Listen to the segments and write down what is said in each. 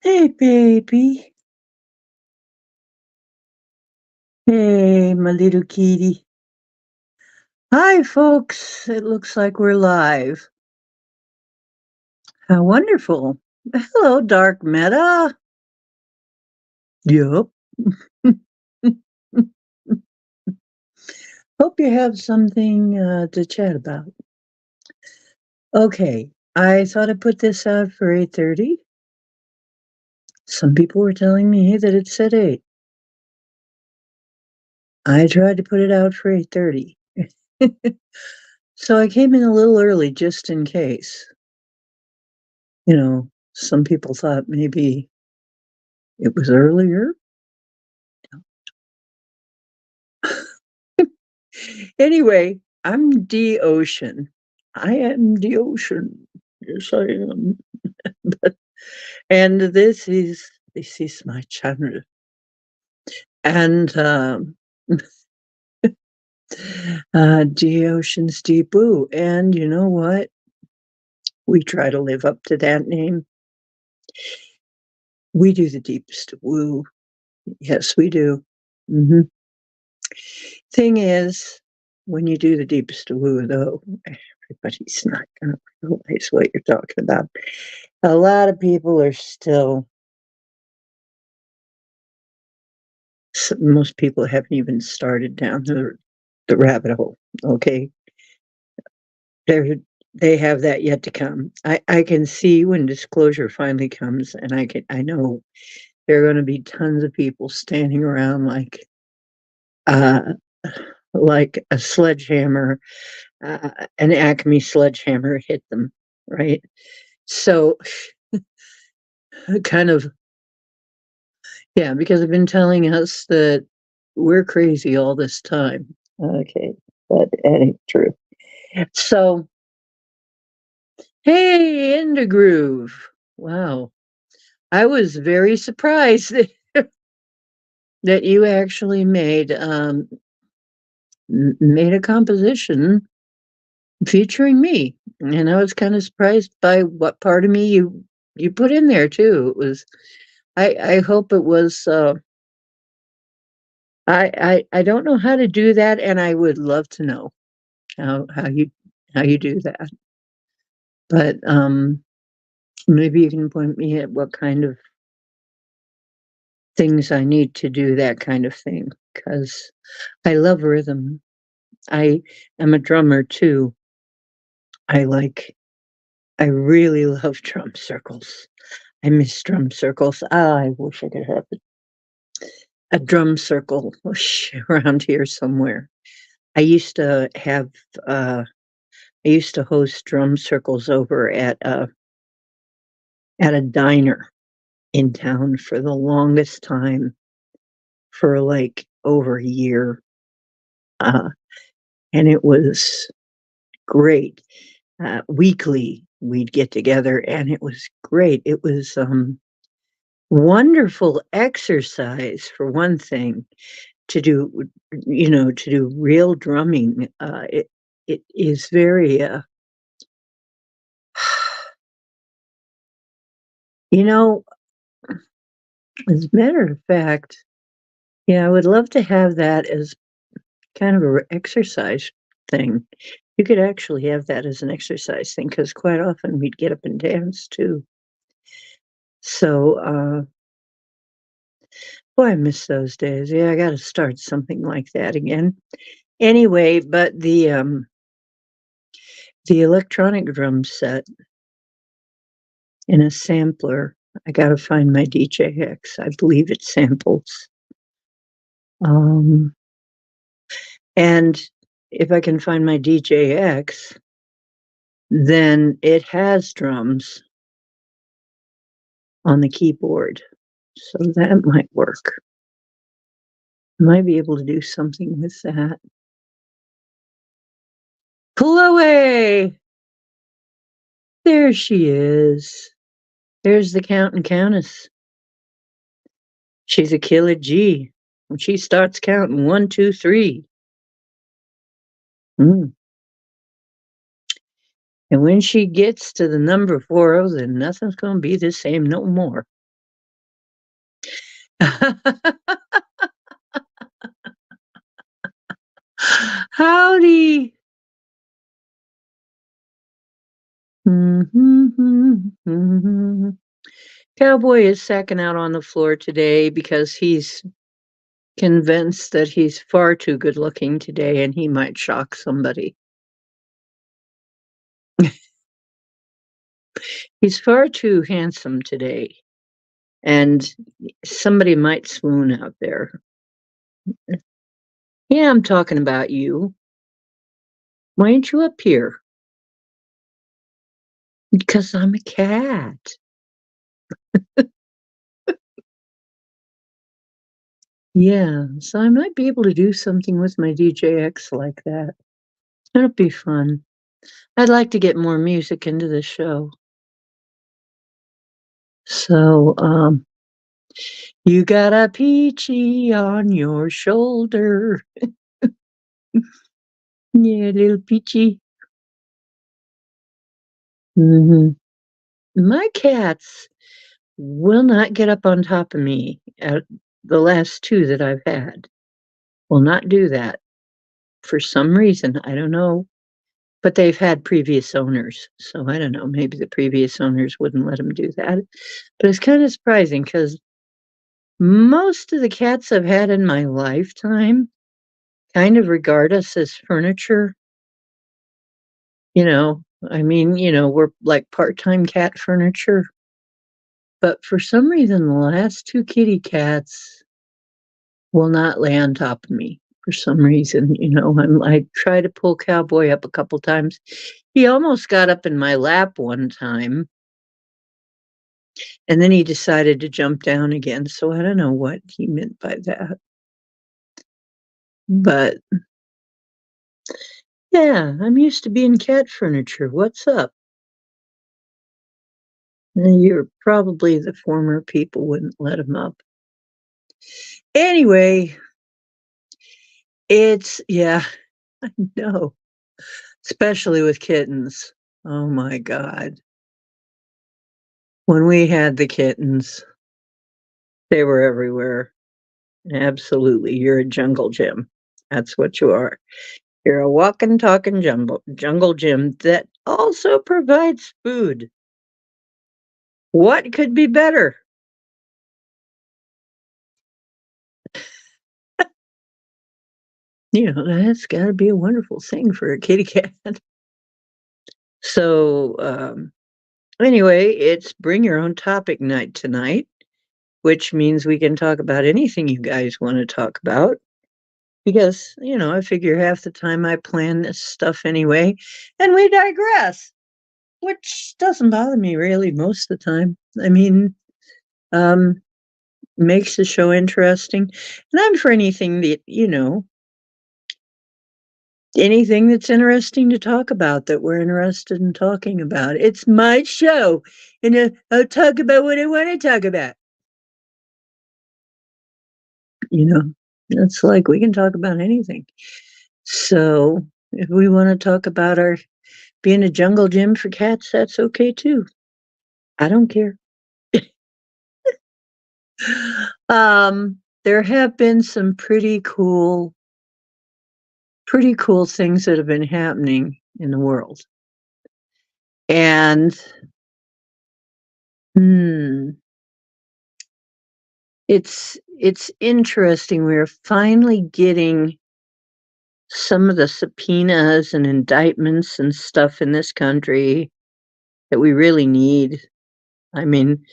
Hey, baby. Hey, my little kitty. Hi, folks. It looks like we're live. How wonderful. Hello, Dark Meta. Yup. Hope you have something to chat about. Okay, I thought I'd put this out for 8:30. Some people were telling me that it said 8. I tried to put it out for 8:30. So I came in a little early just in case. Some people thought maybe it was earlier. Anyway, I'm the ocean. I am the ocean. Yes, I am. And this is my channel. And the ocean's deep blue. And you know what? We try to live up to that name. We do the deepest woo. Yes, we do. hmm Thing is, when you do the deepest woo, though, everybody's not going to realize what you're talking about. A lot of people are still most people haven't even started down the rabbit hole, okay? They're they have that yet to come. I can see when disclosure finally comes, and I know there are gonna be tons of people standing around uh, like a sledgehammer, an Acme sledgehammer hit them, right? So, kind of yeah, because I've been telling us that we're crazy all this time. Okay, but that ain't true. So, hey, in the groove. Wow. I was very surprised that you actually made a composition featuring me. And I was kind of surprised by what part of me you put in there too. It was I hope it was I don't know how to do that, and I would love to know how you do that. But maybe you can point me at what kind of things I need to do that kind of thing, because I love rhythm. I am a drummer too. I like I really love drum circles. I miss drum circles. I wish I could have a drum circle around here somewhere. I used to have I used to host drum circles over at a diner in town for the longest time, for like over a year. Uh, and it was great. Weekly, we'd get together, and it was great. It was wonderful exercise, for one thing, to do, to do real drumming. It is very, you know, as a matter of fact, yeah, I would love to have that as kind of a exercise thing. You could actually have that as an exercise thing, because quite often we'd get up and dance too. So, boy, I miss those days. Yeah, I gotta start something like that again. Anyway, but the electronic drum set in a sampler, I gotta find my DJX. I believe it samples. Um, and if I can find my DJX, then it has drums on the keyboard. So that might work. Might be able to do something with that. Chloe! There she is. There's the Count and Countess. She's a killer G. When she starts counting 1, 2, 3. Mm. And when she gets to the number 4, then nothing's gonna be the same no more. Howdy. Mhm. Cowboy is sacking out on the floor today because he's convinced that he's far too good looking today and he might shock somebody. He's far too handsome today, and somebody might swoon out there. Yeah, I'm talking about you. Why ain't you up here? Because I'm a cat. Yeah, so I might be able to do something with my DJX like that. That'll be fun. I'd like to get more music into the show. So, you got a peachy on your shoulder. Yeah, little peachy. Mhm. My cats will not get up on top of me. The last 2 that I've had will not do that for some reason, I don't know, but they've had previous owners, so I don't know, maybe the previous owners wouldn't let them do that. But it's kinda surprising because most of the cats I've had in my lifetime kind of regard us as furniture, you know? I mean, we're like part-time cat furniture, but for some reason, the last 2 kitty cats will not lay on top of me for some reason, I tried to pull Cowboy up a couple times. He almost got up in my lap one time, and then he decided to jump down again, so I don't know what he meant by that. But, yeah, I'm used to being cat furniture. What's up? You're probably the former people wouldn't let him up. Anyway, yeah, I know, especially with kittens. Oh my god. When we had the kittens, they were everywhere. Absolutely, you're a jungle gym. That's what you are. You're a walking, talking jungle gym that also provides food. What could be better? That's gotta be a wonderful thing for a kitty cat. So, anyway, it's bring your own topic night tonight, which means we can talk about anything you guys wanna talk about because, I figure half the time I plan this stuff anyway, and we digress. Which doesn't bother me really most of the time. I mean, um, makes the show interesting, and I'm for anything that anything that's interesting to talk about that we're interested in talking about. It's my show, and, I'll talk about what I wanna talk about. You know? It's like we can talk about anything. So, if we wanna talk about our being a jungle gym for cats, that's okay too. I don't care. There have been some pretty cool things that have been happening in the world. And, hmm, it's interesting. We're finally getting some of the subpoenas and indictments and stuff in this country that we really need. I mean,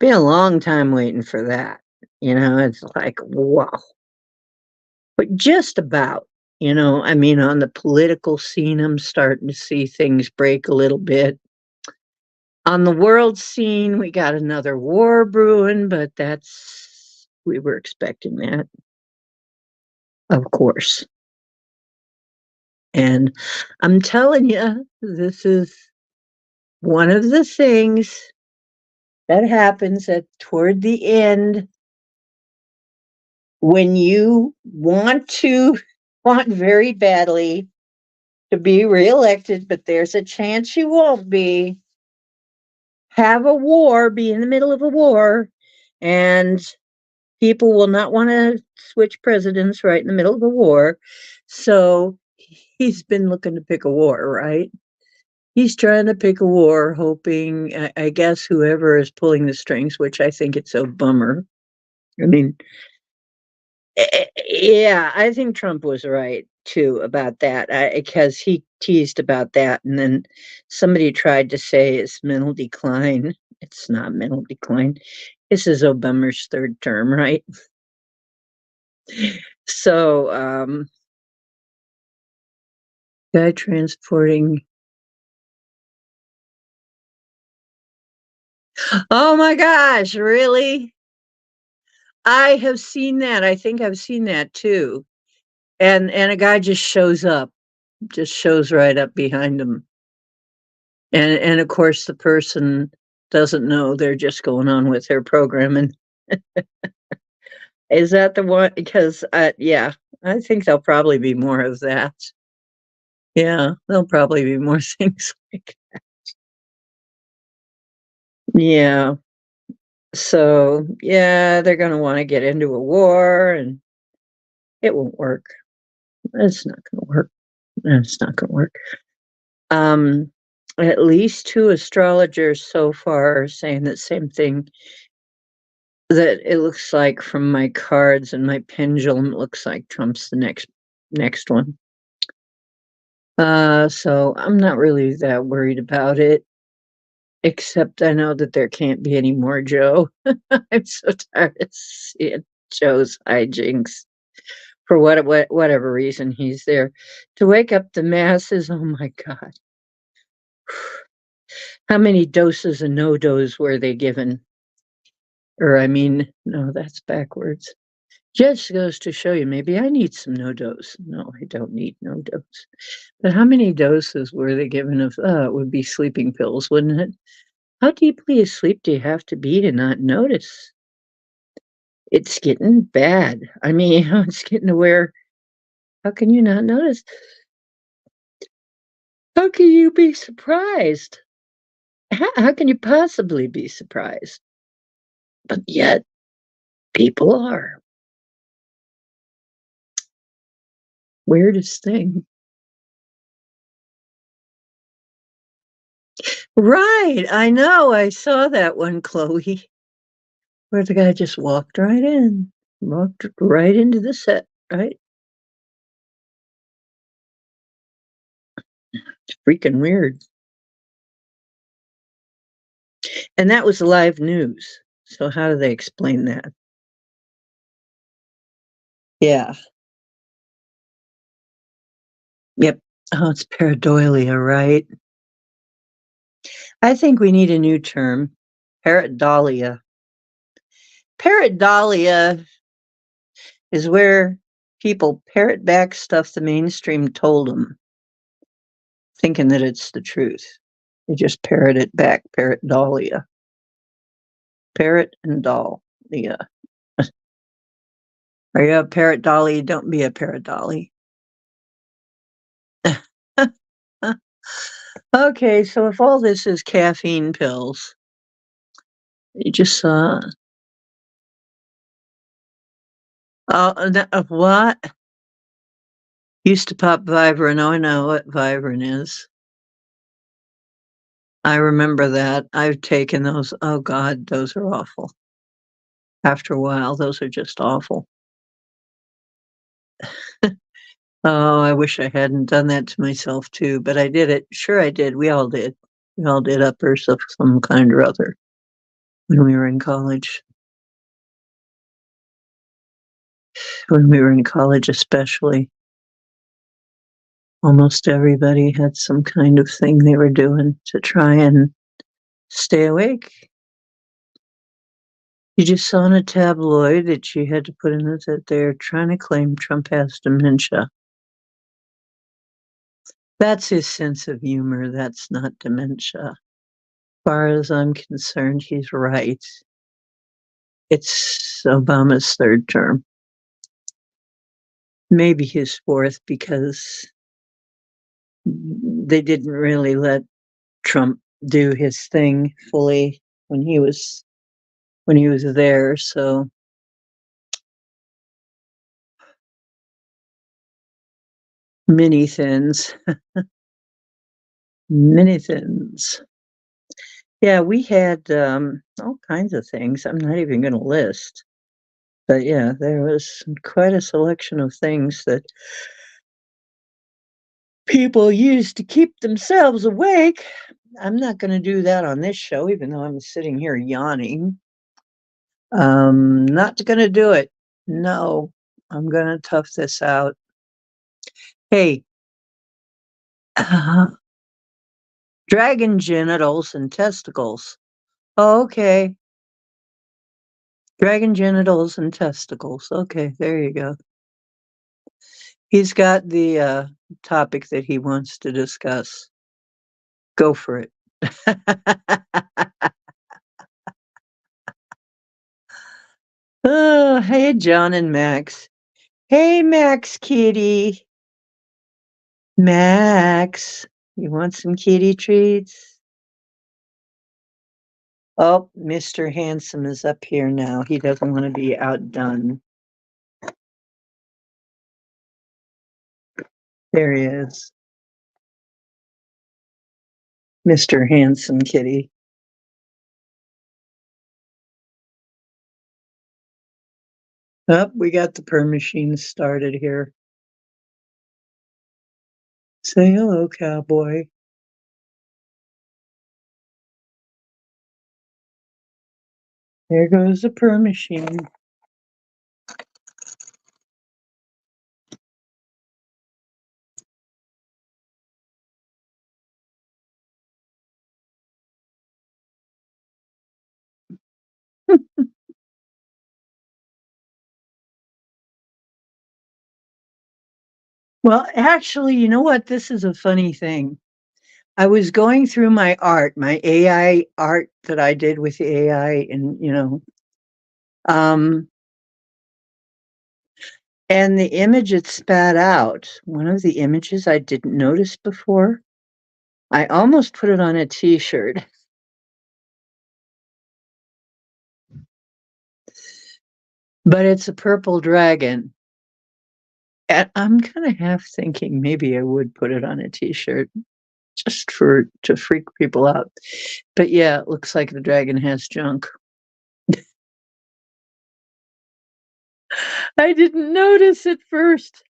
been a long time waiting for that. It's like, wow. But just about, I mean, on the political scene, I'm starting to see things break a little bit. On the world scene, we got another war brewing, but we were expecting that, of course. And I'm telling you, this is one of the things that happens toward the end when you want very badly to be reelected, but there's a chance you won't be. Have a war, be in the middle of a war, and people will not wanna switch presidents right in the middle of a war, so he's been looking to pick a war, right? He's trying to pick a war, hoping, I guess whoever is pulling the strings, which I think it's a bummer. I mean, yeah, I think Trump was right too about that, because he teased about that, and then somebody tried to say it's mental decline. It's not mental decline. This is Obama's 3rd term, right? So, guy transporting. Oh my gosh, really? I have seen that. I think I've seen that too. And a guy just shows right up behind him. And of course the person doesn't know they're just going on with their program. And is that the one? Because yeah, I think there'll probably be more of that. Yeah, there'll probably be more things like. Yeah. So, yeah, they're gonna wanna get into a war, and it won't work. It's not gonna work. It's not gonna work. Um, at least 2 astrologers so far are saying the same thing, that it looks like from my cards and my pendulum, it looks like Trump's the next one. So I'm not really that worried about it, except I know that there can't be any more Joe. I'm so tired of seeing Joe's hijinks. For whatever reason he's there. To wake up the masses, oh my god. How many doses of no-dose were they given? Or I mean, no, that's backwards. Just goes to show you, maybe I need some no-dose. No, I don't need no-dose. But how many doses were they given of, it would be sleeping pills, wouldn't it? How deeply asleep do you have to be to not notice? It's getting bad. I mean, it's getting to where, how can you not notice? How can you be surprised? How can you possibly be surprised? But yet, people are. Weirdest thing. Right, I know, I saw that one, Chloe, where the guy just walked right into the set, right? It's freaking weird. And that was live news, so how do they explain that? Yeah. Yep. Oh, it's pareidolia, right? I think we need a new term, pareidolia. Pareidolia is where people parrot back stuff the mainstream told them, thinking that it's the truth. They just parrot it back, pareidolia. Parrot and doll. Yeah. Are you a parrot dolly? Don't be a parrot dolly. Okay, so if all this is caffeine pills, you just saw. What? Used to pop Vivarin. Oh, I know what Vivarin is. I remember that. I've taken those. Oh God, those are awful. After a while, those are just awful. Oh, I wish I hadn't done that to myself too, but I did it. Sure, I did. We all did. We all did uppers of some kind or other when we were in college. When we were in college, especially, almost everybody had some kind of thing they were doing to try and stay awake. You just saw in a tabloid that you had to put in it that they're trying to claim Trump has dementia. That's his sense of humor. That's not dementia. As far as I'm concerned, he's right. It's Obama's 3rd term. Maybe his 4th, because they didn't really let Trump do his thing fully when he was there. So Mini thins. Mini thins. Yeah, we had, all kinds of things. I'm not even gonna list. But yeah, there was quite a selection of things that people used to keep themselves awake. I'm not gonna do that on this show, even though I'm sitting here yawning. Not gonna do it. No, I'm gonna tough this out. Hey, dragon genitals and testicles. Oh, okay. Dragon genitals and testicles. Okay, there you go. He's got the topic that he wants to discuss. Go for it. Oh, hey, John and Max. Hey, Max kitty. Max, you want some kitty treats? Oh, Mr. Handsome is up here now. He doesn't want to be outdone. There he is. Mr. Handsome Kitty. Oh, we got the purr machine started here. Say hello, cowboy. There goes the purr machine. Well, actually, you know what? This is a funny thing. I was going through my art, my AI art that I did with the AI, and um, and the image it spat out, one of the images I didn't notice before, I almost put it on a T-shirt, but it's a purple dragon. And I'm kind of half thinking maybe I would put it on a T-shirt just to freak people out. But yeah, it looks like the dragon has junk. I didn't notice at first.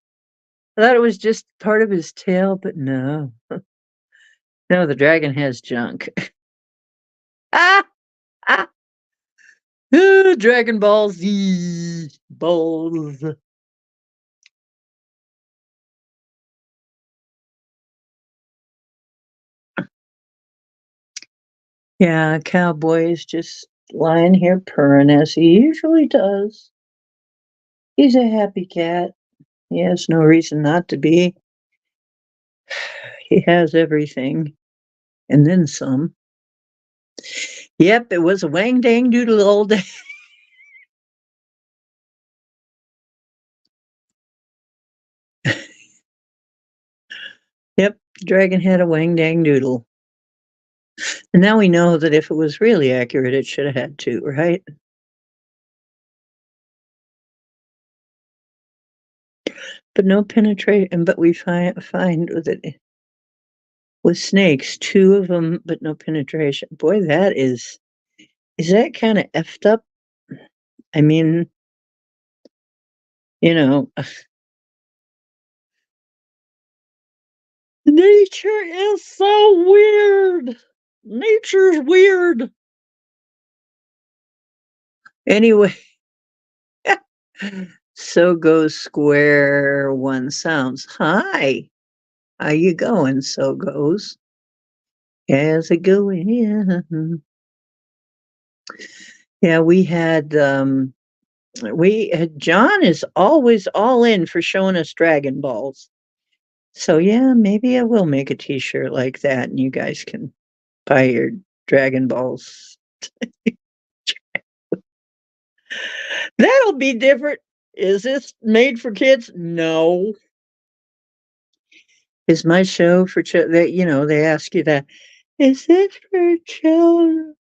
I thought it was just part of his tail, but no. No, the dragon has junk. ah! Ah! Dragon Ball Z balls. Yeah, Cowboy is just lying here purring as he usually does. He's a happy cat. He has no reason not to be. He has everything, and then some. Yep, it was a wang dang doodle all day. Yep, the dragon had a wang dang doodle. And now we know that if it was really accurate, it should have had two, right? But no penetration. But we find with it with snakes, two of them, but no penetration. Boy, that is that kind of effed up? I mean, you know, nature is so weird. Nature's weird. Anyway, so goes square one sounds. Hi, how you going? So goes. How's it going? Yeah, we had John is always all in for showing us Dragon Balls. So yeah, maybe I will make a T-shirt like that, and you guys can buy your Dragon Balls. That'll be different. Is this made for kids? No. Is my show for that? They ask you that. Is this for children?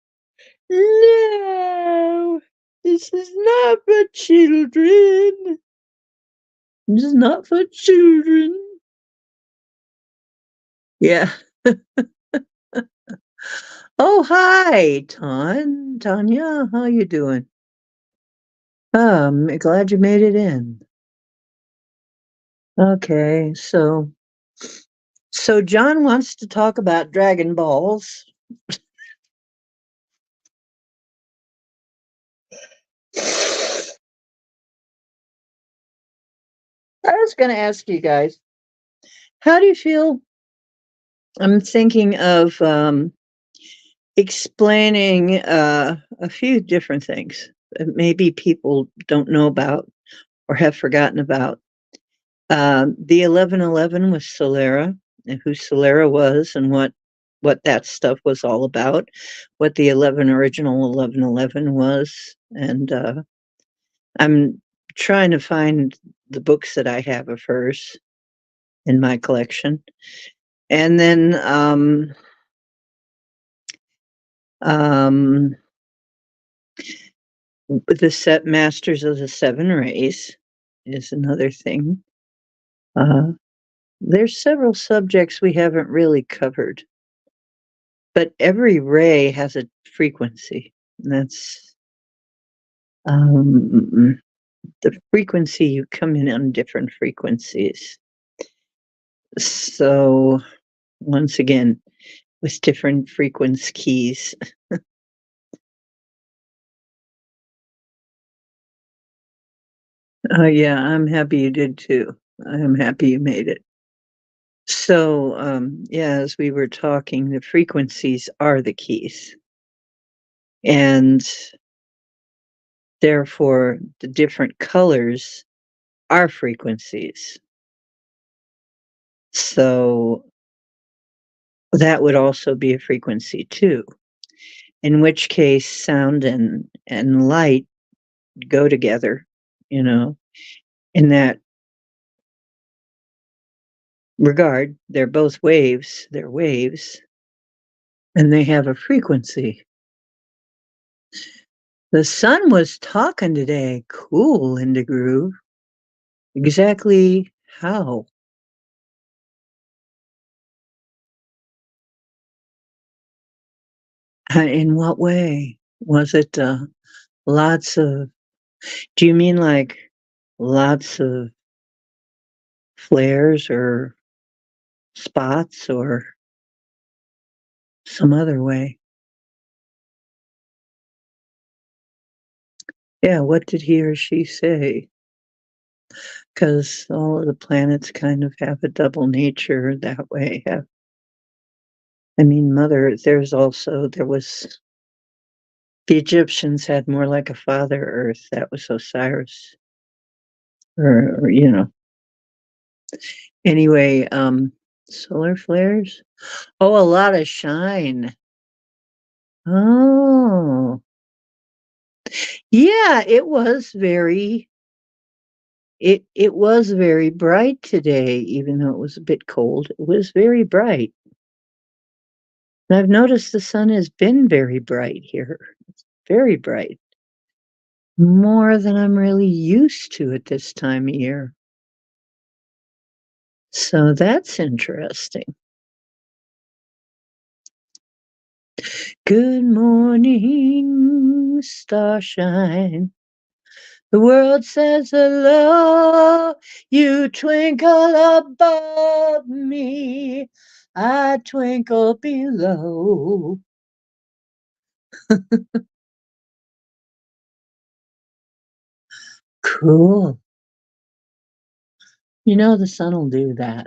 No, this is not for children. This is not for children. Yeah. Oh, hi, Tanya. How you doing? Glad you made it in. Okay, so John wants to talk about Dragon Balls. I was going to ask you guys, how do you feel? I'm thinking of explaining a few different things that maybe people don't know about or have forgotten about. The 1111 was Solera, and who Solera was, and what that stuff was all about, what the original 1111 was, and I'm trying to find the books that I have of hers in my collection, and then um, the set Masters of the Seven Rays is another thing. There's several subjects we haven't really covered, but every ray has a frequency. And that's the frequency you come in on different frequencies. So once again, with different frequency keys. Yeah, I'm happy you did too. I'm happy you made it. So, yeah, as we were talking, the frequencies are the keys. And therefore, the different colors are frequencies. So that would also be a frequency too, in which case sound and light go together, you know, in that regard. They're both waves, they're waves, and they have a frequency. The sun was talking today. Cool, in the groove. Exactly how? In what way? Was it lots of, do you mean like lots of flares or spots or some other way? Yeah, what did he or she say? Because all of the planets kind of have a double nature that way. I mean, Mother, there was, the Egyptians had more like a Father Earth. That was Osiris. Or anyway, solar flares? Oh, a lot of shine. Oh, yeah, it was very bright today, even though it was a bit cold. It was very bright. And I've noticed the sun has been very bright here. Very bright. More than I'm really used to at this time of year. So that's interesting. Good morning, starshine. The world says hello. You twinkle above me. I twinkle below. Cool. You know, the sun will do that.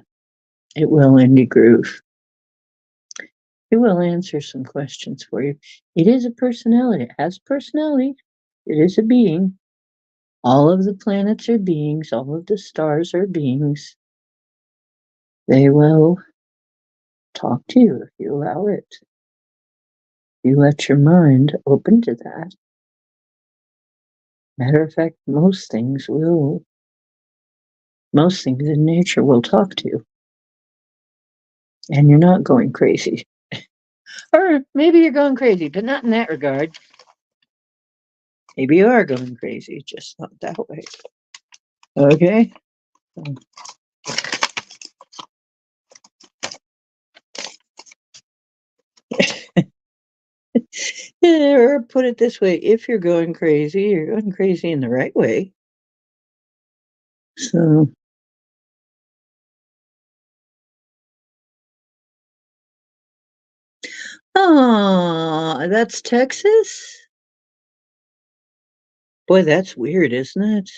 It will in the groove. It will answer some questions for you. It is a personality. It has personality. It is a being. All of the planets are beings. All of the stars are beings. They will talk to you if you allow it. You let your mind open to that. Matter of fact, most things in nature will talk to you. And you're not going crazy. Or maybe you're going crazy, but not in that regard. Maybe you are going crazy, just not that way. Okay? Yeah, or put it this way, if you're going crazy, you're going crazy in the right way. So, oh, that's Texas? Boy, that's weird, isn't it?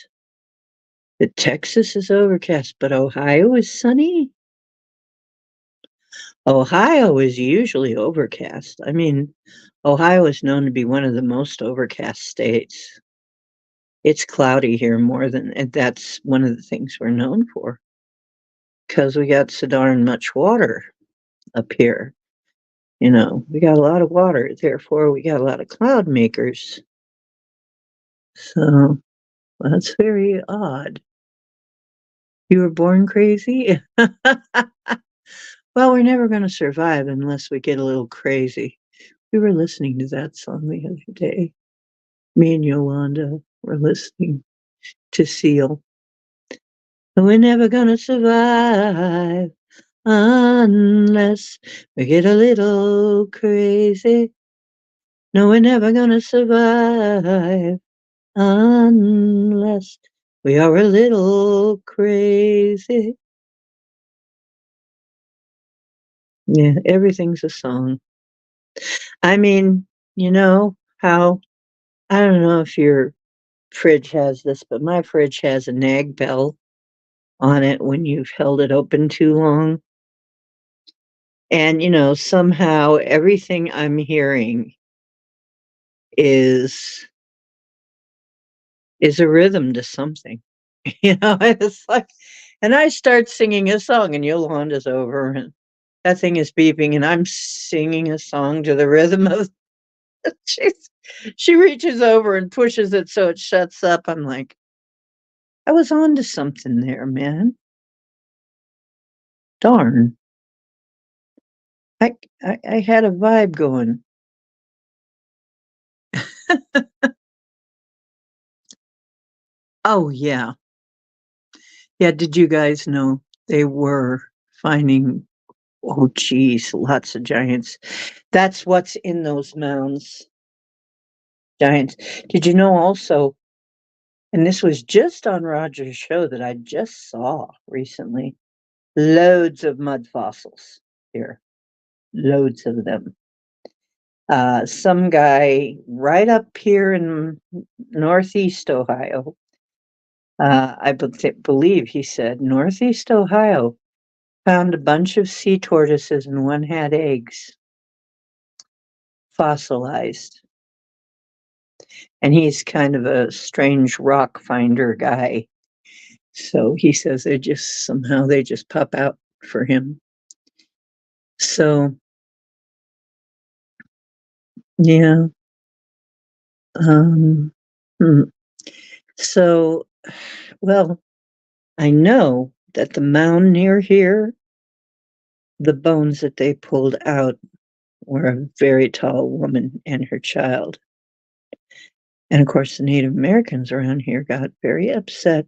That Texas is overcast, but Ohio is sunny? Ohio is usually overcast. I mean, Ohio is known to be one of the most overcast states. It's cloudy here more than, and that's one of the things we're known for because we got so darn much water up here. You know, we got a lot of water, therefore we got a lot of cloud makers. So that's very odd. You were born crazy? Well, we're never going to survive unless we get a little crazy. We were listening to that song the other day. Me and Yolanda were listening to Seal. We're never going to survive unless we get a little crazy. No, we're never going to survive unless we are a little crazy. Yeah, everything's a song. I mean, you know how, I don't know if your fridge has this, but my fridge has a nag bell on it when you've held it open too long. And, you know, somehow everything I'm hearing is is a rhythm to something. You know, it's like, and I start singing a song and Yolanda's over and that thing is beeping and I'm singing a song to the rhythm of she's, she reaches over and pushes it so it shuts up. I'm like, I was on to something there, man. Darn. I had a vibe going. Oh, yeah. Yeah, did you guys know they were finding, oh, geez, lots of giants. That's what's in those mounds, giants. Did you know also, and this was just on Roger's show that I just saw recently, loads of mud fossils here, loads of them. Some guy right up here in Northeast Ohio, believe he said Northeast Ohio, found a bunch of sea tortoises and one had eggs fossilized. And he's kind of a strange rock finder guy. So he says they just pop out for him. So, yeah. Um, hmm. So, well, I know that the mound near here, the bones that they pulled out were a very tall woman and her child. And of course, the Native Americans around here got very upset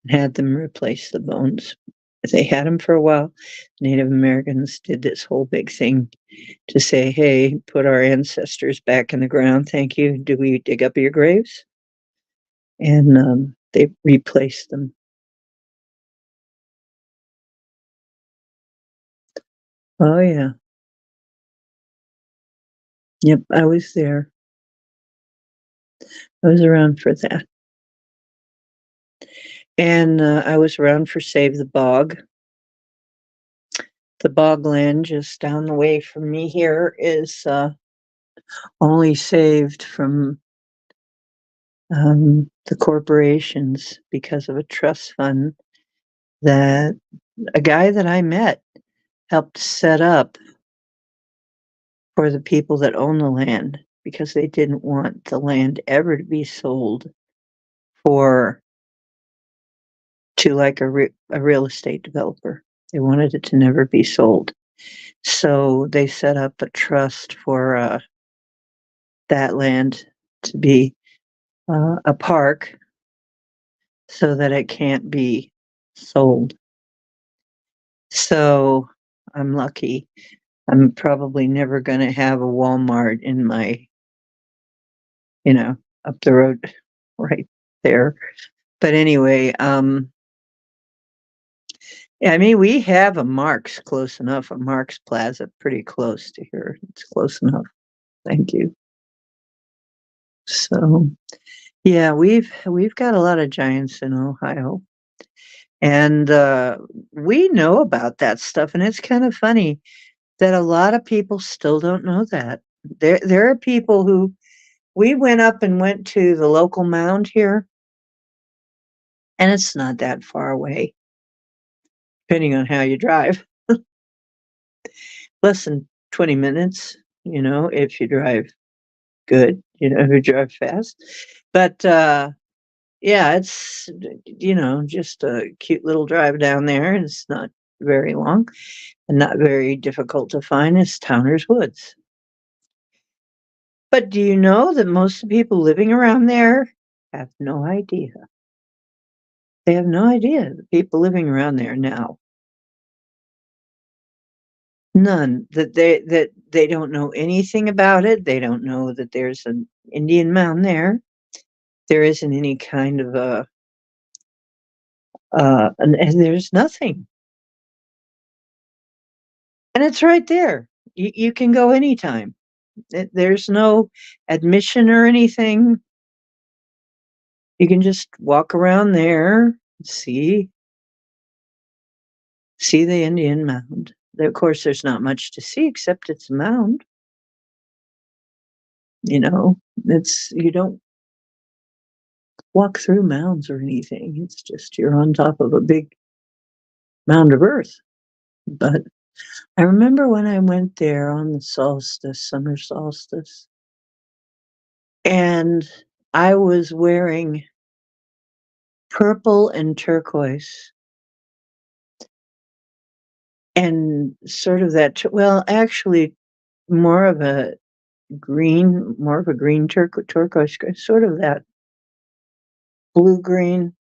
and had them replace the bones. They had them for a while. Native Americans did this whole big thing to say, hey, put our ancestors back in the ground. Thank you. Do we dig up your graves? And they replaced them. Oh, yeah. Yep, I was there. I was around for that. And I was around for Save the Bog. The bogland just down the way from me here is only saved from the corporations because of a trust fund that a guy that I met helped set up for the people that own the land because they didn't want the land ever to be sold for to like a real estate developer. They wanted it to never be sold. So they set up a trust for that land to be a park so that it can't be sold. So I'm lucky I'm probably never gonna have a Walmart in my, up the road right there. But anyway, yeah, I mean, we have a Mark's close enough, a Mark's Plaza pretty close to here. It's close enough. Thank you. So, yeah, we've got a lot of giants in Ohio. And we know about that stuff, and it's kind of funny that a lot of people still don't know that. There are people who we went to the local mound here, and it's not that far away, depending on how you drive. Less than 20 minutes, if you drive good, if you drive fast. But yeah, it's just a cute little drive down there, and it's not very long and not very difficult to find. It's Towner's Woods. But do you know that most of the people living around there have no idea? They have no idea, the people living around there now. None. That they don't know anything about it. They don't know that there's an Indian mound there. There isn't any kind of and there's nothing. And it's right there. You can go anytime. There's no admission or anything. You can just walk around there, see the Indian mound. Of course, there's not much to see except it's a mound. You don't walk through mounds or anything. It's just you're on top of a big mound of earth. But I remember when I went there on the solstice, summer solstice, and I was wearing purple and turquoise and sort of that, well, actually more of a green turquoise, sort of that blue green.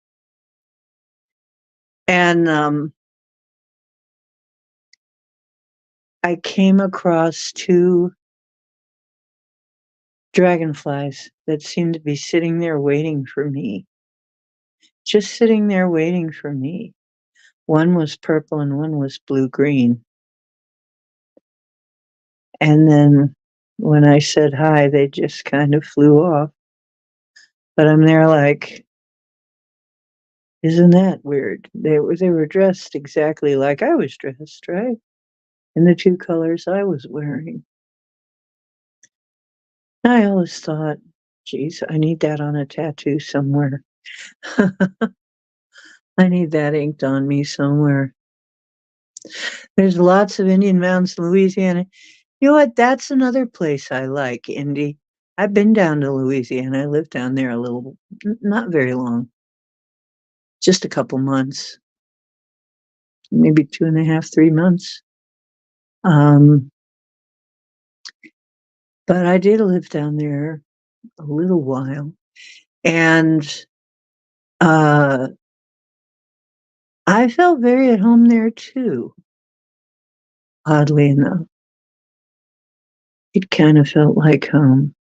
And I came across two dragonflies that seemed to be sitting there waiting for me. Just sitting there waiting for me. One was purple and one was blue-green. And then when I said hi, they just kind of flew off. But I'm there like, isn't that weird? They were dressed exactly like I was dressed, right? In the two colors I was wearing. I always thought, geez, I need that on a tattoo somewhere. I need that inked on me somewhere. There's lots of Indian mounds in Louisiana. You know what? That's another place I like, Indy. I've been down to Louisiana. I lived down there a little, not very long, just a couple months, maybe 2.5, 3 months. But I did live down there a little while, and I felt very at home there too. Oddly enough, it kind of felt like home.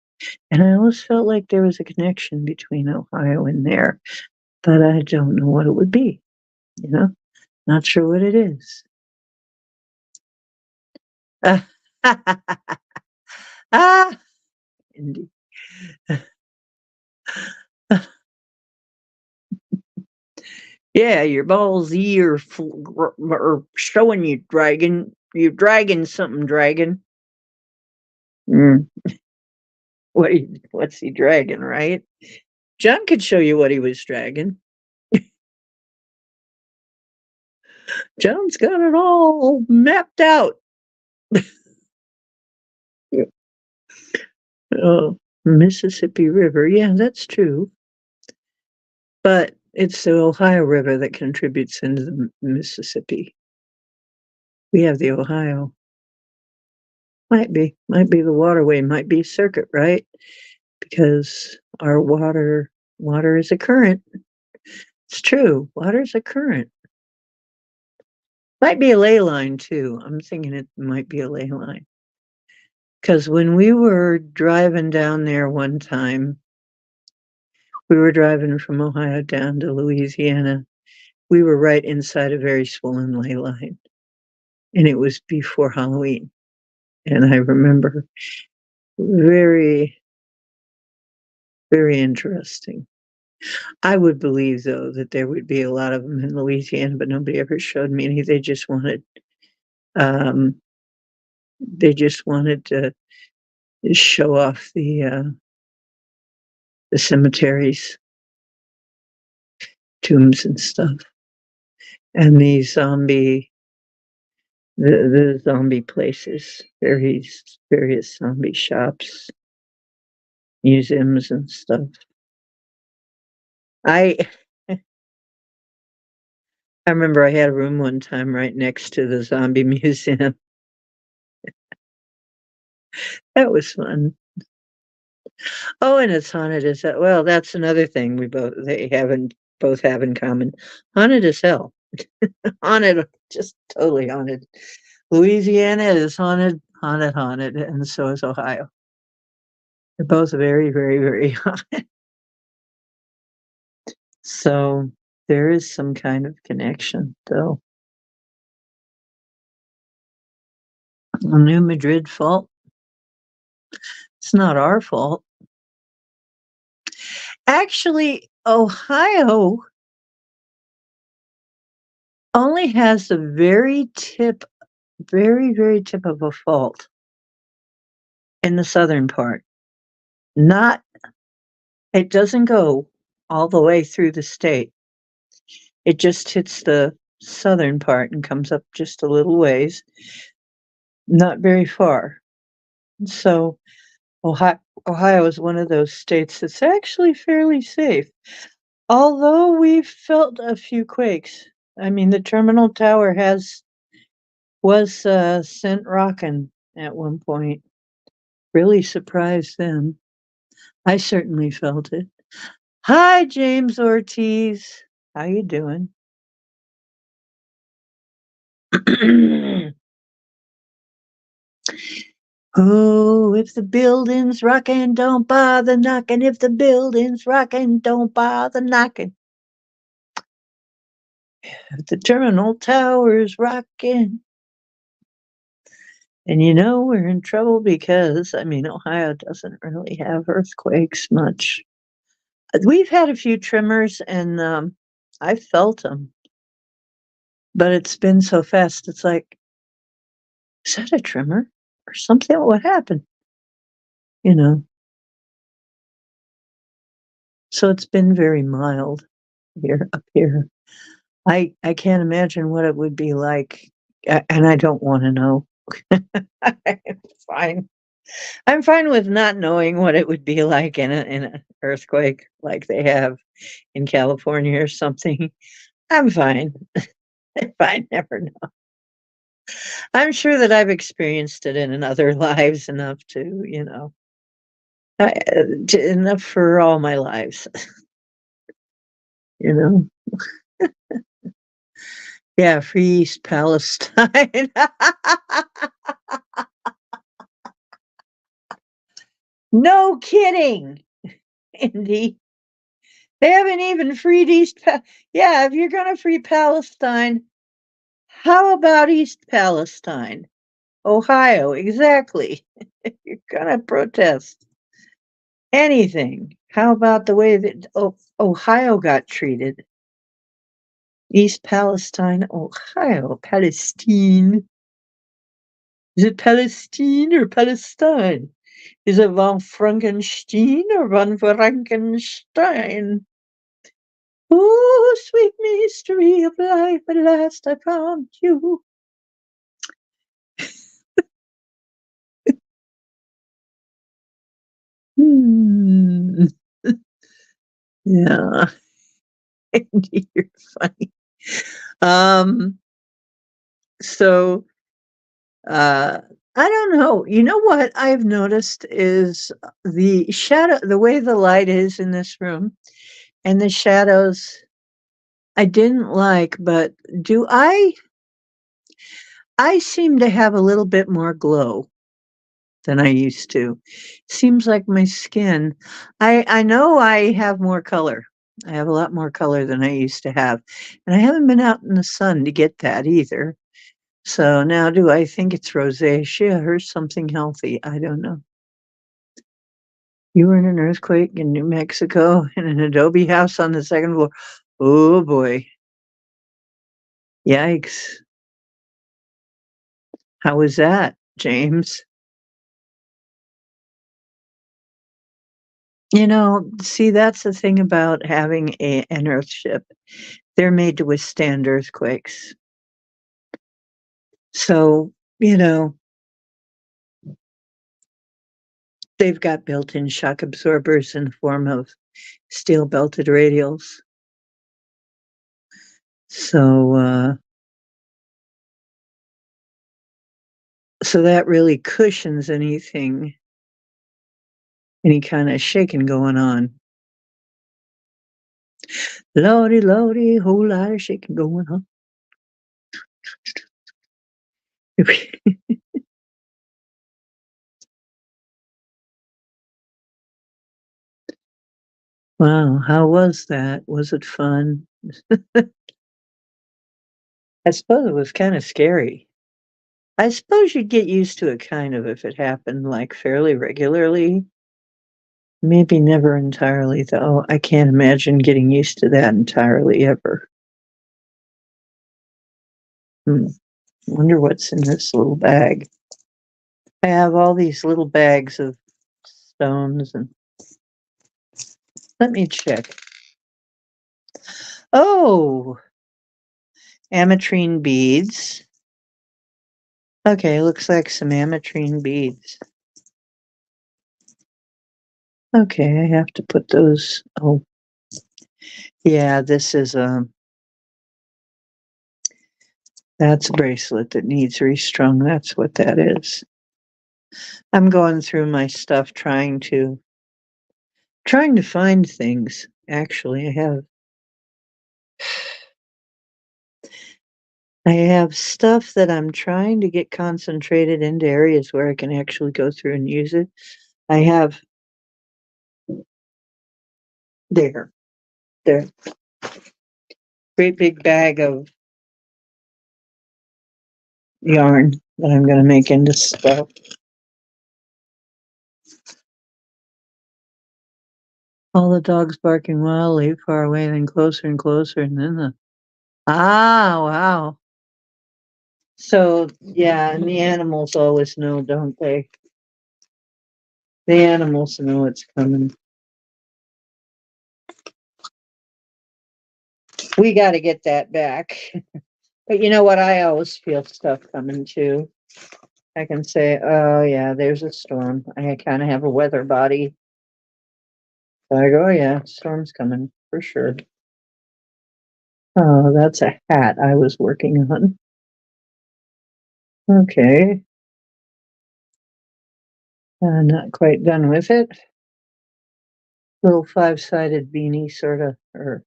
And I always felt like there was a connection between Ohio and there, but I don't know what it would be, you know? Not sure what it is. Ah, Indy. Yeah, your ballsy or showing you, dragon. You're dragging something, dragon. Mm. What's he dragging, right? John could show you what he was dragging. John's got it all mapped out. Oh, Mississippi River. Yeah, that's true. But it's the Ohio River that contributes into the Mississippi. We have the Ohio. Might be the waterway, might be circuit, right? Because our water is a current. It's true. Water is a current. Might be a ley line too. I'm thinking it might be a ley line. Because when we were driving down there one time, we were driving from Ohio down to Louisiana. We were right inside a very swollen ley line, and it was before Halloween. And I remember very, very interesting. I would believe, though, that there would be a lot of them in Louisiana, but nobody ever showed me any. Um, they just wanted to show off the cemeteries, tombs and stuff, and the zombie places, various zombie shops, museums and stuff. I I remember I had a room one time right next to the zombie museum. That was fun. Oh, and it's haunted as hell. Well, that's another thing both have in common. Haunted as hell. Haunted, just totally haunted. Louisiana is haunted, haunted, haunted, and so is Ohio. They're both very, very, very haunted. So there is some kind of connection, though. A New Madrid fault. It's not our fault. Actually, Ohio only has the very, very tip of a fault in the southern part. Not, it doesn't go all the way through the state. It just hits the southern part and comes up just a little ways, not very far. So Ohio is one of those states that's actually fairly safe. Although we've felt a few quakes. I mean, the terminal tower was sent rocking at one point. Really surprised them. I certainly felt it. Hi, James Ortiz. How you doing? Oh, if the building's rocking, don't bother knocking. If the building's rocking, don't bother knocking. If the terminal tower's rocking. And you know, we're in trouble because, I mean, Ohio doesn't really have earthquakes much. We've had a few tremors and I felt them, but it's been so fast. It's like, is that a tremor or something? What happened? You know, so it's been very mild up here. I can't imagine what it would be like, and I don't want to know. I'm fine. I'm fine with not knowing what it would be like in an earthquake like they have in California or something. I'm fine. If I never know. I'm sure that I've experienced it in other lives enough to, enough for all my lives, you know. Yeah, free East Palestine. No kidding, Indy. They haven't even freed yeah, if you're gonna free Palestine, how about East Palestine? Ohio, exactly. You're gonna protest anything. How about the way that Ohio got treated? East Palestine, Ohio, Palestine. Is it Palestine or Palestine? Is it von Frankenstein or von Frankenstein? Oh, sweet mystery of life, at last I found you. Hmm. Yeah, you're funny. Um, so I don't know. You know what I've noticed is the way the light is in this room and the shadows I didn't like, but do I I seem to have a little bit more glow than I used to. Seems like my skin I know I have more color. I have a lot more color than I used to have, and I haven't been out in the sun to get that either. So now do I think it's rosacea or something healthy? I don't know. You were in an earthquake in New Mexico in an adobe house on the second floor. Oh boy. Yikes. How was that, James? See, that's the thing about having an earthship. They're made to withstand earthquakes. So, you know, they've got built-in shock absorbers in the form of steel belted radials. So that really cushions any kind of shaking going on. Lordy, lordy, whole lot of shaking going on. Wow, how was that? Was it fun? I suppose it was kinda scary. I suppose you'd get used to it kind of if it happened, like, fairly regularly. Maybe never entirely, though. I can't imagine getting used to that entirely ever. Hmm, wonder what's in this little bag. I have all these little bags of stones and let me check. Oh, ametrine beads. Okay, looks like some ametrine beads. Okay, I have to put those. Oh, yeah, this is that's a bracelet that needs restrung. That's what that is. I'm going through my stuff trying to find things. Actually, I have stuff that I'm trying to get concentrated into areas where I can actually go through and use it. I have there, there, great big bag of yarn that I'm gonna make into stuff. All the dogs barking wildly, far away, then closer and closer, and then wow. So, yeah, and the animals always know, don't they? The animals know it's coming. We gotta get that back. But you know what? I always feel stuff coming too. I can say, "Oh, yeah, there's a storm." I kinda have a weather body. So I go, "Oh, yeah, storm's coming for sure." Oh, that's a hat I was working on. Okay. Not quite done with it. Little five-sided beanie sorta, or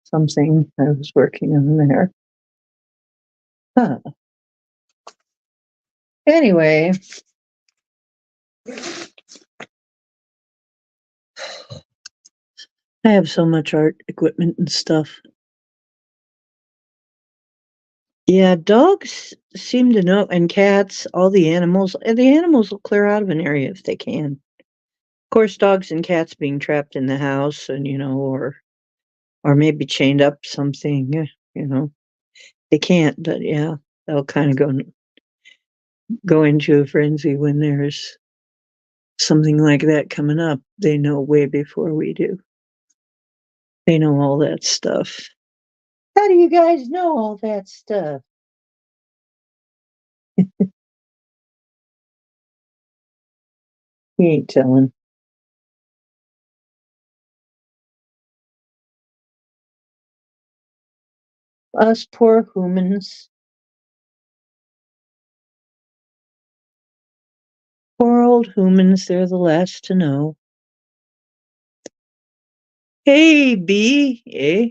something I was working on there. Huh. Anyway, I have so much art equipment and stuff. Yeah, dogs seem to know, and cats, all the animals, and the animals will clear out of an area if they can. Of course, dogs and cats being trapped in the house and, or maybe chained up something, you know, they can't, but yeah, they'll kind of go into a frenzy when there's something like that coming up. They know way before we do. They know all that stuff. How do you guys know all that stuff? He ain't telling. Us poor humans. Poor old humans, they're the last to know. Hey, B, eh?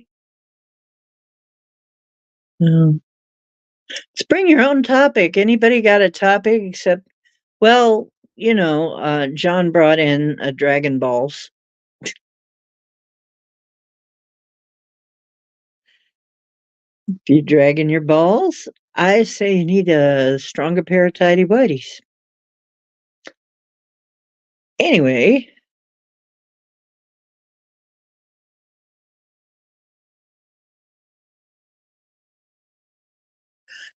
No. Bring your own topic. Anybody got a topic except, well, John brought in Dragon Balls. If you're dragging your balls, I say you need a stronger pair of tidy whities. Anyway,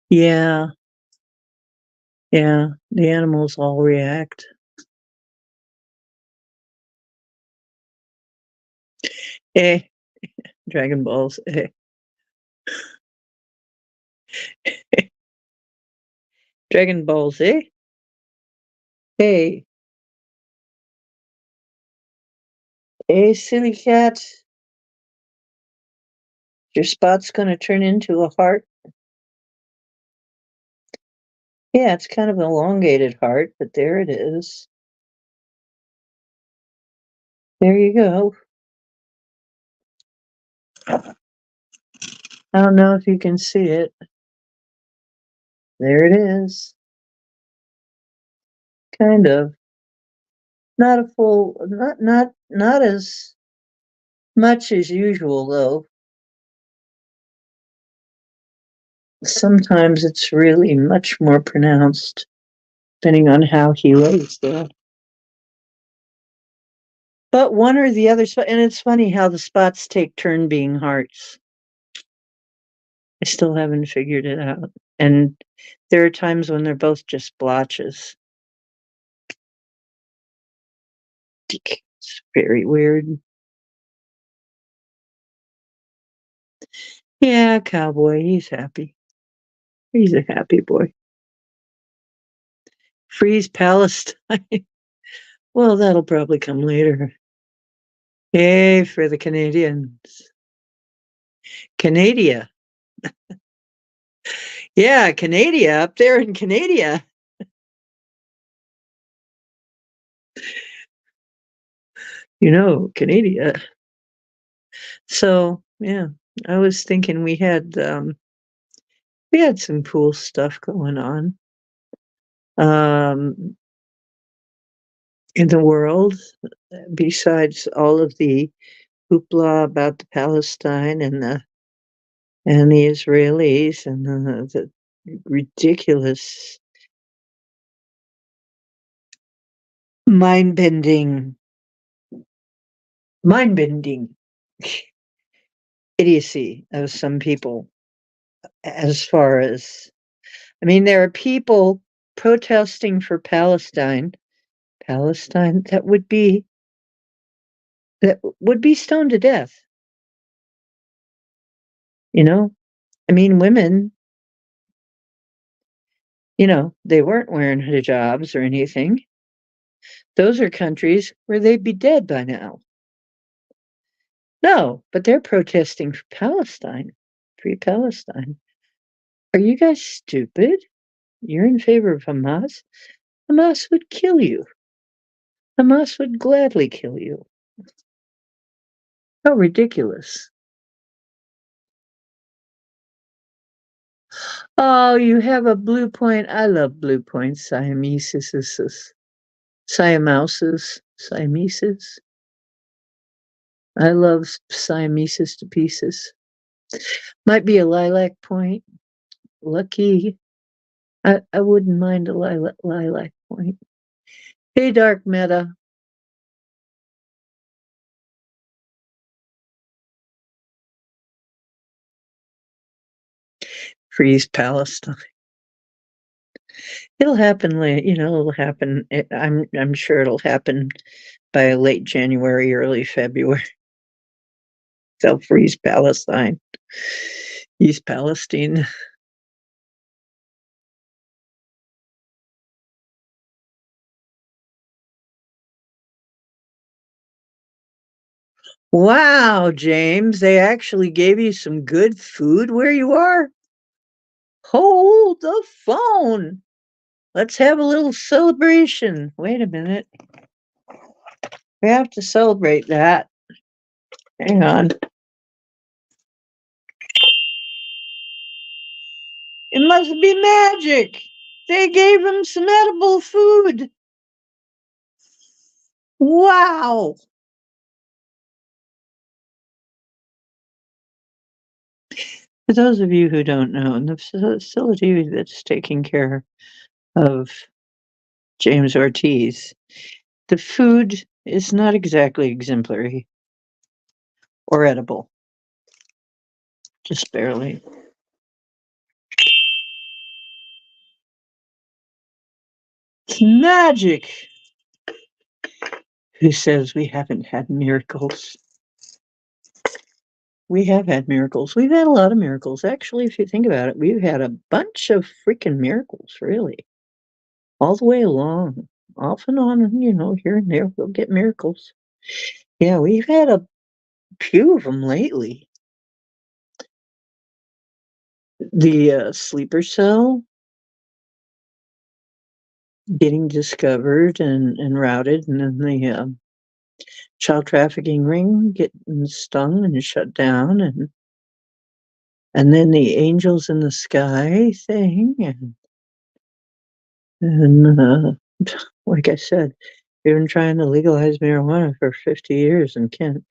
yeah, yeah, the animals all react. Eh, Dragon Balls, eh. Dragon Balls, eh? Hey, hey, silly cat, your spot's gonna turn into a heart. Yeah, it's kind of an elongated heart, but there it is. There you go. I don't know if you can see it. There it is. Kind of. Not a full, not as much as usual though. Sometimes it's really much more pronounced, depending on how he lays there. But one or the other spot, and it's funny how the spots take turn being hearts. I still haven't figured it out. And there are times when they're both just blotches. It's very weird. Yeah, cowboy, he's happy. He's a happy boy. Freeze Palestine. Well, that'll probably come later. Yay for the Canadians. Canada. Yeah, Canada, up there in Canada. Canada. So, yeah, I was thinking we had some cool stuff going on in the world besides all of the hoopla about the Palestine and the Israelis and the ridiculous mind-bending mind-bending idiocy of some people as far as, I mean, there are people protesting for Palestine that would be stoned to death. You know, I mean, women, they weren't wearing hijabs or anything. Those are countries where they'd be dead by now. No, but they're protesting for Palestine, free Palestine. Are you guys stupid? You're in favor of Hamas? Hamas would kill you. Hamas would gladly kill you. How ridiculous. Oh, you have a blue point. I love blue points. Siameses. Siameses. I love Siameses to pieces. Might be a lilac point. Lucky. I wouldn't mind a lilac point. Hey, Dark Meta. Freeze Palestine. It'll happen late, it'll happen. I'm sure it'll happen by late January, early February. They'll freeze Palestine. East Palestine. Wow, James, they actually gave you some good food where you are? Hold the phone. Let's have a little celebration. Wait a minute. We have to celebrate that. Hang on. It must be magic. They gave him some edible food. Wow. For those of you who don't know, in the facility that's taking care of James Ortiz, the food is not exactly exemplary or edible, just barely. It's magic. Who says we haven't had miracles? We have had miracles. We've had a lot of miracles. Actually, if you think about it, we've had a bunch of freaking miracles, really, all the way along. Off and on, here and there, we'll get miracles. Yeah, we've had a few of them lately. The sleeper cell getting discovered and routed, and then the child trafficking ring getting stung and shut down, and then the angels in the sky thing, and like I said, we've been trying to legalize marijuana for 50 years in Kent.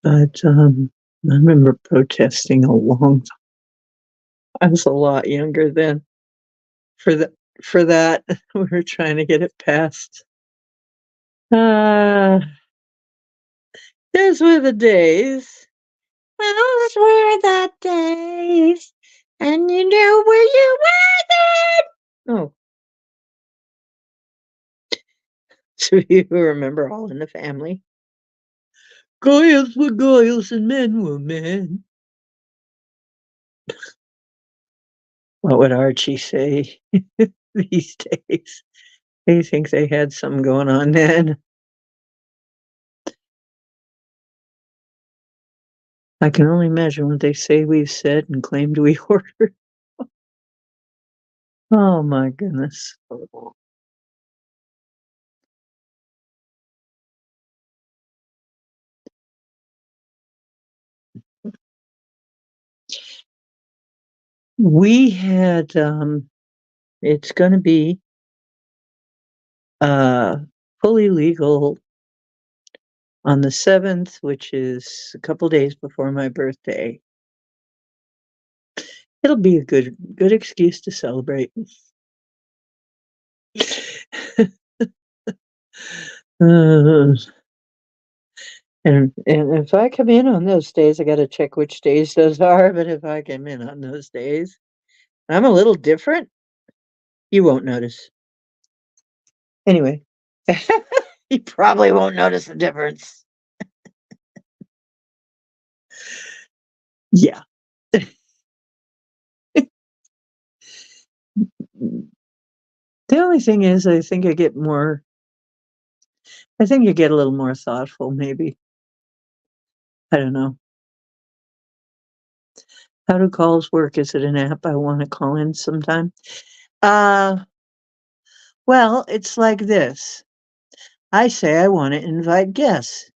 But I remember protesting a long time. I was a lot younger then. For that, we were trying to get it passed. Uh, those were the days. Those were the days. And you knew where you were then. Oh, so you remember All in the Family? Girls were girls and men were men. What would Archie say these days? He thinks they had something going on then. I can only imagine what they say we've said and claimed we ordered. Oh my goodness. We had it's gonna be uh fully legal on the 7th, which is a couple days before my birthday. It'll be a good excuse to celebrate. Uh, and if I come in on those days, I gotta check which days those are, but if I come in on those days, I'm a little different, you won't notice. Anyway, you probably won't notice the difference. Yeah. The only thing is I think you get a little more thoughtful maybe. I don't know. How do calls work? Is it an app I wanna call in sometime? Uh, well, it's like this. I say I wanna invite guests,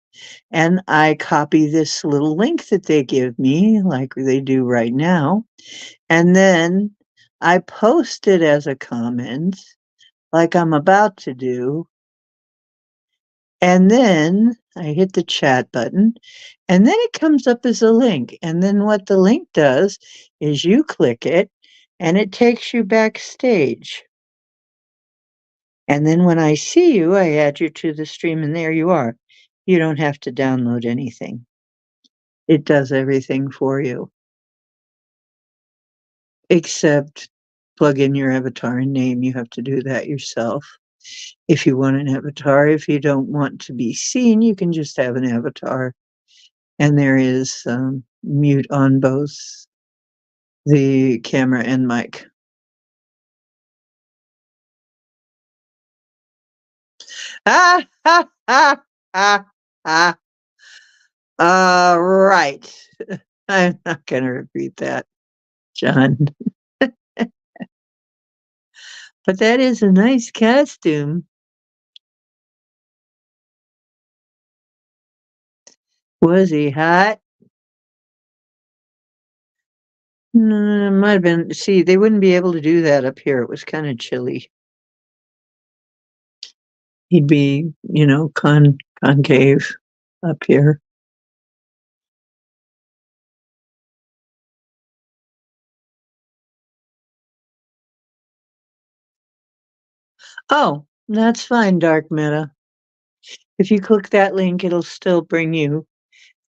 and I copy this little link that they give me, like they do right now, and then I post it as a comment, like I'm about to do, and then I hit the chat button, and then it comes up as a link, and then what the link does is you click it, and it takes you backstage. And then when I see you, I add you to the stream, and there you are. You don't have to download anything. It does everything for you, except plug in your avatar and name. You have to do that yourself. If you want an avatar, if you don't want to be seen, you can just have an avatar. And there is mute on both the camera and mic. Ah, ha, ha, ha, ha. Right. I'm not going to repeat that, John. But that is a nice costume. Was he hot? Might have been. See, they wouldn't be able to do that up here. It was kinda chilly. He'd be, concave up here. Oh, that's fine, dark matter. If you click that link, it'll still bring you.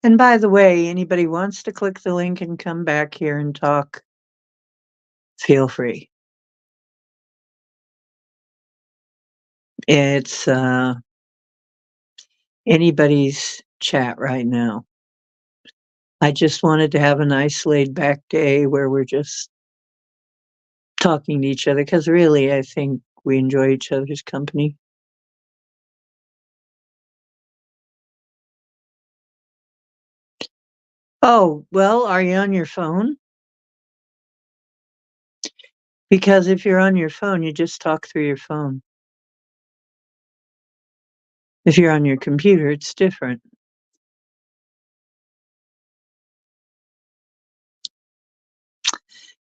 And by the way, anybody wants to click the link and come back here and talk, feel free. It's, anybody's chat right now. I just wanted to have a nice laid back day where we're just talking to each other because really I think we enjoy each other's company. Oh, well, are you on your phone? Because if you're on your phone, you just talk through your phone. If you're on your computer, it's different.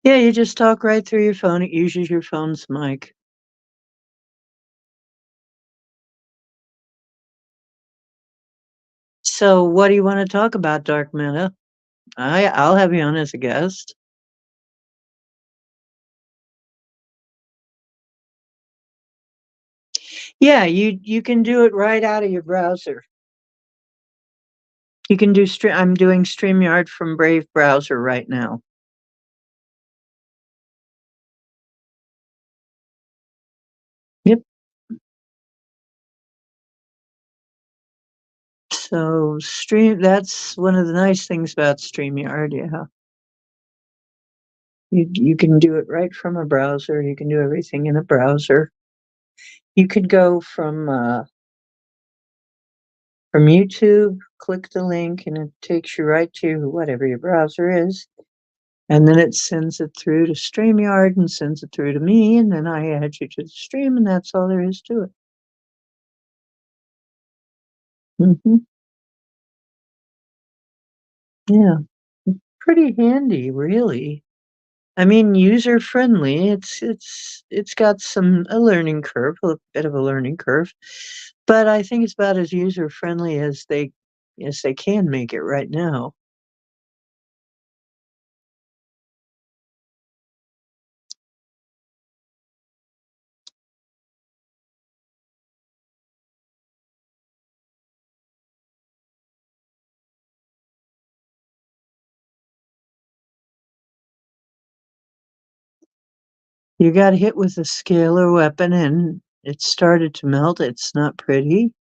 Yeah, you just talk right through your phone. It uses your phone's mic. So what do you wanna talk about, Dark Meta? I'll have you on as a guest. Yeah, you can do it right out of your browser. You can do I'm doing StreamYard from Brave browser right now. Yep. So that's one of the nice things about StreamYard, yeah. You can do it right from a browser, you can do everything in a browser. You could go from YouTube, click the link, and it takes you right to whatever your browser is, and then it sends it through to StreamYard and sends it through to me, and then I add you to the stream, and that's all there is to it. Mhm. Yeah. Pretty handy, really. I mean, user-friendly. It's got a learning curve, a bit of a learning curve, but I think it's about as user-friendly as they can make it right now. You got hit with a scalar weapon and it started to melt. It's not pretty.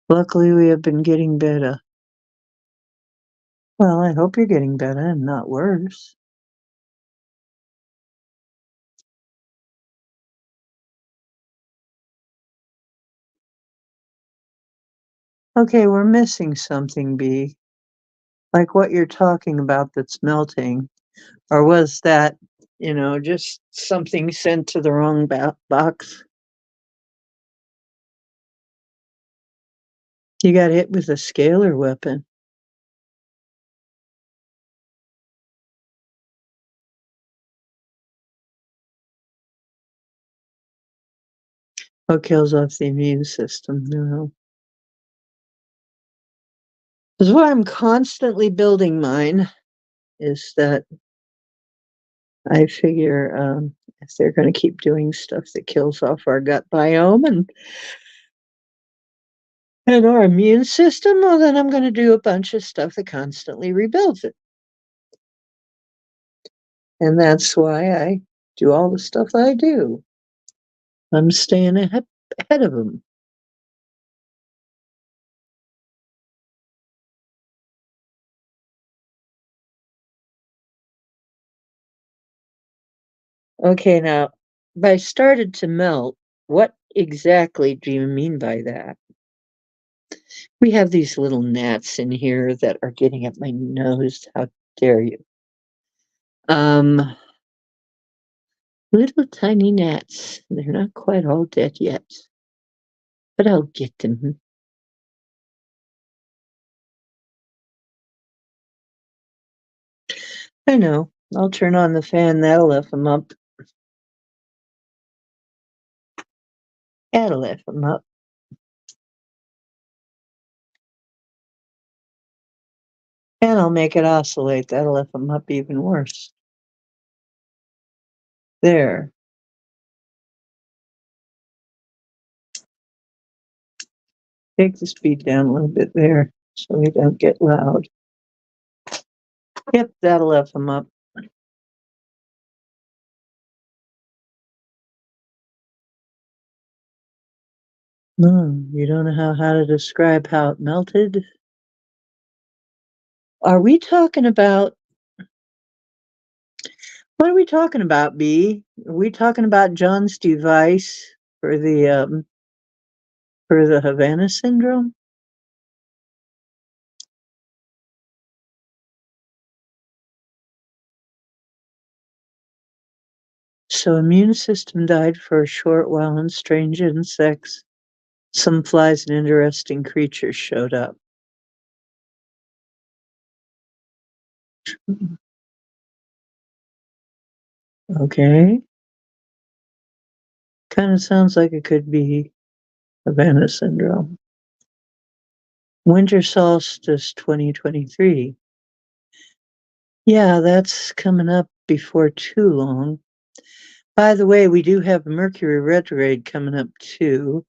Luckily, we have been getting better. Well, I hope you're getting better and not worse. Okay, we're missing something, B. Like what you're talking about that's melting. Or was that, just something sent to the wrong box? You got hit with a scalar weapon. What kills off the immune system? No. This is why I'm constantly building mine, is that I figure if they're going to keep doing stuff that kills off our gut biome and our immune system, well, then I'm going to do a bunch of stuff that constantly rebuilds it. And that's why I do all the stuff I do. I'm staying ahead of them. Okay, now, by started to melt, what exactly do you mean by that? We have these little gnats in here that are getting up my nose. How dare you? Um, Little tiny gnats. They're not quite all dead yet, but I'll get them. I know. I'll turn on the fan. That'll lift them up. That'll lift them up. And I'll make it oscillate. That'll lift them up even worse. There. Take the speed down a little bit there so we don't get loud. Yep, that'll lift them up. No, you don't know how to describe how it melted? Are we talking about what are we talking about, B? Are we talking about John's device for the Havana syndrome? So immune system died for a short while and strange insects, some flies and interesting creatures showed up. Okay. Kind of sounds like it could be Havana syndrome. Winter solstice 2023. Yeah, that's coming up before too long. By the way, we do have Mercury retrograde coming up too.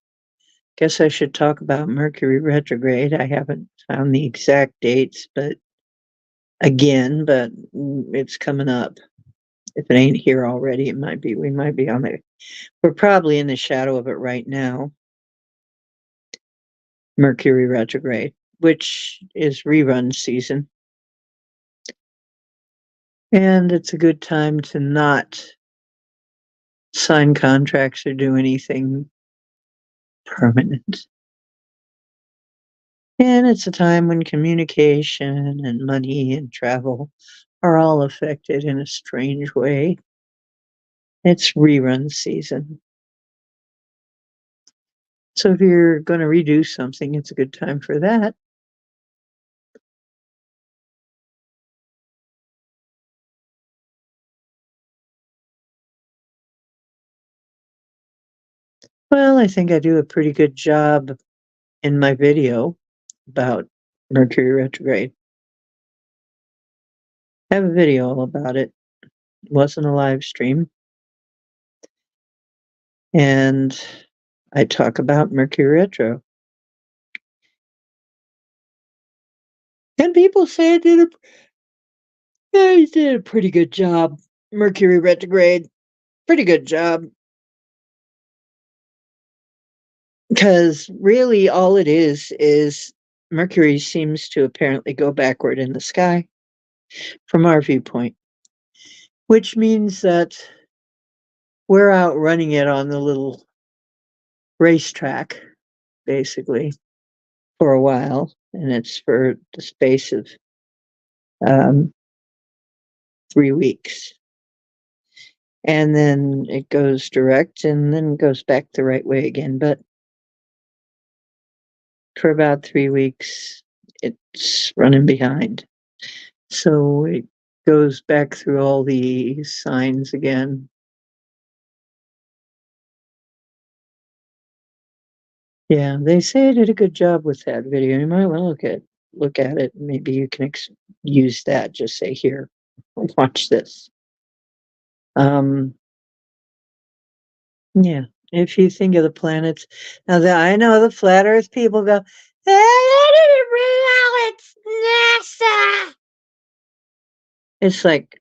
Guess I should talk about Mercury retrograde. I haven't found the exact dates, but it's coming up. If it ain't here already, it might be. We might be on there. We're probably in the shadow of it right now. Mercury retrograde, which is rerun season. And it's a good time to not sign contracts or do anything permanent. And it's a time when communication and money and travel are all affected in a strange way. It's rerun season. So if you're going to redo something, it's a good time for that. Well, I think I do a pretty good job in my video about Mercury retrograde. I have a video all about it. It wasn't a live stream. And I talk about Mercury retro. And people say I did a pretty good job. Mercury retrograde, pretty good job. Because really all it is Mercury seems to apparently go backward in the sky from our viewpoint, which means that we're out running it on the little racetrack, basically, for a while, and it's for the space of 3 weeks. And then it goes direct and then goes back the right way again. But for about 3 weeks, it's running behind. So it goes back through all the signs again. Yeah, they say I did a good job with that video. You might want to look at it. Maybe you can use that. Just say, here, watch this. Yeah, if you think of the planets. Now, I know the flat Earth people go, it's NASA. It's like,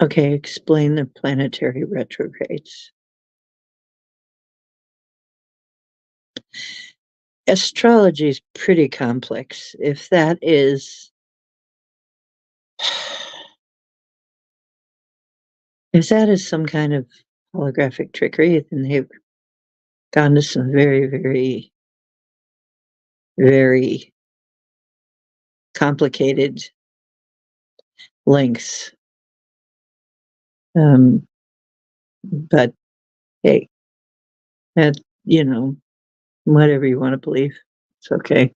okay, explain the planetary retrogrades. Astrology is pretty complex. If that is some kind of holographic trickery, then they've gone to some very, very, very complicated lengths. But hey, that, whatever you want to believe, it's okay.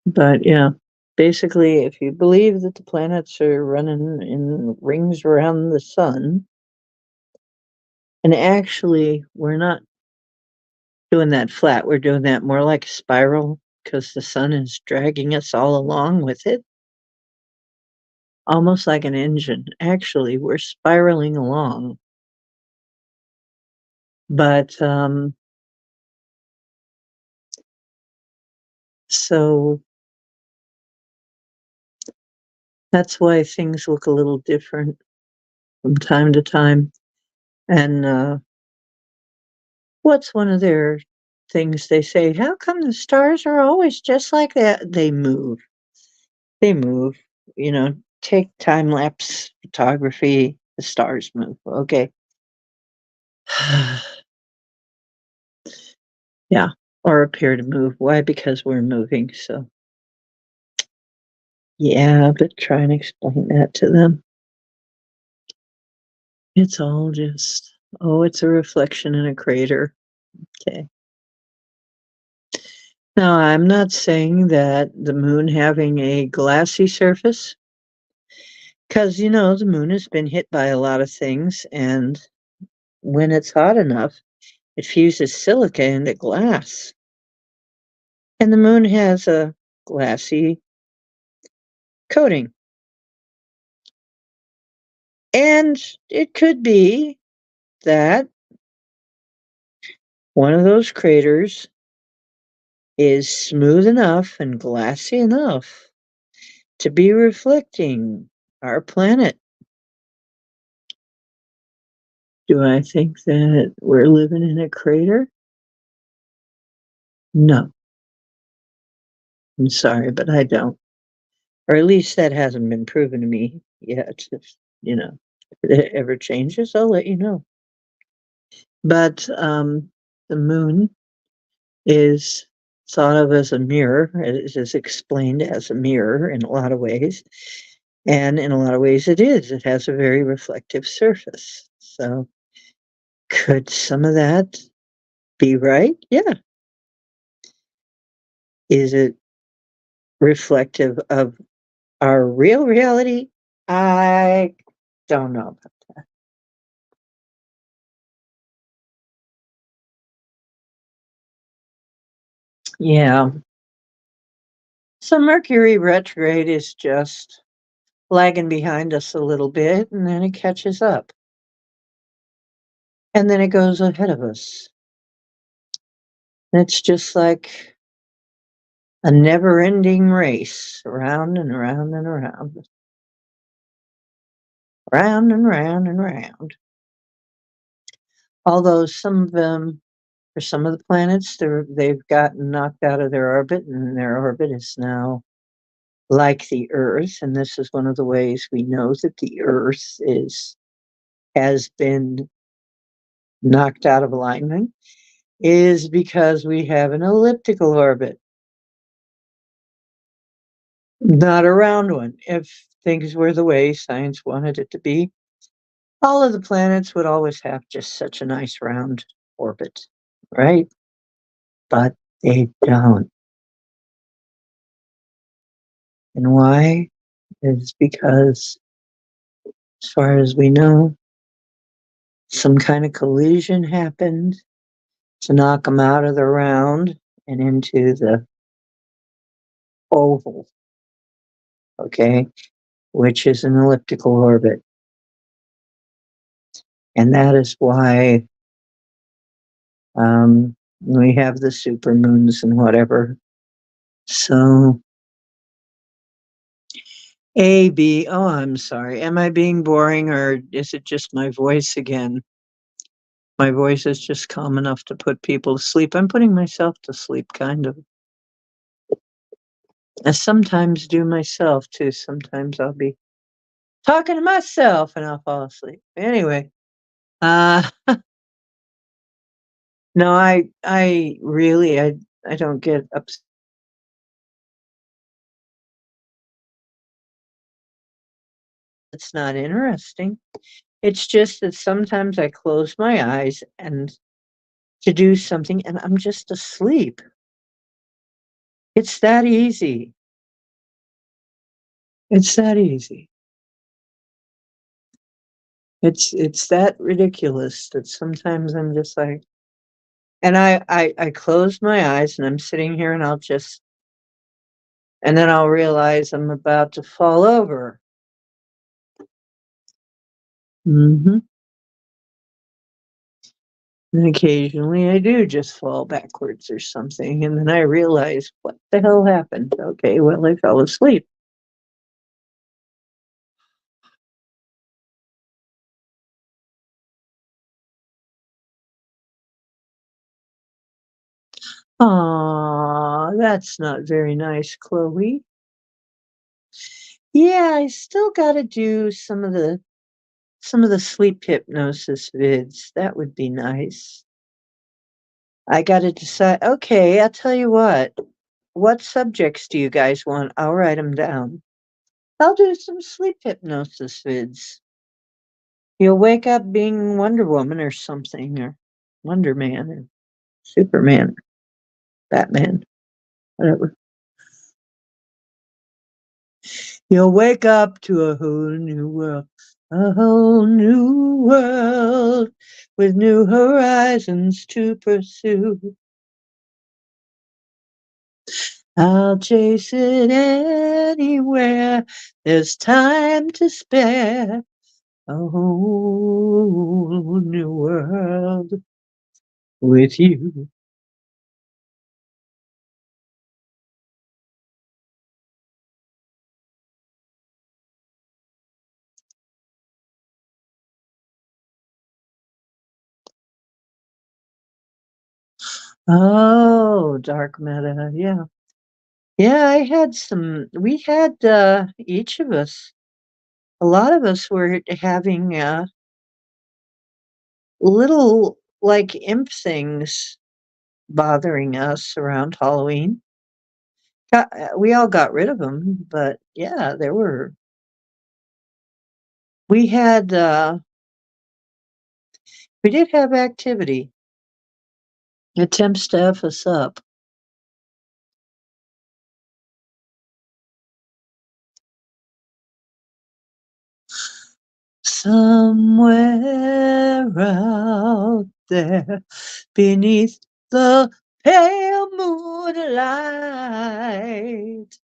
But yeah, Basically, if you believe that the planets are running in rings around the sun, and actually we're not doing that flat, we're doing that more like a spiral because the sun is dragging us all along with it, almost like an engine. Actually, we're spiraling along. But so that's why things look a little different from time to time. And what's one of their things they say? How come the stars are always just like that? They move. They move. You know, take time lapse photography. The stars move. Okay. Yeah. Or appear to move. Why? Because we're moving. So, yeah, but try and explain that to them. It's all just, oh, it's a reflection in a crater. Okay. Now, I'm not saying that the moon having a glassy surface, because, you know, the moon has been hit by a lot of things, and when it's hot enough, it fuses silica into glass. And the moon has a glassy coating. And it could be that one of those craters is smooth enough and glassy enough to be reflecting our planet. Do I think that we're living in a crater? No, I'm sorry, but I don't. Or at least that hasn't been proven to me yet. If, you know, if it ever changes, I'll let you know. But the moon is thought of as a mirror. It is explained as a mirror in a lot of ways. And in a lot of ways, it is. It has a very reflective surface. So, could some of that be right? Yeah. Is it reflective of our real reality? I don't know. Yeah. So, Mercury retrograde is just lagging behind us a little bit, and then it catches up. And then it goes ahead of us. And it's just like a never ending race, around and around and around, round and round and round. Although some of them, for some of the planets, they've gotten knocked out of their orbit, and their orbit is now like the Earth. And this is one of the ways we know that the Earth has been knocked out of alignment, is because we have an elliptical orbit, not a round one. If things were the way science wanted it to be, all of the planets would always have just such a nice round orbit, right? But they don't. And why? Is because, as far as we know, some kind of collision happened to knock them out of the round and into the oval, okay, which is an elliptical orbit. And that is why we have the supermoons and whatever. So, A, B, oh, I'm sorry. Am I being boring or is it just my voice again? My voice is just calm enough to put people to sleep. I'm putting myself to sleep, kind of. I sometimes do myself too. Sometimes I'll be talking to myself and I'll fall asleep. Anyway, uh, no, I really, I don't get upset. It's not interesting. It's just that sometimes I close my eyes and to do something and I'm just asleep. It's that easy. It's that easy. It's that ridiculous that sometimes I'm just like, and I close my eyes and I'm sitting here and I'll just, and then I'll realize I'm about to fall over. Mhm. And occasionally I do just fall backwards or something, and then I realize, "What the hell happened?" Okay, well, I fell asleep. Aw, that's not very nice, Chloe. Yeah, I still gotta do some of the sleep hypnosis vids. That would be nice. I gotta decide. Okay, I'll tell you what. What subjects do you guys want? I'll write them down. I'll do some sleep hypnosis vids. You'll wake up being Wonder Woman or something, or Wonder Man, or Superman, Batman, whatever. You'll wake up to a whole new world with new horizons to pursue. I'll chase it anywhere. There's time to spare. A whole new world with you. Oh, dark matter. Yeah. Yeah, I had we had, each of us, a lot of us were having, little, like, imp things bothering us around Halloween. We all got rid of them, but yeah, we had, we did have activity, attempts to F us up. Somewhere out there beneath the pale moonlight,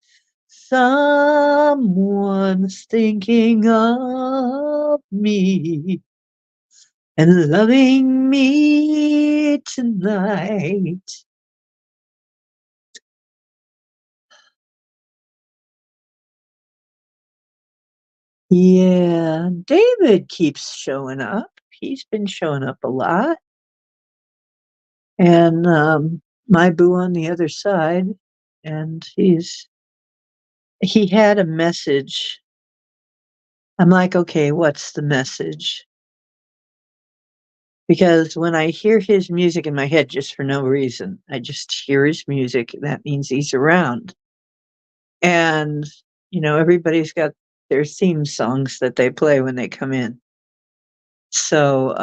someone's thinking of me and loving me tonight. Yeah, David keeps showing up. He's been showing up a lot. And my boo on the other side, and he had a message. I'm like, okay, what's the message? Because when I hear his music in my head just for no reason, I just hear his music, and that means he's around. And, everybody's got their theme songs that they play when they come in. So,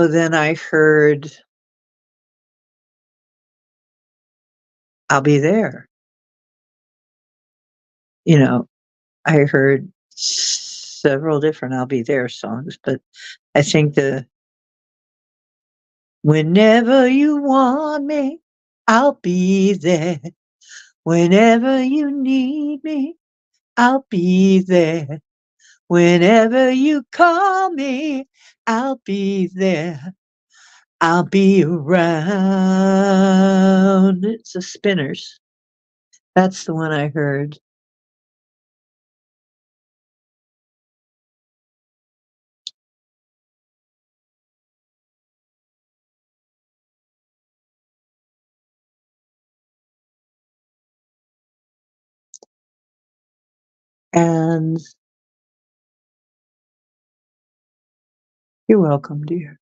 then I heard, I'll be there. You know, I heard several different I'll be there songs, but I think the whenever you want me, I'll be there. Whenever you need me, I'll be there. Whenever you call me, I'll be there. I'll be around. It's the Spinners. That's the one I heard. And you're welcome, dear.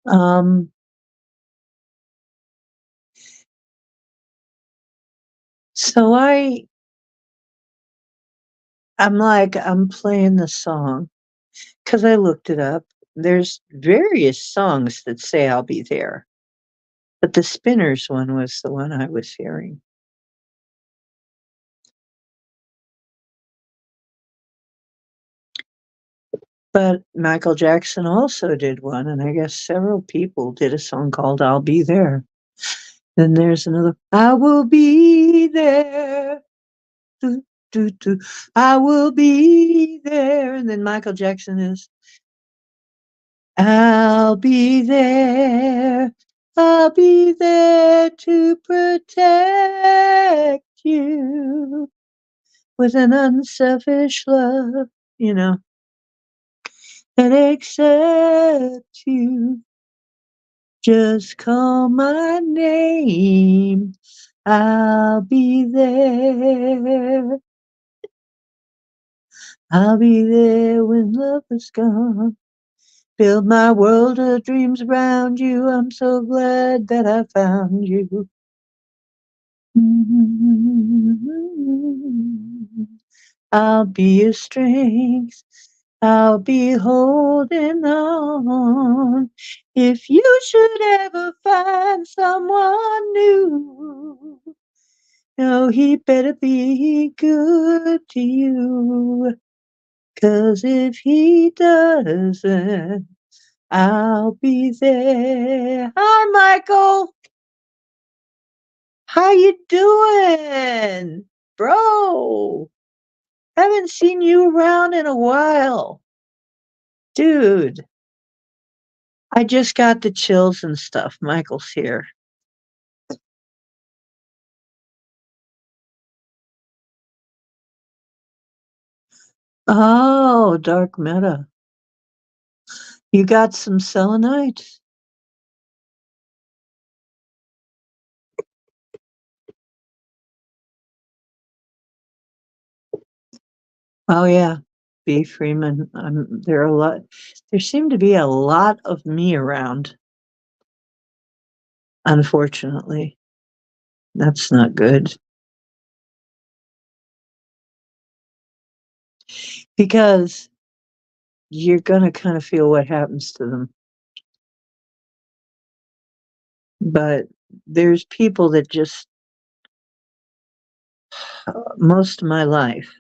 Um, so I'm playing the song because I looked it up. There's various songs that say I'll be there, but the Spinners one was the one I was hearing. But Michael Jackson also did one, and I guess several people did a song called I'll Be There. Then there's another, I will be there. Do, do, do. I will be there. And then Michael Jackson is, I'll be there. I'll be there to protect you with an unselfish love, you know, and accept you. Just call my name. I'll be there. I'll be there when love is gone. Build my world of dreams around you. I'm so glad that I found you. I'll be your strength. I'll be holding on. If you should ever find someone new, no, he better be good to you. 'Cause if he doesn't, I'll be there. Hi, Michael. How you doing? Bro, haven't seen you around in a while. Dude, I just got the chills and stuff. Michael's here. Oh, dark meta. You got some selenite? Oh yeah, B. Freeman. There are a lot. There seem to be a lot of me around. Unfortunately, that's not good because you're gonna kind of feel what happens to them. But there's people that just most of my life.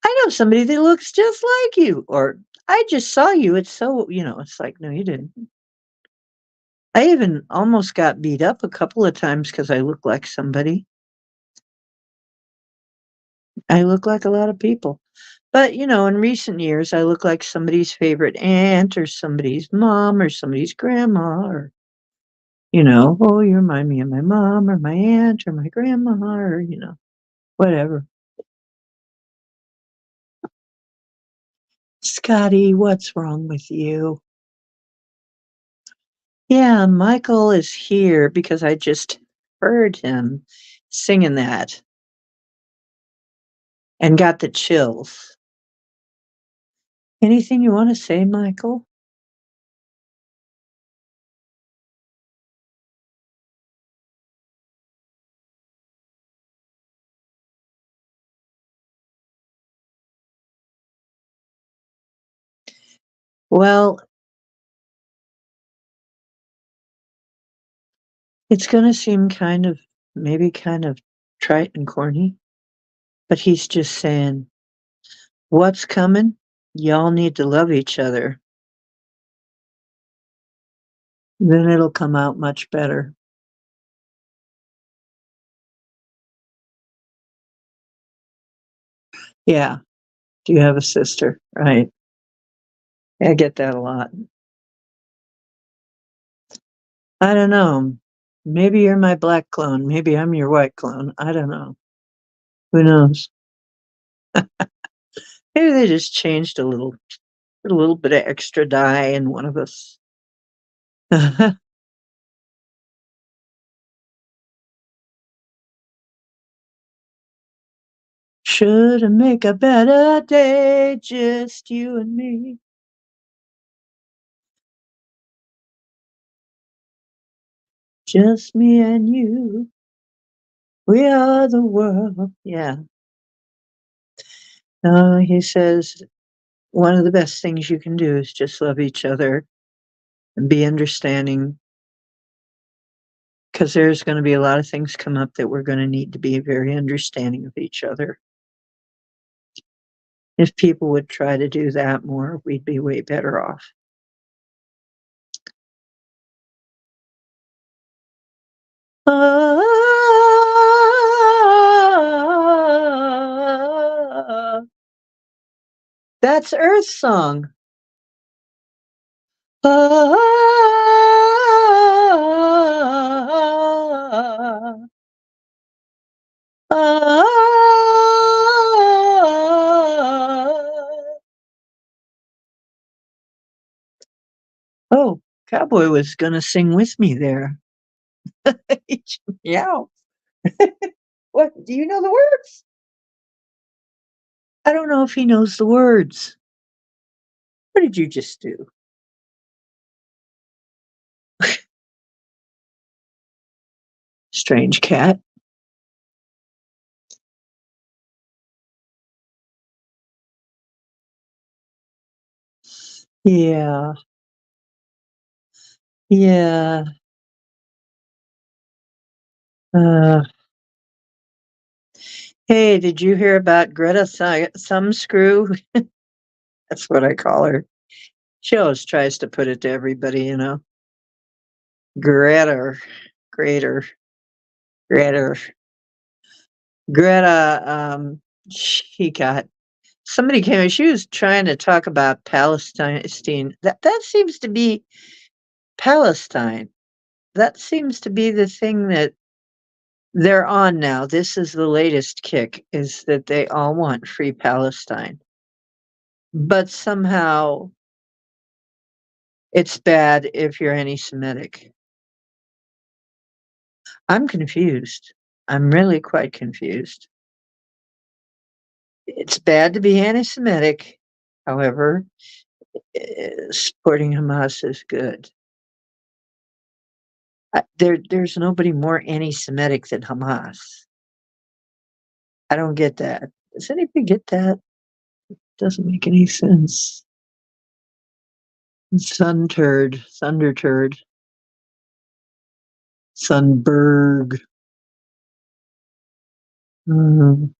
I know somebody that looks just like you, or I just saw you. It's so it's like no, you didn't. I even almost got beat up a couple of times because I look like somebody. I look like a lot of people. But, in recent years, I look like somebody's favorite aunt or somebody's mom or somebody's grandma or, oh, you remind me of my mom or my aunt or my grandma or, whatever. Scotty, what's wrong with you? Yeah, Michael is here because I just heard him singing that and got the chills. Anything you want to say, Michael? Well, it's gonna seem maybe kind of trite and corny, but he's just saying, "What's coming? Y'all need to love each other. Then it'll come out much better." Yeah. Do you have a sister? Right. I get that a lot. I don't know. Maybe you're my black clone. Maybe I'm your white clone. I don't know. Who knows? Maybe they just changed a little bit of extra dye in one of us. Should make a better day, just you and me. Just me and you. We are the world. Yeah. He says one of the best things you can do is just love each other and be understanding because there's going to be a lot of things come up that we're going to need to be very understanding of each other. If people would try to do that more, we'd be way better off. Ah, that's Earth Song. Ah, ah. Oh, Cowboy was gonna sing with me there. Yeah. What? Do you know the words? I don't know if he knows the words. What did you just do? Strange cat. Yeah. Yeah. Uh, hey, did you hear about Greta Thumbscrew? That's what I call her. She always tries to put it to everybody, you know. Greta, Greater, Greta, Greta. She got somebody came. She was trying to talk about Palestine. That seems to be Palestine. That seems to be the thing that they're on now. This is the latest kick: is that they all want free Palestine, but somehow it's bad if you're anti-Semitic. I'm confused. I'm really quite confused. It's bad to be anti-Semitic. However, supporting Hamas is good. There's nobody more anti-Semitic than Hamas. I don't get that. Does anybody get that? Doesn't make any sense. Sun turd, thunder turd, Sunberg. Mm,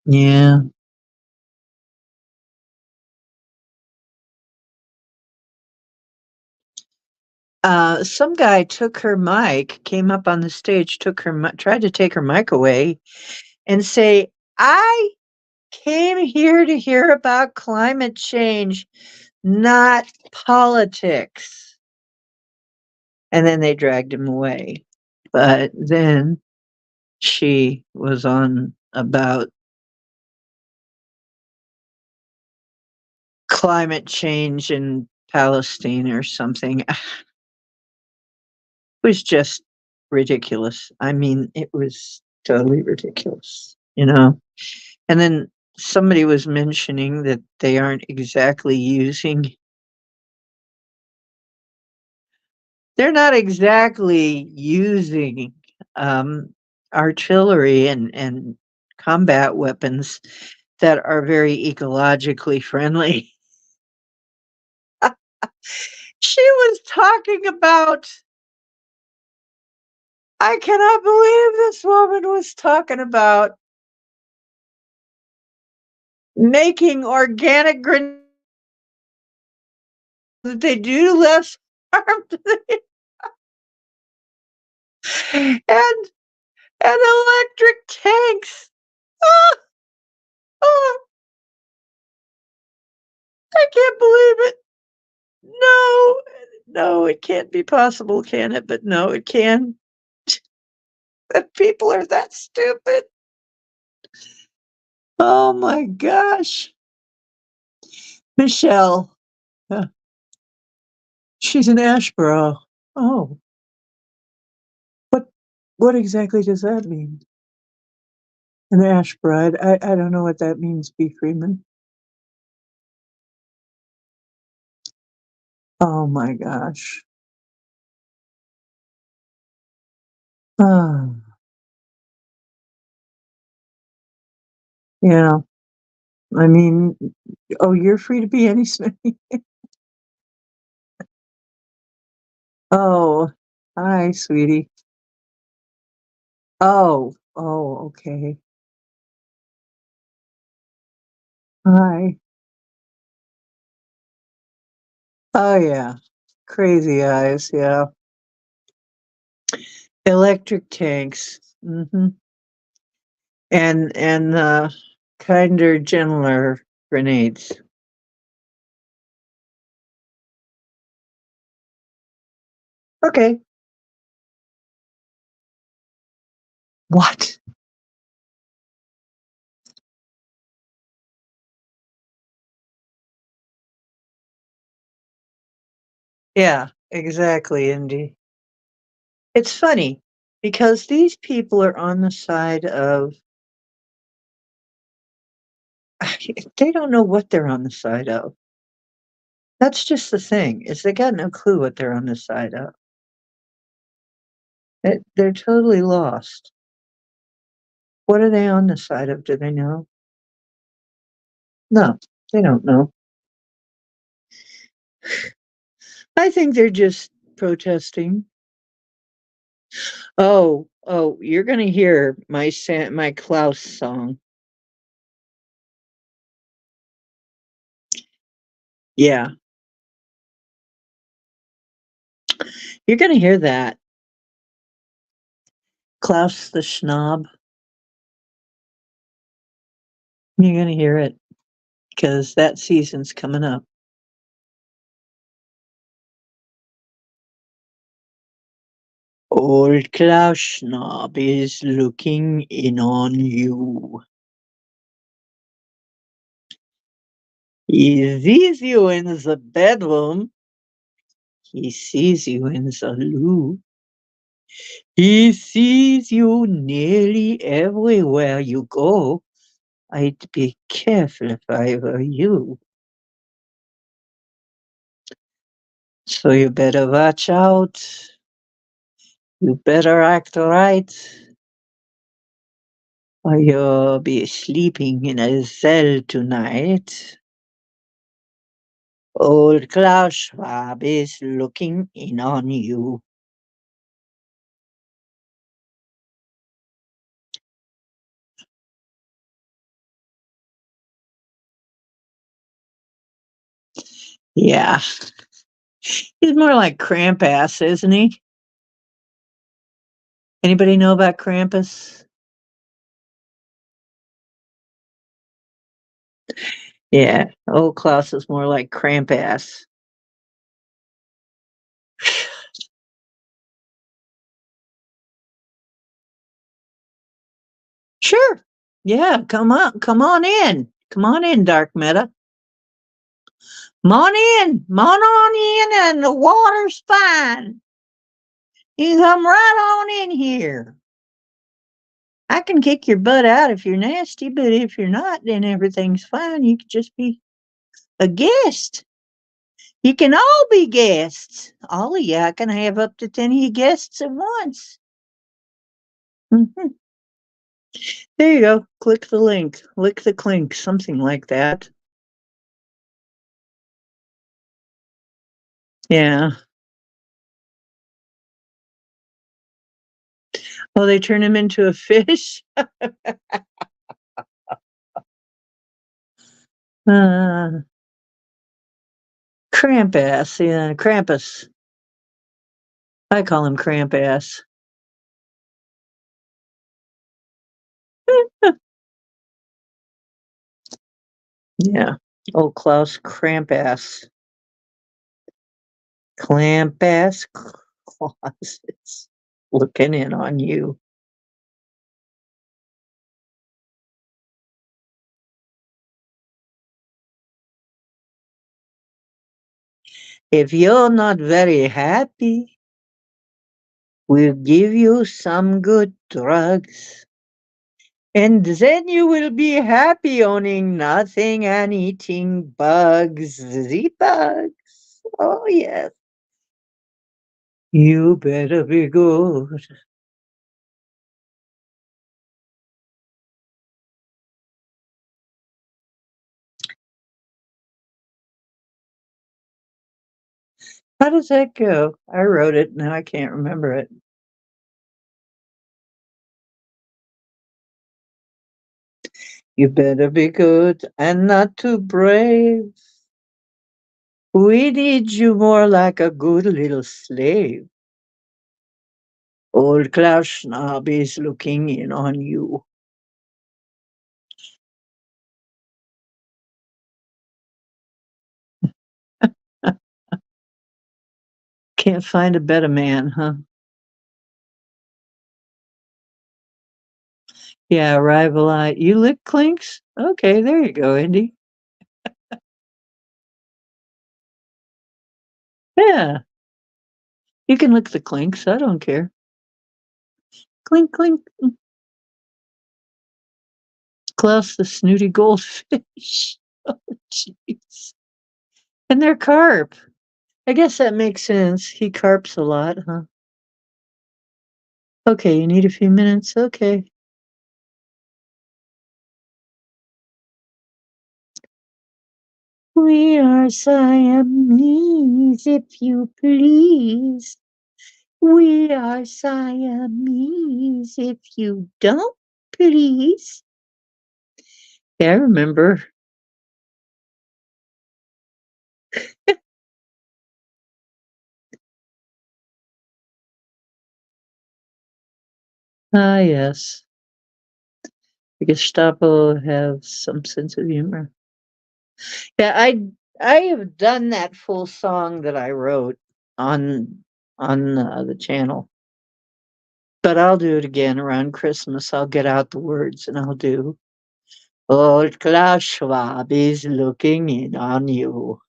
yeah. Some guy took her mic, came up on the stage, tried to take her mic away, and say, "I came here to hear about climate change, not politics." And then they dragged him away. But then she was on about climate change in Palestine or something. It was just ridiculous. I mean, it was totally ridiculous, you know? And then somebody was mentioning that they aren't exactly using they're not exactly using, um, artillery and combat weapons that are very ecologically friendly. She was talking about I cannot believe this woman was talking about making organic that they do less harm to the and electric tanks. Ah, ah, I can't believe it. No, no, it can't be possible, can it? But no, it can. That people are that stupid. Oh my gosh. Michelle. Yeah, she's an Ashborough. Oh, what what exactly does that mean? An ash bride. I don't know what that means, B. Freeman. Oh my gosh. Ah. Yeah. I mean, oh, you're free to be any Smitty. Oh, hi, sweetie. Okay. Hi. Oh, yeah. Crazy eyes, yeah. Electric tanks. And kinder, gentler grenades. Okay. What? Yeah, exactly, Indy. It's funny because these people are on the side of they don't know what they're on the side of. That's just the thing, is they got no clue what they're on the side of. They're totally lost. What are they on the side of? Do they know? No, they don't know. I think they're just protesting. Oh, you're gonna hear my Klaus song. Yeah, you're gonna hear that. Klaus the Schnob. You're gonna hear it because that season's coming up. Old Klaus Schnob is looking in on you. He sees you in the bedroom. He sees you in the loo. He sees you nearly everywhere you go. I'd be careful if I were you. So you better watch out. You better act right, or you'll be sleeping in a cell tonight. Old Klaus Schwab is looking in on you. Yeah, he's more like Krampus, isn't he? Anybody know about Krampus? Yeah, old Klaus is more like Krampus. Sure. Yeah, come on in. Come on in, Dark Meta. Come on in. Come on in, and the water's fine. You come right on in here. I can kick your butt out if you're nasty, but if you're not, then everything's fine. You could just be a guest. You can all be guests. All of you. I can have up to 10 of you guests at once. Mhm. There you go. Click the link. Lick the clink. Something like that. Yeah. Oh, they turn him into a fish? Uh, Krampus. Yeah, Krampus. I call him Krampus. Yeah. Oh, Klaus Krampus. Clamp-ass closets looking in on you. If you're not very happy, we'll give you some good drugs. And then you will be happy owning nothing and eating bugs. The bugs. Oh, yes. You better be good. How does that go? I wrote it, now I can't remember it. You better be good and not too brave. We need you more like a good little slave. Old Klaus Schwab is looking in on you. Can't find a better man, huh? Yeah, rival eye. You lick clinks? Okay, there you go, Indy. Yeah, you can lick the clinks. I don't care. Clink, clink. Klaus the snooty goldfish. Oh, jeez. And they're carp. I guess that makes sense. He carps a lot, huh? Okay, you need a few minutes. Okay. We are Siamese, if you please. We are Siamese, if you don't please. Yeah, I remember. Ah, yes. The Gestapo have some sense of humor. Yeah, I have done that full song that I wrote on the channel, but I'll do it again around Christmas. I'll get out the words and I'll do Old Klaus Schwab is looking in on you.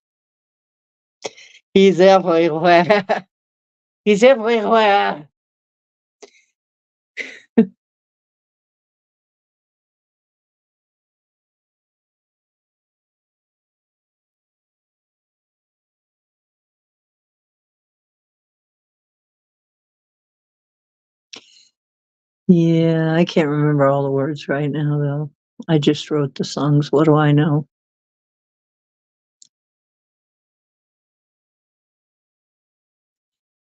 He's everywhere. He's everywhere. Yeah, I can't remember all the words right now, though. I just wrote the songs. What do I know?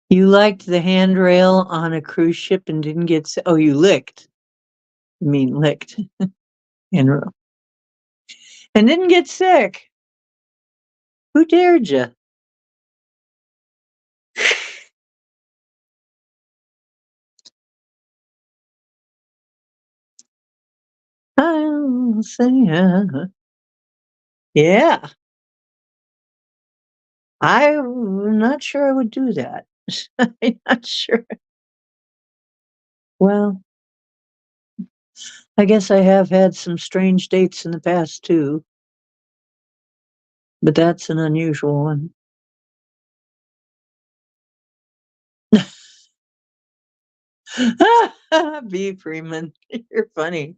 You liked the handrail on a cruise ship and didn't get sick. Oh, you licked. I mean, licked handrail and didn't get sick. Who dared you? I'll say, yeah. I'm not sure I would do that. I'm not sure. Well, I guess I have had some strange dates in the past too, but that's an unusual one. B. Freeman, you're funny.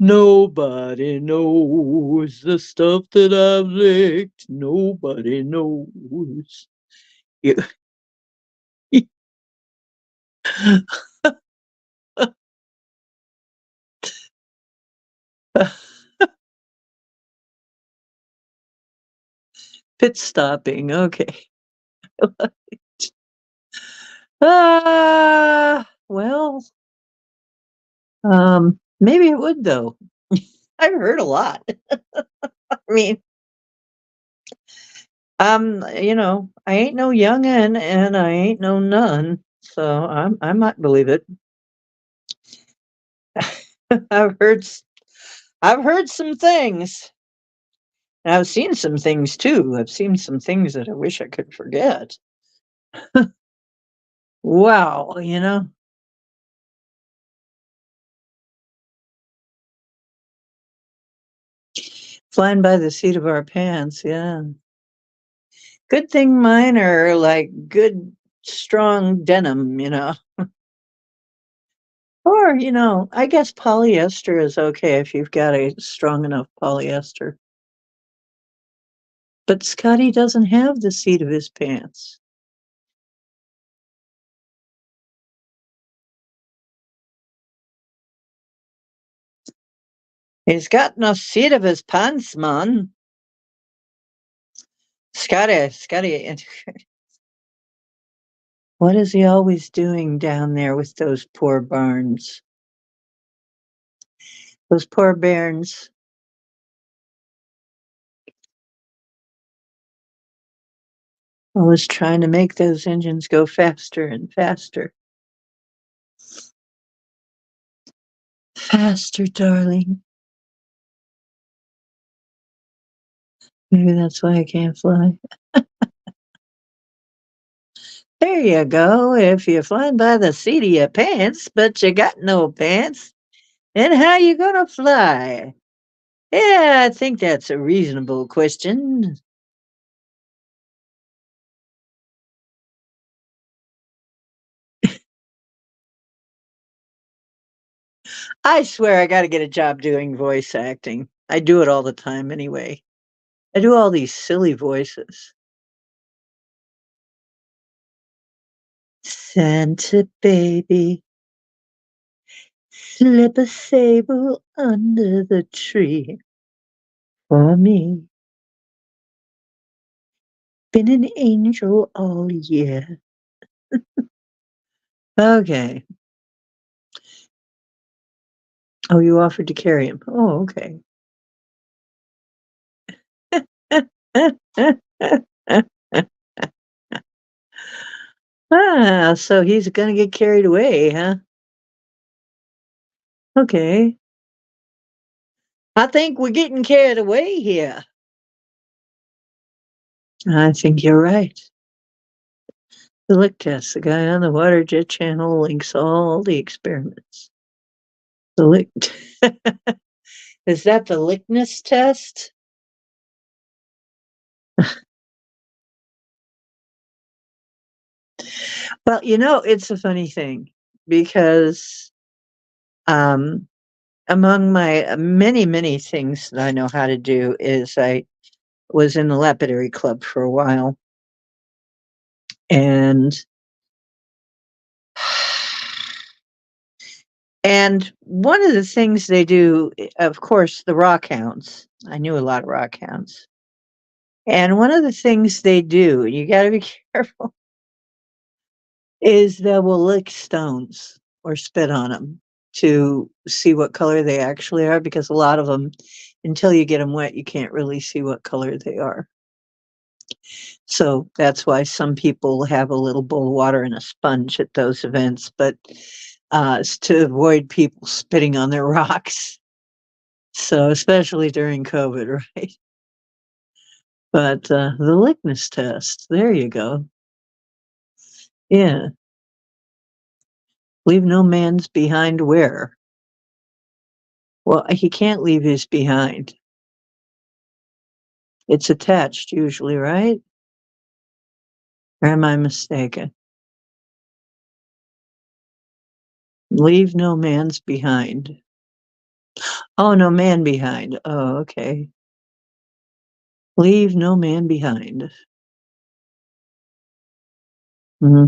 Nobody knows the stuff that I've licked. Nobody knows. You, pit stopping. Okay. Well, maybe it would though. I've heard a lot. I mean, I ain't no youngin' and I ain't no nun, so I might believe it. I've heard I've heard some things. And I've seen some things too. I've seen some things that I wish I could forget. Wow, flying by the seat of our pants, yeah. Good thing mine are like good strong denim. Or, I guess polyester is okay if you've got a strong enough polyester. But Scotty doesn't have the seat of his pants. He's got no seat of his pants, man. Scotty. What is he always doing down there with those poor barns? Those poor bairns. Always trying to make those engines go faster and faster. Faster, darling. Maybe that's why I can't fly. There you go. If you're flying by the seat of your pants, but you got no pants, then how you gonna fly? Yeah, I think that's a reasonable question. I swear I gotta get a job doing voice acting. I do it all the time anyway. I do all these silly voices. Santa baby, slip a sable under the tree for me. Been an angel all year. Okay. Oh, you offered to carry him. Oh, okay. Ah, so he's gonna get carried away, huh? Okay. I think we're getting carried away here. I think you're right. The lick test. The guy on the water jet channel links all the experiments. The lick. Is that the lickness test? Well, it's a funny thing because um, among my many, many things that I know how to do is I was in the lapidary club for a while. And and one of the things they do, of course, the rock hounds. I knew a lot of rock hounds. And one of the things they do, you got to be careful, is they will lick stones or spit on them to see what color they actually are, because a lot of them, until you get them wet, you can't really see what color they are. So that's why some people have a little bowl of water and a sponge at those events, but it's to avoid people spitting on their rocks. So especially during COVID, right? But the likeness test, there you go. Yeah. Leave no man's behind where? Well, he can't leave his behind. It's attached usually, right? Or am I mistaken? Leave no man's behind. Oh, no man behind. Oh, okay. Leave no man behind. Hmm.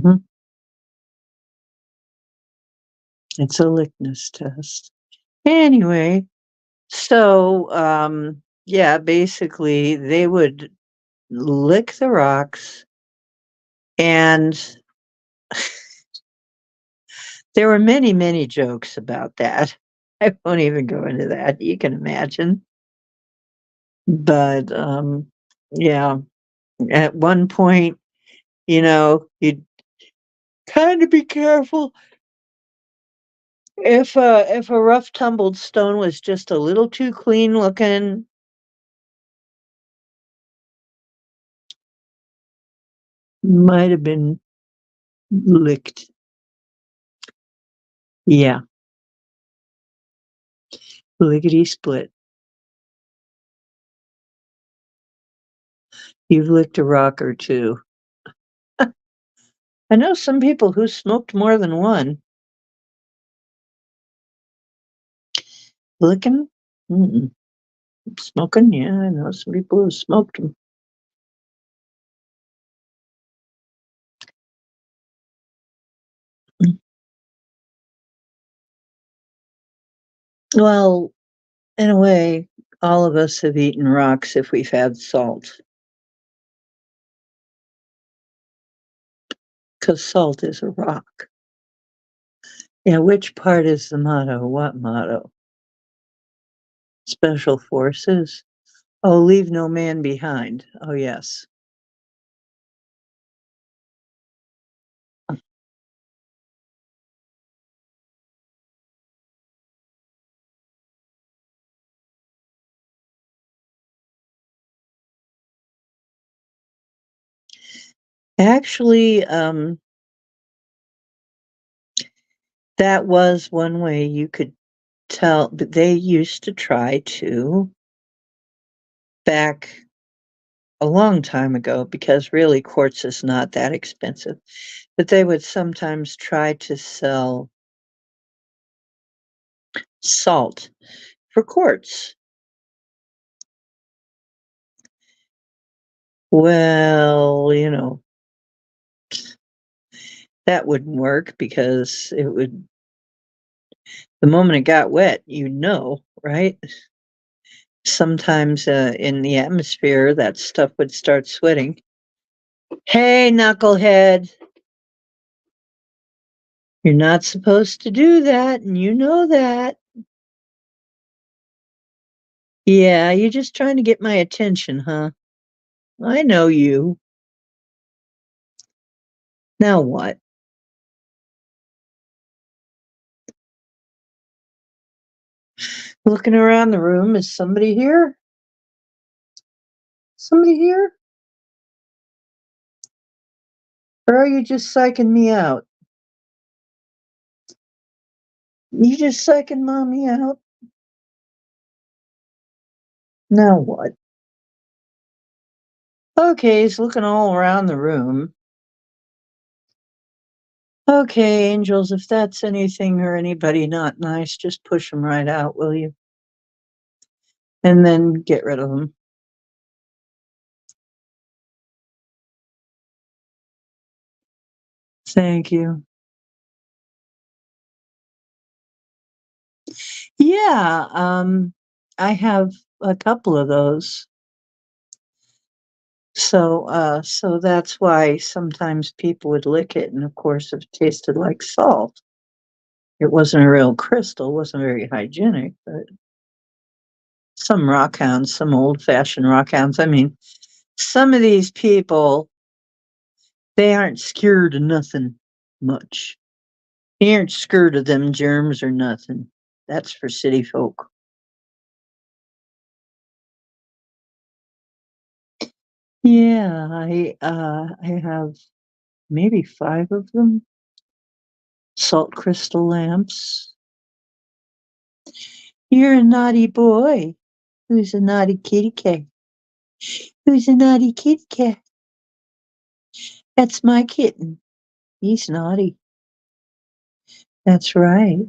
It's a likeness test. Anyway, so yeah, basically they would lick the rocks, and there were many, many jokes about that. I won't even go into that. You can imagine. But yeah, at one point, you'd kind of be careful if a rough tumbled stone was just a little too clean looking. Might have been licked. Yeah, lickety split. You've licked a rock or two. I know some people who smoked more than one. Licking? Mm-mm. Smoking? Yeah, I know some people who smoked them. Well, in a way, all of us have eaten rocks if we've had salt. 'Cause salt is a rock. Yeah, which part is the motto? What motto? Special Forces? Oh, leave no man behind. Oh, yes. Actually, that was one way you could tell, but they used to try to back a long time ago, because really quartz is not that expensive, but they would sometimes try to sell salt for quartz. Well, that wouldn't work because it would the moment it got wet, right? Sometimes, in the atmosphere, that stuff would start sweating. "Hey, knucklehead, you're not supposed to do that, and you know that." "Yeah, you're just trying to get my attention, huh? I know you. Now what?" Looking around the room, is somebody here? Somebody here? Or are you just psyching me out? You just psyching mommy out? Now what? Okay, he's looking all around the room. Okay, angels, if that's anything or anybody not nice, just push them right out, will you? And then get rid of them. Thank you. Yeah, I have a couple of those. So that's why sometimes people would lick it, and of course it tasted like salt. It wasn't a real crystal, wasn't very hygienic, but some rockhounds, some old-fashioned rockhounds. I mean, some of these people, they aren't scared of nothing much. They aren't scared of them germs or nothing. That's for city folk. Yeah, I have maybe 5 of them. Salt crystal lamps. You're a naughty boy. Who's a naughty kitty cat? Who's a naughty kitty cat? That's my kitten. He's naughty. That's right.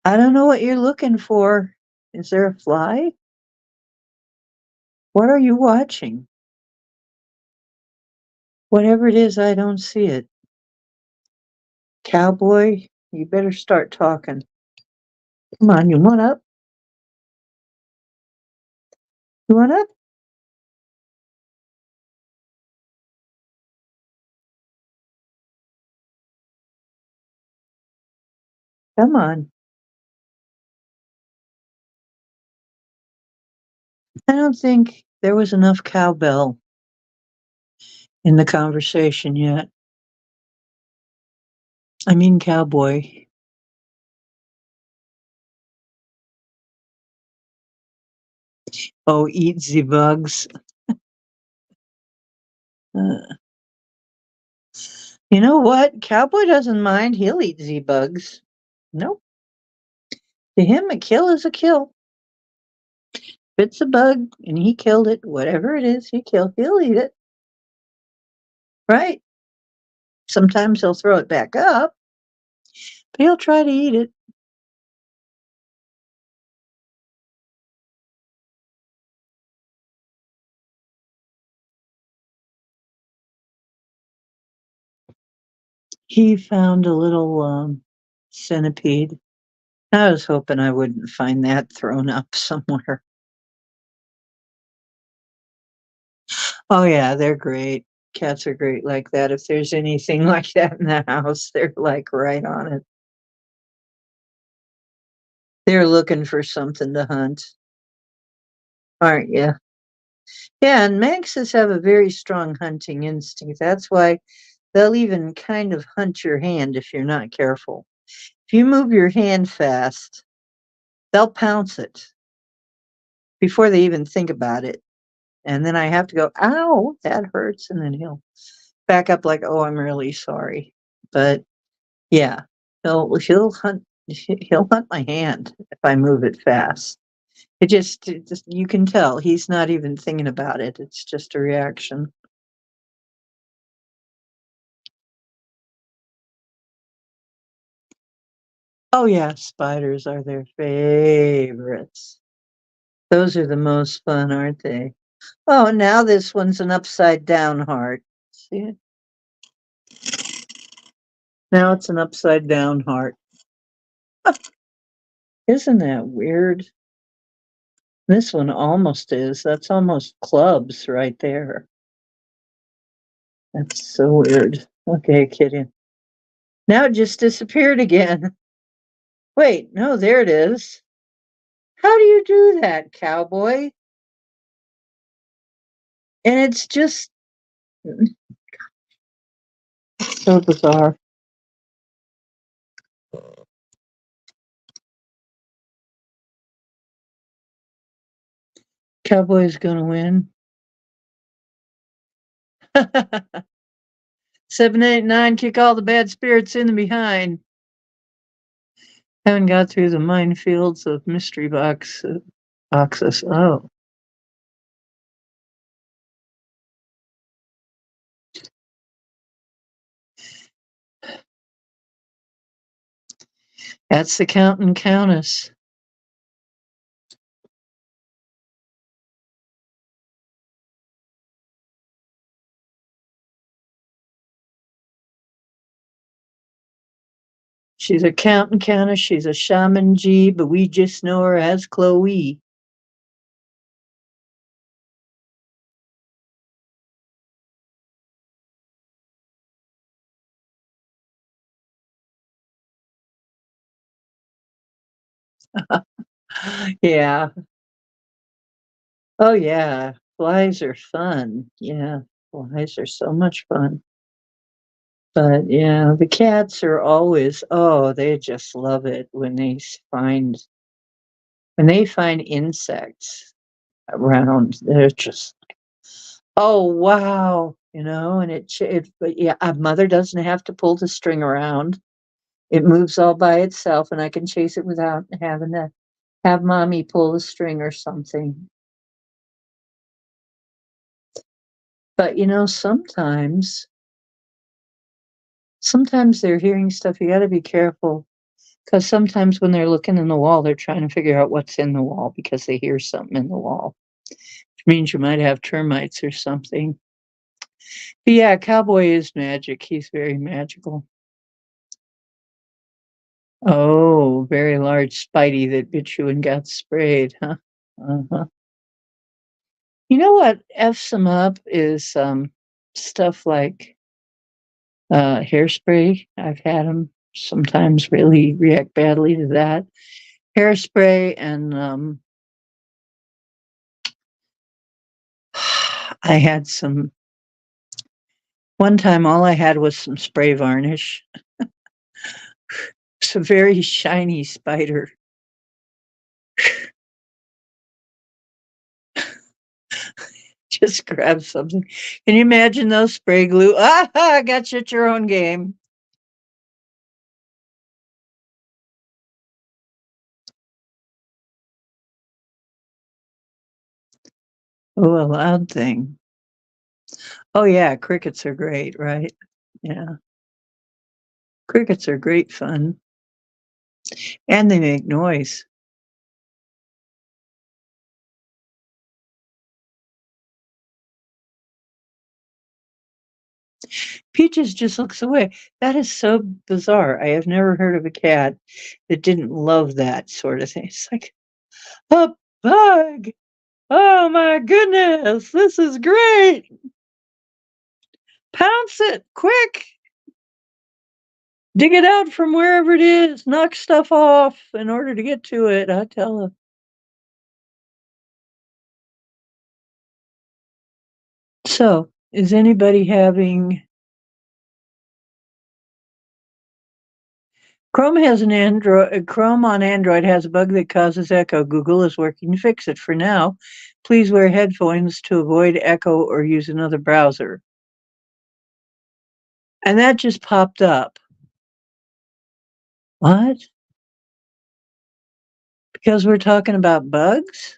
I don't know what you're looking for. Is there a fly? What are you watching? Whatever it is, I don't see it. Cowboy, you better start talking. Come on, you want up? You want up? Come on. I don't think there was enough cowbell in the conversation yet. I mean, cowboy. Oh, eat the bugs. Uh, you know what? Cowboy doesn't mind. He'll eat the bugs. Nope. To him, a kill is a kill. If it's a bug and he killed it, whatever it is he killed, he'll eat it. Right? Sometimes he'll throw it back up, but he'll try to eat it. He found a little centipede. I was hoping I wouldn't find that thrown up somewhere. Oh, yeah, they're great. Cats are great like that. If there's anything like that in the house, they're, like, right on it. They're looking for something to hunt, aren't you? Yeah, and Manxes have a very strong hunting instinct. That's why they'll even kind of hunt your hand if you're not careful. If you move your hand fast, they'll pounce it before they even think about it. And then I have to go, "Ow, that hurts," and then he'll back up like, "Oh, I'm really sorry." But yeah, he'll hunt my hand if I move it fast. It just you can tell he's not even thinking about it. It's just a reaction. Oh yeah, spiders are their favorites. Those are the most fun, aren't they? Oh, now this one's an upside down heart. See it? Now it's an upside down heart. Isn't that weird? This one almost is. That's almost clubs right there. That's so weird. Okay, kidding. Now it just disappeared again. Wait, no, there it is. How do you do that, cowboy? And it's just so bizarre. Cowboy's gonna win. 789, kick all the bad spirits in the behind. Haven't got through the minefields of mystery boxes. Oh, that's the Count and Countess. She's a Count and Countess. She's a shaman G, but we just know her as Chloe. Yeah. Oh, yeah. Flies are fun. Yeah. Flies are so much fun. But yeah, the cats are always, oh, they just love it when they find insects around. They're just, oh, wow. And but yeah, a mother doesn't have to pull the string around. It moves all by itself and I can chase it without having to have mommy pull the string or something. But sometimes they're hearing stuff. You got to be careful because sometimes when they're looking in the wall, they're trying to figure out what's in the wall because they hear something in the wall, which means you might have termites or something. But yeah, Cowboy is magic. He's very magical. Oh, very large Spidey that bit you and got sprayed, huh? Uh-huh. You know what F's them up is stuff like hairspray. I've had them sometimes really react badly to that. Hairspray and I had some one time all I had was some spray varnish. It's a very shiny spider. Just grab something. Can you imagine those spray glue? Ah, I got you at your own game. Oh, a loud thing. Oh yeah, crickets are great, right? Yeah. Crickets are great fun. And they make noise. Peaches just looks away. That is so bizarre. I have never heard of a cat that didn't love that sort of thing. It's like, a bug. Oh my goodness, this is great. Pounce it, quick! Dig it out from wherever it is. Knock stuff off in order to get to it, I tell her. So, is anybody having... Chrome on Android has a bug that causes echo. Google is working to fix it. For now, please wear headphones to avoid echo or use another browser. And that just popped up. What? Because we're talking about bugs?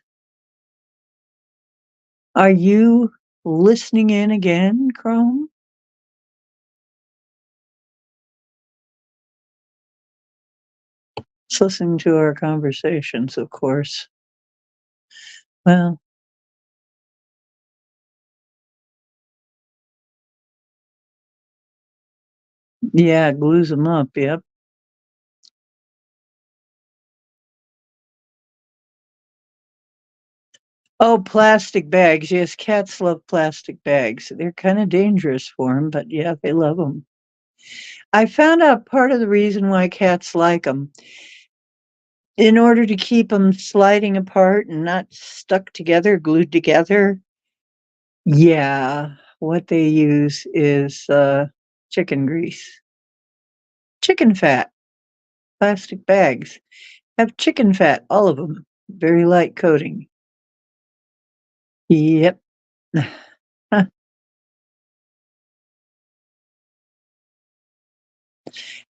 Are you listening in again, Chrome? It's listening to our conversations, of course. Well, yeah, it glues them up, yep. Oh, plastic bags. Yes, cats love plastic bags. They're kind of dangerous for them, but yeah, they love them. I found out part of the reason why cats like them. In order to keep them sliding apart and not stuck together, glued together. Yeah, what they use is chicken grease. Chicken fat. Plastic bags have chicken fat, all of them. Very light coating. Yep.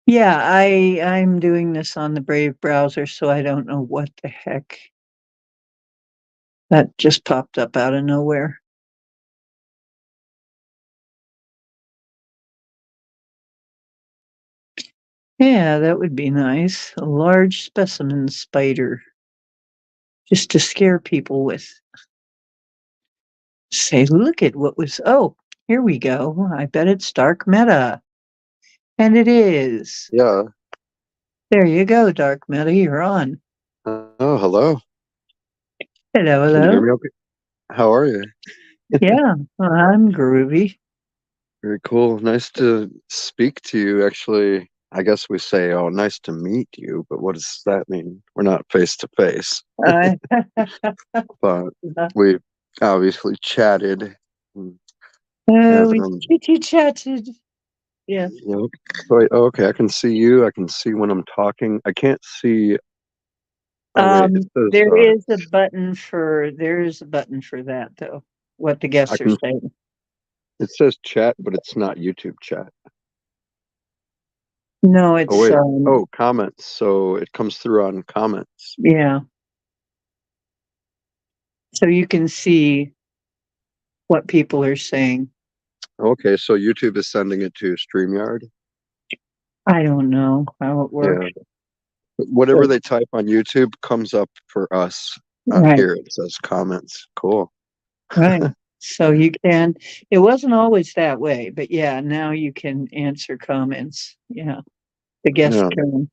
Yeah, I'm doing this on the Brave browser, so I don't know what the heck. That just popped up out of nowhere. Yeah, that would be nice. A large specimen spider. Just to scare people with. Say, look at what was, oh, here we go. I bet it's dark meta. And it is. Yeah. There you go, dark meta, you're on. Oh, hello. Hello, Can you hear hello. me okay? How are you? Yeah, I'm groovy. Very cool. Nice to speak to you. Actually, I guess we say, oh, nice to meet you, but what does that mean? We're not face to face, Uh, but we obviously chatted. Yeah, we chitty chatted. Yes. yep. Wait, okay, I can see you. I can see when I'm talking. I can't see. Oh, wait, it says, There is a button for that though. What the I guests are can, saying. it says chat, but it's not YouTube chat. No, Oh, it's wait. Oh, comments. So it comes through on comments. yeah. So you can see what people are saying. Okay, so YouTube is sending it to StreamYard. I don't know how it Yeah. works. Whatever But, they type on YouTube comes up for us on right, here. It says comments. Cool. right. So you can. It wasn't always that way, but yeah, now you can answer comments. Yeah, the guest Yeah, can.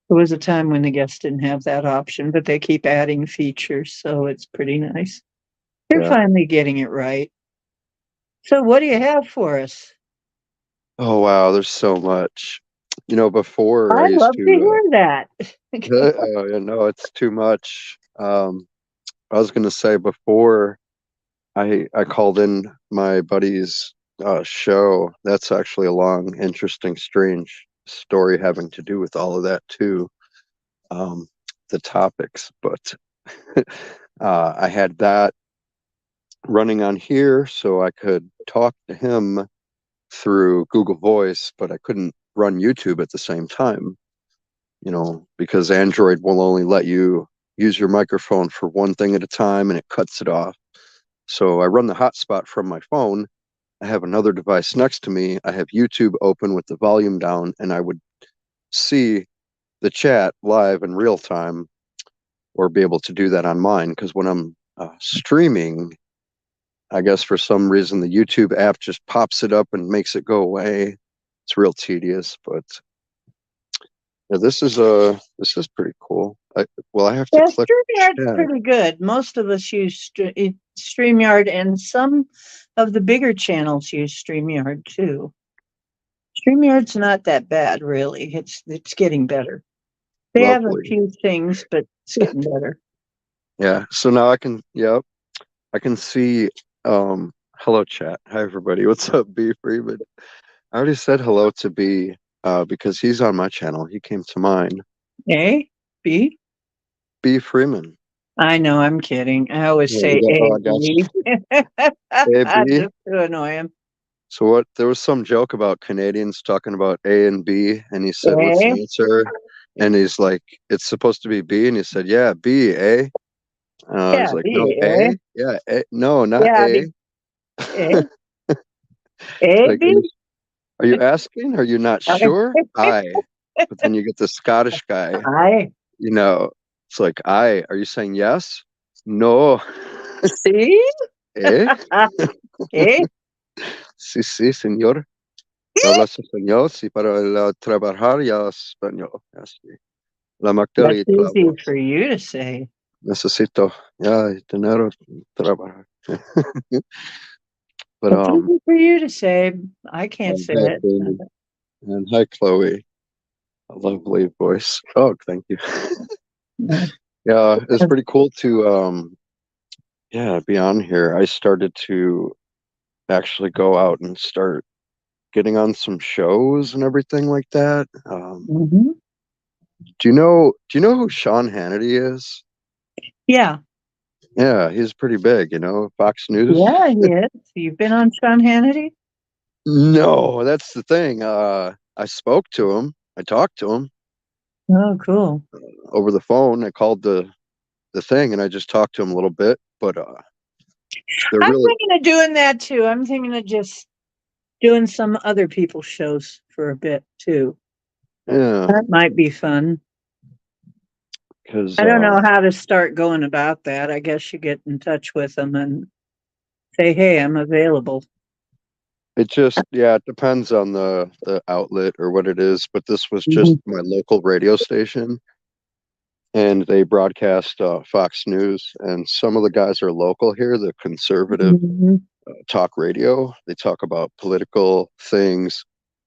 There was a time when the guests didn't have that option, but they keep adding features, so it's pretty nice. They're yeah. finally getting it right. So what do you have for us? Oh wow, there's so much. You know, before I I used love to to hear that. you know, it's too much. I was gonna say before I called in my buddy's show. That's actually a long, interesting, strange story having to do with all of that too. Um, the topics, but I had that running on here so I could talk to him through Google Voice, but I couldn't run YouTube at the same time, you know, because Android will only let you use your microphone for one thing at a time and it cuts it off. So I run the hotspot from my phone. I have another device next to me. I have YouTube open with the volume down, and I would see the chat live in real time or be able to do that on mine. Because when I'm streaming, I guess for some reason the YouTube app just pops it up and makes it go away. It's real tedious, but yeah, this is pretty cool. Well, I have to Yeah, click StreamYard's chat. pretty good. Most of us use StreamYard, and some of the bigger channels use StreamYard too. StreamYard's not that bad, really. It's getting better. They have a Lovely. few things, but it's getting better. Yeah. So now I can, yep, I can see, hello chat. Hi everybody. What's up, B Freeman? I already said hello to B, because he's on my channel. He came to mine. A, B. B Freeman. I know, I'm kidding. I always Yeah, say A, oh, I got you. B. A, B. Just to annoy him. So what? There was some joke about Canadians talking about A and B, and he said, "What's A, the answer?" And he's like, "It's supposed to be B," and he said, "Yeah, B, A." He's yeah, like, "No, B, A. A, yeah, A. No, not Yeah, A." A, A, Like, B. are you asking? Are you not sure? I. But then you get the Scottish guy. I You know, it's like, I. Are you saying yes? No. see. Eh? A, Sí, sí, señor. Hablas español, sí, para trabajar ya español. Así. La that's materia y easy clavos. for you to say. Necesito ya dinero trabajar. But That's easy for you to say. I can't say hi it. Damon. And hi Chloe. A lovely voice. Oh, thank you. Yeah, it's pretty cool to yeah, be on here. I started to actually go out and start getting on some shows and everything like that. Mhm. Do you know who Sean Hannity is? Yeah, Yeah, he's pretty big, Fox News. yeah, he is. You've been on Sean Hannity? No, that's the thing. I spoke to him. I talked to him Oh, cool. over the phone. I called the thing and I just talked to him a little bit, but they're I'm really, thinking of doing that too. I'm thinking of just doing some other people's shows for a bit too. yeah, That might be fun. because I don't know how to start going about that. I guess you get in touch with them and say, "Hey, I'm available." it just, yeah, it depends on the outlet or what it is. But this was just Mhm. my local radio station, and they broadcast Fox News, and some of the guys are local here, the conservative Mhm. talk radio. They talk about political things,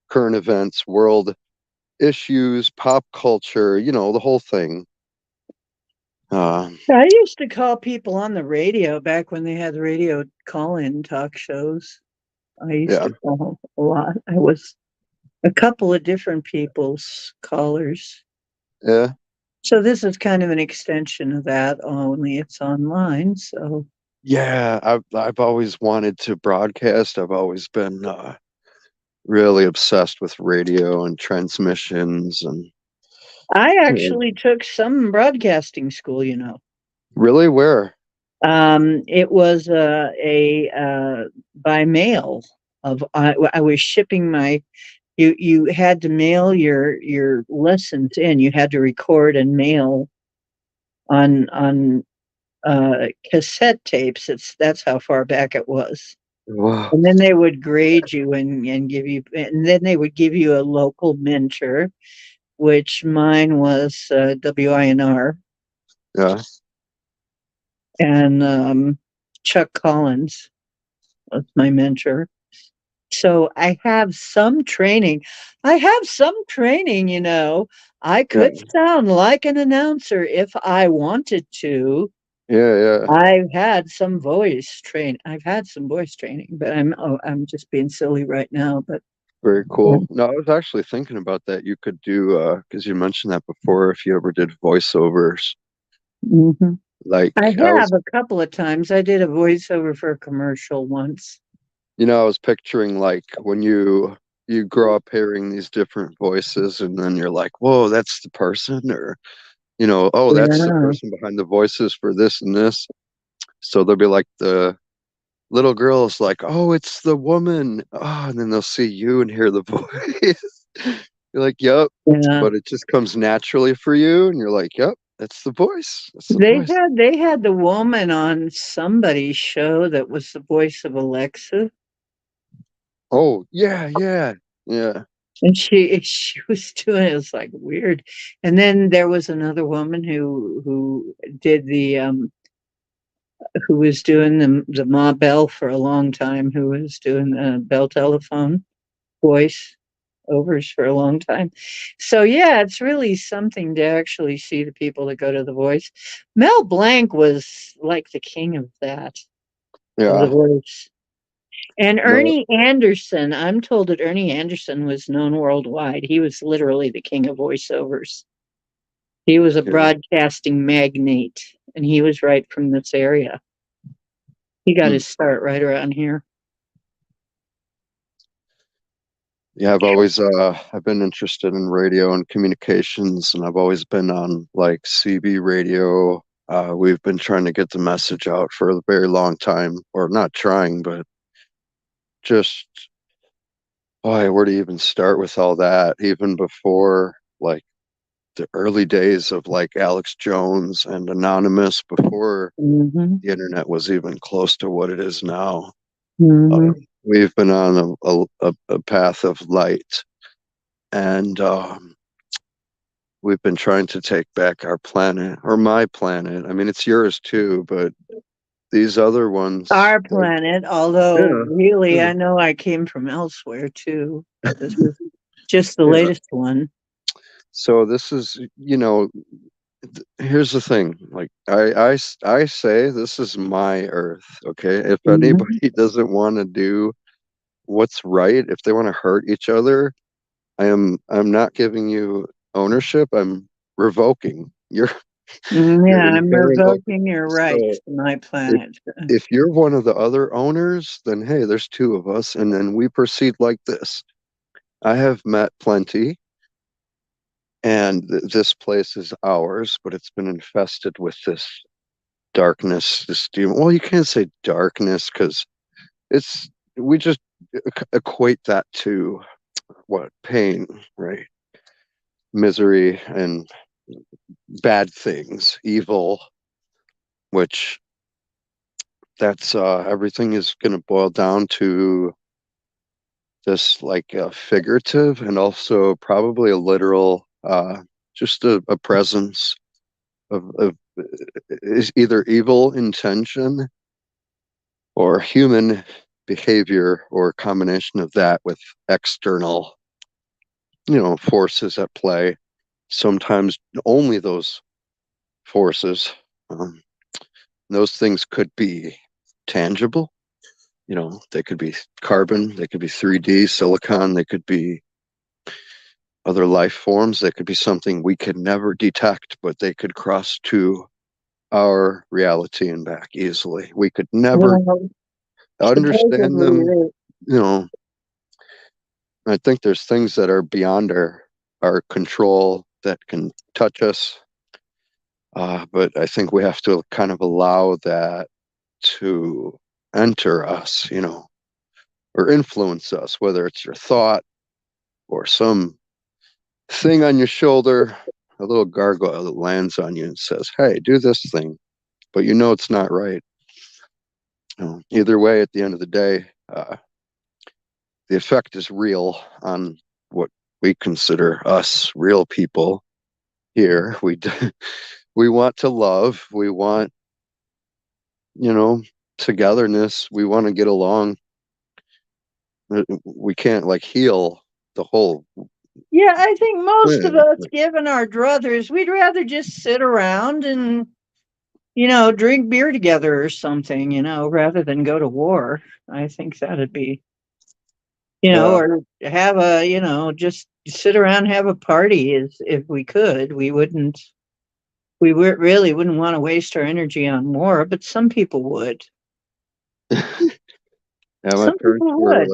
current events, world issues, pop culture, the whole thing. Uh, I used to call people on the radio back when they had radio call-in talk shows. I used yeah, to call a lot. I was a couple of different people's callers. yeah, So this is kind of an extension of that, only it's online. So yeah. I've always wanted to broadcast. I've always been really obsessed with radio and transmissions and I yeah. actually took some broadcasting school, you know. Really, where? It was by mail. I was shipping my. You had to mail your lessons in. You had to record and mail on cassette tapes. That's how far back it was. Wow. And then they would grade you and give you, and then they would give you a local mentor, which mine was WINR Yeah. and Chuck Collins was my mentor. So I have some training. I have some training, you know. I Yeah. could sound like an announcer if I wanted to. Yeah. Yeah. I've had some voice training, but I'm just being silly right now. But Very yeah. cool. No, I was actually thinking about that. You could do because you mentioned that before. If you ever did voiceovers, Mhm. like I I was, have a couple of times. I did a voiceover for a commercial once. I was picturing like when you grow up hearing these different voices, and then you're like, "Whoa, that's the person," or "Oh, that's the Yeah. person behind the voices for this and this." So there'll be like the little girl's like, "Oh, it's the woman." Oh, and then they'll see you and hear the voice. You're like, "Yep," Yeah. but it just comes naturally for you, and you're like, "Yep, that's the voice. That's the They voice." had they had the woman on somebody's show that was the voice of Alexa. Oh, yeah, yeah, yeah, And she was doing it was like weird. And then there was another woman who did the who was doing the Ma Bell for a long time, who was doing the Bell telephone voice overs for a long time. So yeah, it's really something to actually see the people that go to the voice. Mel Blanc was like the king of that, of the Yeah. voice. And No. Ernie Anderson, I'm told that Ernie Anderson was known worldwide. He was literally the king of voiceovers. He was a Yeah. broadcasting magnate, and he was right from this area. He got Hmm. his start right around here. Yeah, I've been interested in radio and communications, and I've always been on like CB radio. We've been trying to get the message out for a very long time, or not trying, but just, boy, where to even start with all that? Even before like the early days of like Alex Jones and Anonymous, before Mm-hmm. the internet was even close to what it is now. Mm-hmm. We've been on a path of light, and we've been trying to take back our planet, or my planet. I mean, it's yours too, but these other ones, Our like, planet, although yeah, really yeah, I know I came from elsewhere too. This is just the yeah. latest one. So this is, here's the thing. Like, I say this is my Earth. Okay, if Mm-hmm. anybody doesn't want to do what's right, if they want to hurt each other, I'm not giving you ownership. I'm revoking. You're Yeah, I'm irrevocable. revoking your So rights to my if planet. if you're one of the other owners, then hey, there's two of us, and then we proceed like this. I have met plenty, and this place is ours, but it's been infested with this darkness, this demon. Well, you can't say darkness because it's we just equate that to what pain, right? Misery and bad things, evil, which that's everything is going to boil down to this like figurative and also probably a literal just a presence of is either evil intention or human behavior or a combination of that with external forces at play, sometimes only those forces. um, those things could be tangible. They could be carbon, they could be 3D silicon, they could be other life forms, they could be something we could never detect, but they could cross to our reality and back easily. We could never Well, understand supposedly, them. You know, I think there's things that are beyond our control that can touch us. But I think we have to kind of allow that to enter us, or influence us, whether it's your thought or some thing on your shoulder, a little gargoyle that lands on you and says, "Hey, do this thing," but it's not right. Either way, at the end of the day, the effect is real on what we consider us real people here. We want to love. We want, you know, togetherness. We want to get along. We can't like heal the whole yeah, I think most of planet. us, given our druthers, we'd rather just sit around and, drink beer together or something, rather than go to war. I think that'd be, Yeah. or have a, just sit around and have a party as if we could. Really wouldn't want to waste our energy on war, but some people would. Yeah, Some people would.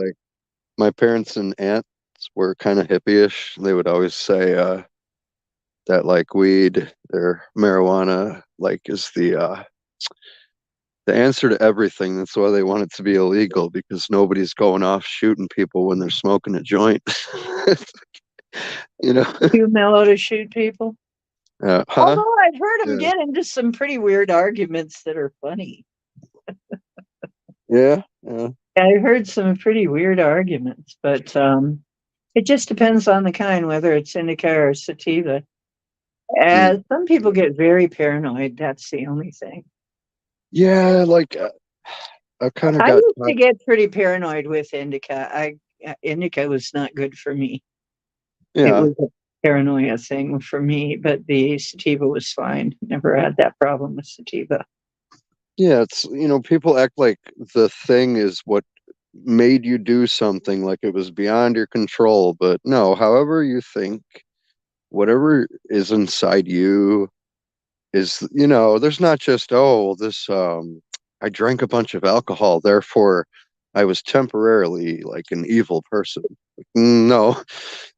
my parents and aunts were kind of hippie-ish. They would always say that like weed or marijuana like is the answer to everything. That's why they want it to be illegal because nobody's going off shooting people when they're smoking a joint. you know. Too mellow to shoot people. Huh? Although I've heard them Yeah. get into some pretty weird arguments that are funny. Yeah. Yeah. I heard some pretty weird arguments, but it just depends on the kind, whether it's indica or sativa. Mm. Some people get very paranoid. That's the only thing. Yeah, like I kind of I got used to get pretty paranoid with indica. Indica was not good for me. It yeah. was a paranoia thing for me, but the sativa was fine. Never had that problem with sativa. Yeah, it's, people act like the thing is what made you do something, like it was beyond your control. But no, however you think, whatever is inside you is, there's not just, oh, I drank a bunch of alcohol, therefore I was temporarily like an evil person. No,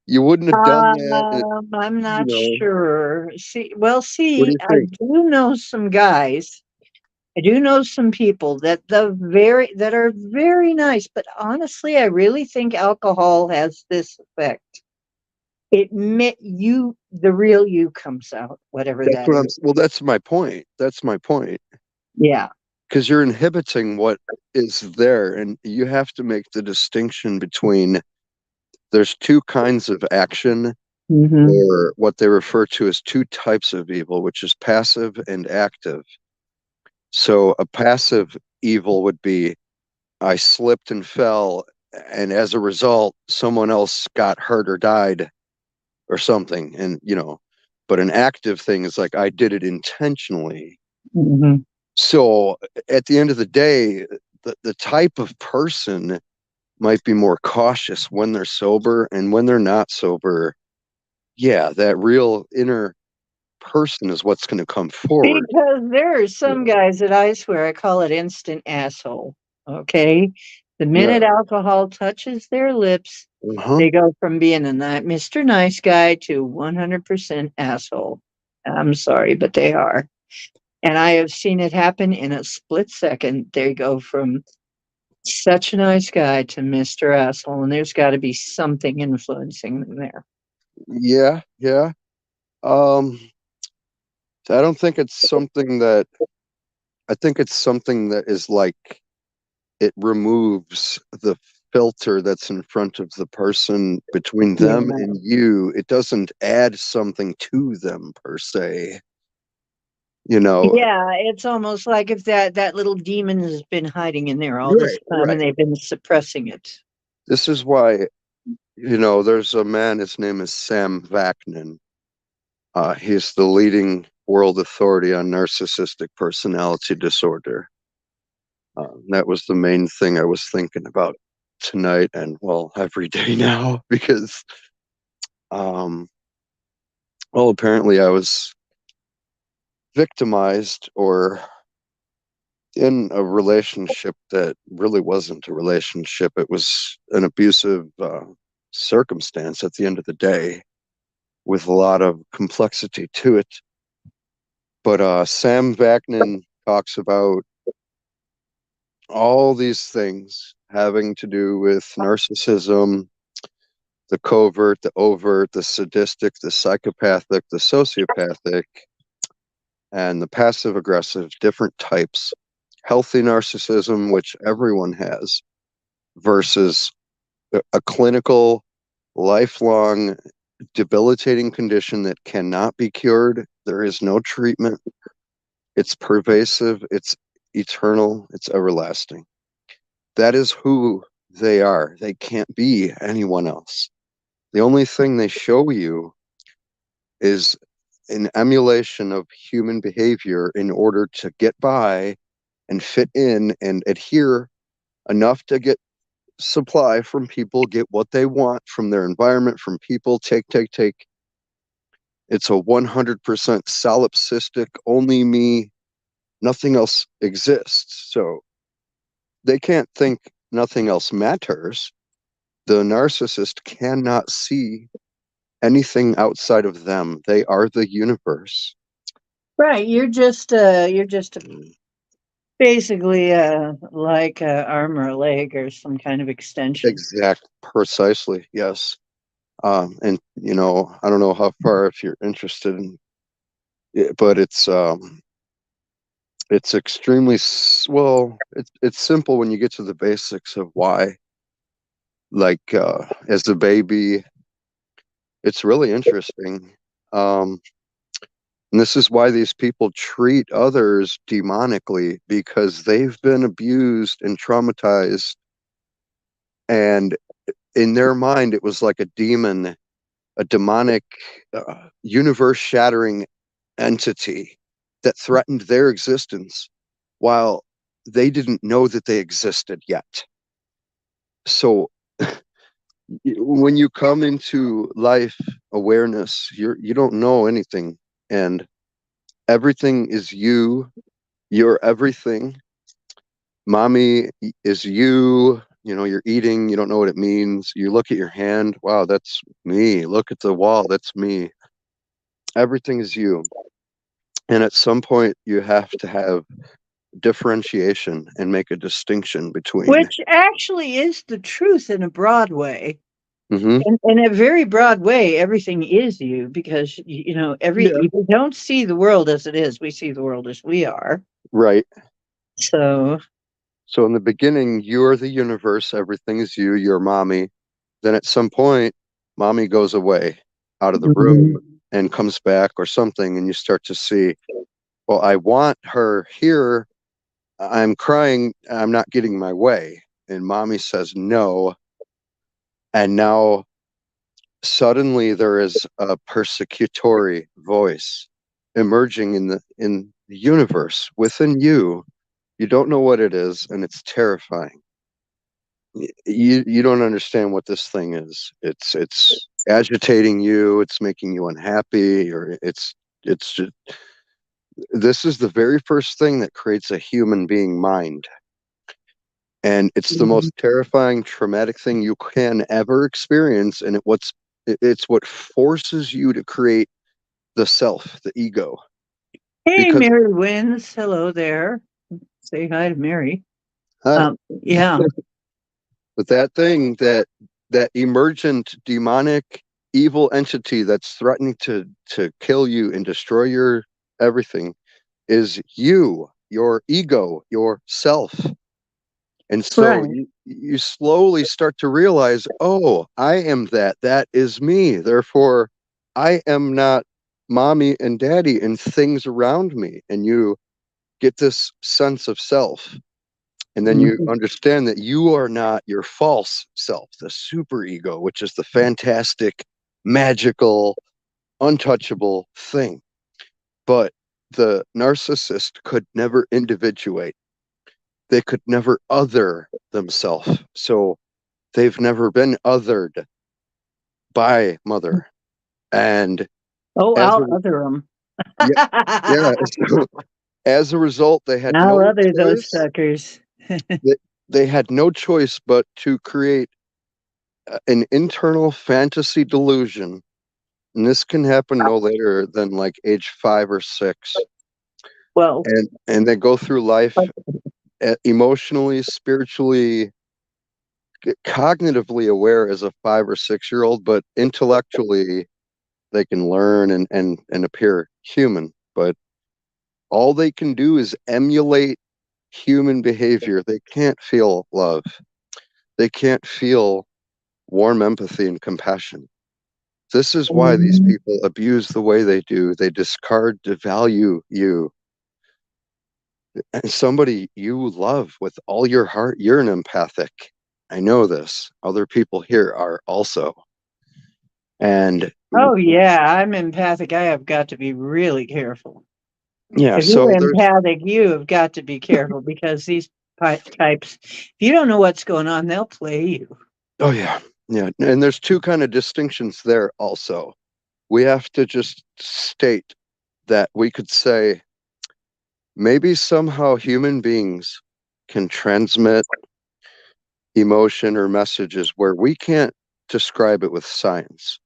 you wouldn't have done that. I'm You not know, sure. what do See, you think? I do know some people that are very nice, but honestly, I really think alcohol has this effect. The real you comes out, whatever That's that what is. well, that's my point. That's my point. Yeah. Because you're inhibiting what is there, and you have to make the distinction between there's two kinds of action, Hmm. or what they refer to as two types of evil, which is passive and active. So a passive evil would be I slipped and fell, and as a result, someone else got hurt or died or something. And, but an active thing is like I did it intentionally. Hmm. So at the end of the day, the type of person might be more cautious when they're sober, and when they're not sober, yeah, that real inner person is what's going to come forward. Because there are some Yeah. guys that I swear I call it instant asshole. Okay. The minute Yeah. alcohol touches their lips, Uh-huh. they go from being Mr. Nice Guy to 100% asshole. I'm sorry, but they are. And I have seen it happen in a split second. They go from such a nice guy to Mr. Asshole, and there's got to be something influencing them there. Yeah, yeah. Um, I don't think it's something that I think it's something that is like it removes the filter that's in front of the person between them Yeah. and you. It doesn't add something to them per se. You know, Yeah, it's almost like if that little demon has been hiding in there all this right, time and right. they've been suppressing it. This is why, there's a man, his name is Sam Vaknin. He's the leading world authority on narcissistic personality disorder. That was the main thing I was thinking about tonight, and well, every day now, because, um, well, apparently I was victimized or in a relationship that really wasn't a relationship. It was an abusive circumstance at the end of the day, with a lot of complexity to it. But Sam Vaknin talks about all these things having to do with narcissism, the covert, the overt, the sadistic, the psychopathic, the sociopathic, and the passive aggressive, different types. Healthy narcissism, which everyone has, versus a clinical, lifelong, debilitating condition that cannot be cured. There is no treatment. It's pervasive, it's eternal, it's everlasting. That is who they are. They can't be anyone else. The only thing they show you is an emulation of human behavior in order to get by and fit in and adhere enough to get supply from people, get what they want from their environment, from people, take, take, take. It's a 100% solipsistic, only me, nothing else exists. So they can't think nothing else matters. The narcissist cannot see anything outside of them. They are the universe. Right, you're just basically like a arm or a leg or some kind of extension. Exact, precisely, yes. And I don't know how far if you're interested in it, but it's extremely well. It's simple when you get to the basics of why. Like as a baby, it's really interesting. Um, And this is why these people treat others demonically, because they've been abused and traumatized. And in their mind, it was like a demon, a demonic, universe shattering entity that threatened their existence while they didn't know that they existed yet. So when you come into life awareness, you don't know anything, and everything is you. You're everything. Mommy is you. You know, you're eating, you don't know what it means. You look at your hand, wow, that's me. Look at the wall, that's me. Everything is you. And at some point, you have to have differentiation and make a distinction between. Which actually is the truth in a broad way. Hmm. In a very broad way, everything is you because you know Yeah. we don't see the world as it is. We see the world as we are. Right. So So in the beginning, you're the universe, everything is you, you're mommy. Then at some point, mommy goes away out of the room mhm. and comes back or something, and you start to see, well, I want her here. I'm crying, I'm not getting my way. And mommy says no. And now suddenly there is a persecutory voice emerging in the universe within you. You don't know what it is, and it's terrifying. You don't understand what this thing is. It's agitating you, it's making you unhappy, or it's just, this is the very first thing that creates a human being mind. And it's the Mhm. most terrifying, traumatic thing you can ever experience. And it's what forces you to create the self, the ego. Hey, Because Mary wins. Hello there. Say hi to Mary. hi, Yeah. but that thing, that emergent demonic evil entity that's threatening to kill you and destroy your everything is you, your ego, your self. And so Right. you slowly start to realize, oh, I am that. That is me. Therefore, I am not mommy and daddy and things around me. And you get this sense of self. And then you Mhm. understand that you are not your false self, the super ego, which is the fantastic, magical, untouchable thing. But the narcissist could never individuate. They could never other themselves. So they've never been othered by mother. And Oh, as I'll a other them. yeah, yeah, so as a result, they had I'll no other those choice. suckers. They, they had no choice but to create an internal fantasy delusion. And this can happen no later than like age 5 or 6. Well, And they go through life emotionally, spiritually, cognitively aware as a 5 or 6 year old, but intellectually they can learn and appear human. But all they can do is emulate human behavior. They can't feel love. They can't feel warm empathy and compassion. This is why these mhm. people abuse the way they do. They discard, devalue you. And somebody you love with all your heart, you're an empathic. I know this. Other people here are also. And Oh yeah, I'm empathic. I have got to be really careful. yeah, If you're so there's, empathic, you have got to be careful because these types, if you don't know what's going on, they'll play you. oh yeah, yeah. And there's two kind of distinctions there also. We have to just state that we could say maybe somehow human beings can transmit emotion or messages where we can't describe it with science.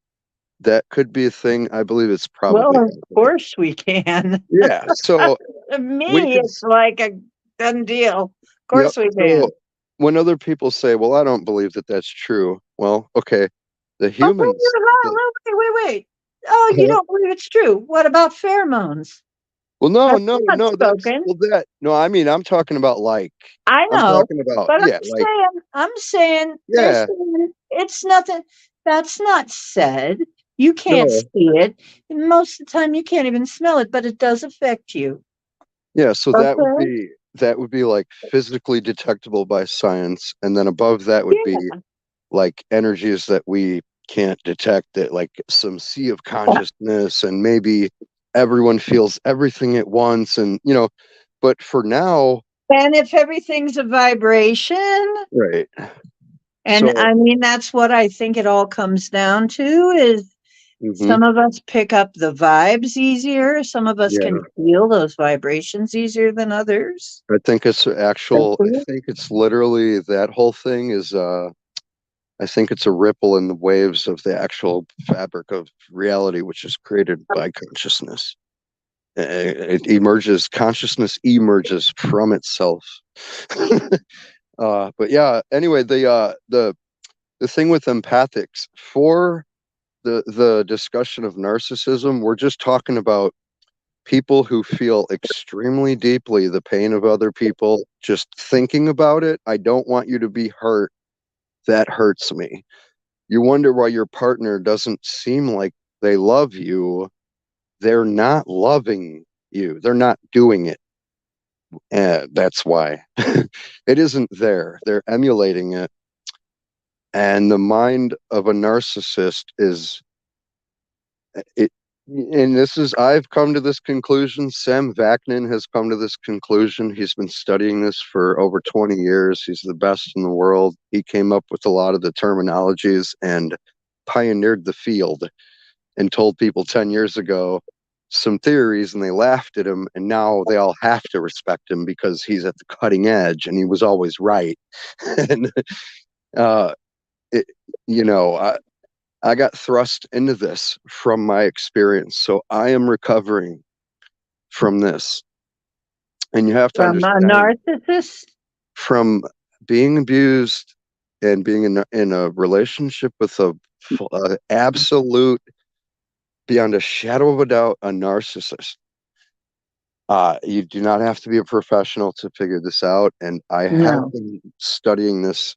That could be a thing. I believe it's Well, probably of happening. course we can. Yeah. So To we me, could, it's like a done deal. Of yep. course we So can. when other people say, well, I don't believe that that's true. Well, okay. The Oh, humans, the, wait. Oh, you don't believe it's true. What about pheromones? well, no, That's no, not no, that's, spoken. well, that, no, I mean, I'm talking about like, I I'm know, talking about, but yeah, like, I'm saying, they're yeah, saying it's nothing. That's not said. You can't No. see it. And most of the time, you can't even smell it, but it does affect you. Yeah, so Okay. that would be like physically detectable by science, and then above that would be Yeah. like energies that we can't detect, that like some sea of consciousness, and maybe everyone feels everything at once, and but for now, And if everything's a vibration, right. and So I mean, that's what I think it all comes down to is mhm, some of us pick up the vibes easier. Some of us can yeah, feel those vibrations easier than others. I think it's literally that whole thing is I think it's a ripple in the waves of the actual fabric of reality, which is created by consciousness. It emerges, consciousness emerges from itself. But yeah, anyway, the thing with empathics, for the discussion of narcissism, we're just talking about people who feel extremely deeply the pain of other people. Just thinking about it, I don't want you to be hurt. That hurts me. You wonder why your partner doesn't seem like they love you. They're not loving you. They're not doing it. That's why. It isn't there. They're emulating it. And the mind of a narcissist is it. And this is, I've come to this conclusion. Sam Vaknin has come to this conclusion. He's been studying this for over 20 years. He's the best in the world. He came up with a lot of the terminologies and pioneered the field, and told people 10 years ago some theories, and they laughed at him, and now they all have to respect him because he's at the cutting edge and he was always right. And uh it, you know I got thrust into this from my experience, so I am recovering from this. And you have to From a understand, narcissist? from being abused and being in a relationship with a absolute, beyond a shadow of a doubt, a narcissist. You do not have to be a professional to figure this out. And I have No. been studying this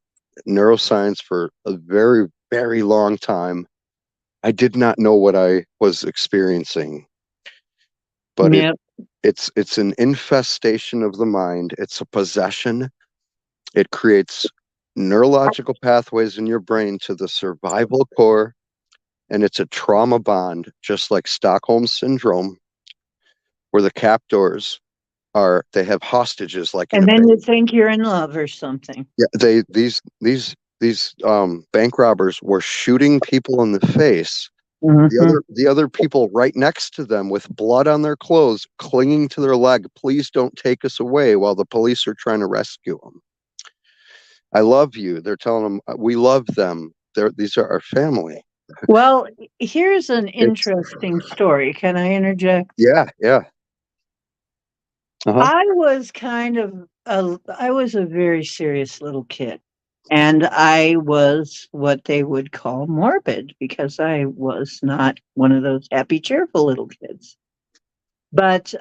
neuroscience for a very, very long time. I did not know what I was experiencing, but Yep. it's an infestation of the mind. It's a possession. It creates neurological pathways in your brain to the survival core, and it's a trauma bond, just like Stockholm syndrome, where the captors they have hostages like in And a then you bank. think you're in love or something. Yeah, these bank robbers were shooting people in the face. Hmm. The other people right next to them with blood on their clothes, clinging to their leg. Please don't take us away, while the police are trying to rescue them. I love you. They're telling them we love them. These are our family. Well, here's an It's interesting story. Can I interject? yeah, yeah. Uh-huh. I was I was a very serious little kid. And I was what they would call morbid because I was not one of those happy, cheerful little kids. But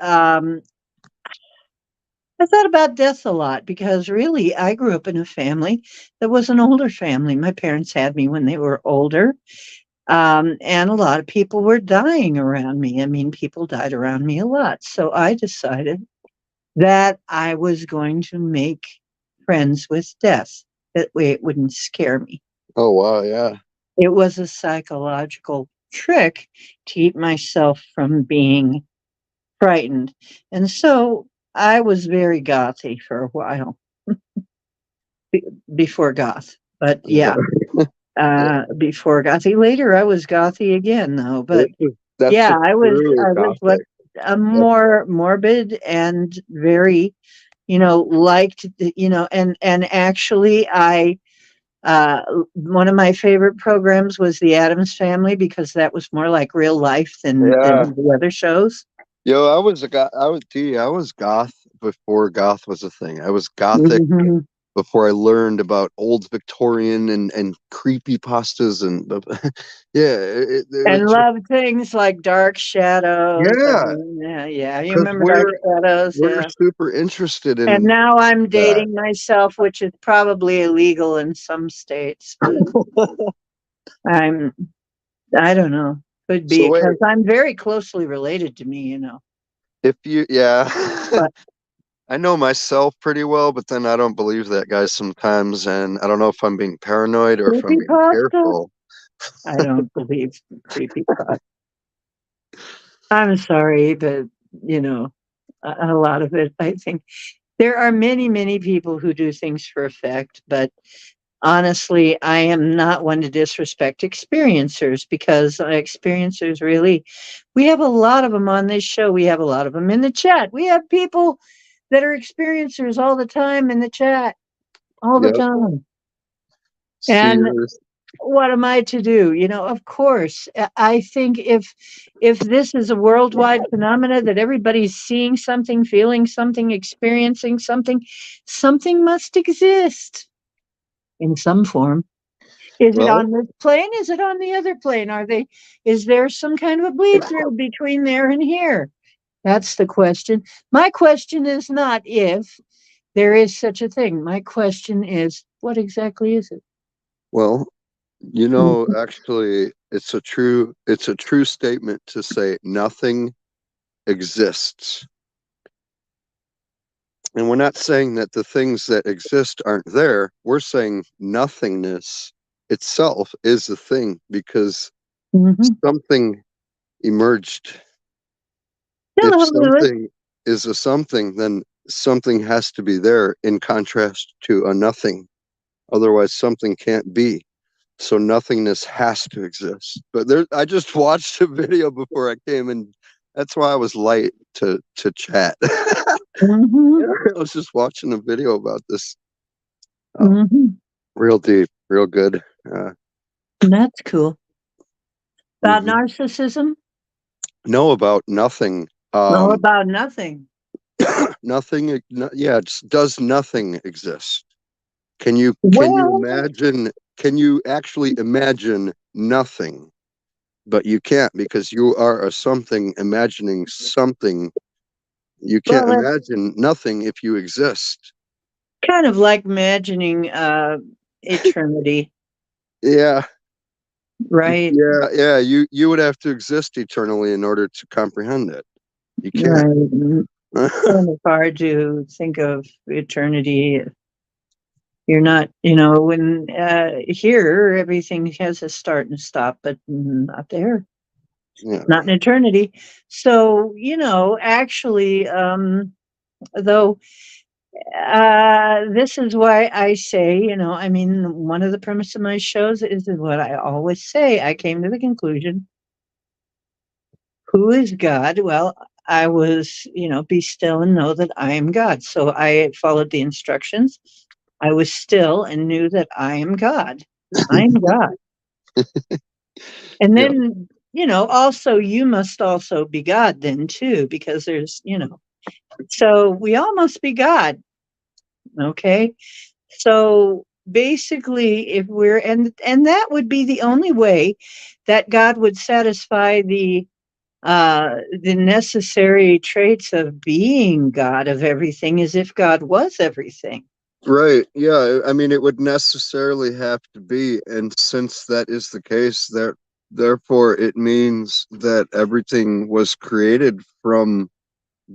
I thought about death a lot because really I grew up in a family that was an older family. My parents had me when they were older. And a lot of people were dying around me. I mean, people died around me a lot. So I decided that I was going to make friends with death. That way it wouldn't scare me. Oh wow, yeah. It was a psychological trick to keep myself from being frightened. And so I was very gothy for a while before goth. But yeah, before gothy. Later I was gothy again though. But That's yeah, a true I was what gothic. a That's more morbid and very, liked, and actually uh, one of my favorite programs was The Addams Family because that was more like real life than yeah. the other shows. Yo, I was a guy. I was goth before goth was a thing. I was gothic Mhm. before I learned about old Victorian and creepy pastas and yeah, it was And just love things like Dark Shadows. I yeah, mean, yeah, you because remember Dark Shadows, we're yeah. super interested And in now I'm that. dating myself, which is probably illegal in some states, but I'm I don't know. Could So be wait, because I'm very closely related to me, you know. if you, yeah, But I know myself pretty well, but then I don't believe that guy sometimes, and I don't know if I'm being paranoid or if I'm being creepypasta? careful. I don't believe creepypasta. I'm sorry, but you know, a lot of it, I think there are many, many people who do things for effect, but honestly, I am not one to disrespect experiencers because experiencers really, we have a lot of them on this show. We have a lot of them in the chat. We have people that are experiencers all the time in the chat, all the Yep. time. And Seers. what am I to do? You know, of course, I think if this is a worldwide phenomena that everybody's seeing something, feeling something, experiencing something, something must exist in some form. Is it Well, on this plane? Is it on the other plane? Is there some kind of a bleed through between there and here? That's the question. My question is not if there is such a thing. My question is, what exactly is it? well, Mhm. actually, it's a true statement to say nothing exists. And we're not saying that the things that exist aren't there. We're saying nothingness itself is a thing because Mhm. something emerged. If Hello, Lewis. something is a something, then something has to be there in contrast to a nothing. Otherwise, something can't be. So nothingness has to exist. But there, I just watched a video before I came, and that's why I was light to chat. Mhm. I was just watching a video about this. Mhm. Real deep, real good. Uh, That's cool. About mhm. narcissism? Know about nothing. No, about nothing. Nothing. Yeah, does nothing exist? Can you Well, imagine? Can you actually imagine nothing? But you can't because you are a something imagining something. You can't well, that's imagine nothing if you exist. kind of like imagining eternity, Yeah, right? yeah. You would have to exist eternally in order to comprehend it. You can't. Right. Kind of hard to think of eternity. You're not, you know, when here everything has a start and stop, but not there, Yeah. not in eternity. So, you know, actually, though, this is why I say, you know, I mean, one of the premise of my shows is what I always say. I came to the conclusion, who is God? Well, I was, you know, be still and know that I am God. So I followed the instructions. I was still and knew that I am God. I am God. And Yeah. then, you know, also you must also be God then too, because there's, you know, so we all must be God. Okay. So basically, if we're and that would be the only way that God would satisfy the necessary traits of being God of everything is if God was everything. Right. Yeah. I mean, it would necessarily have to be, and since that is the case, that therefore it means that everything was created from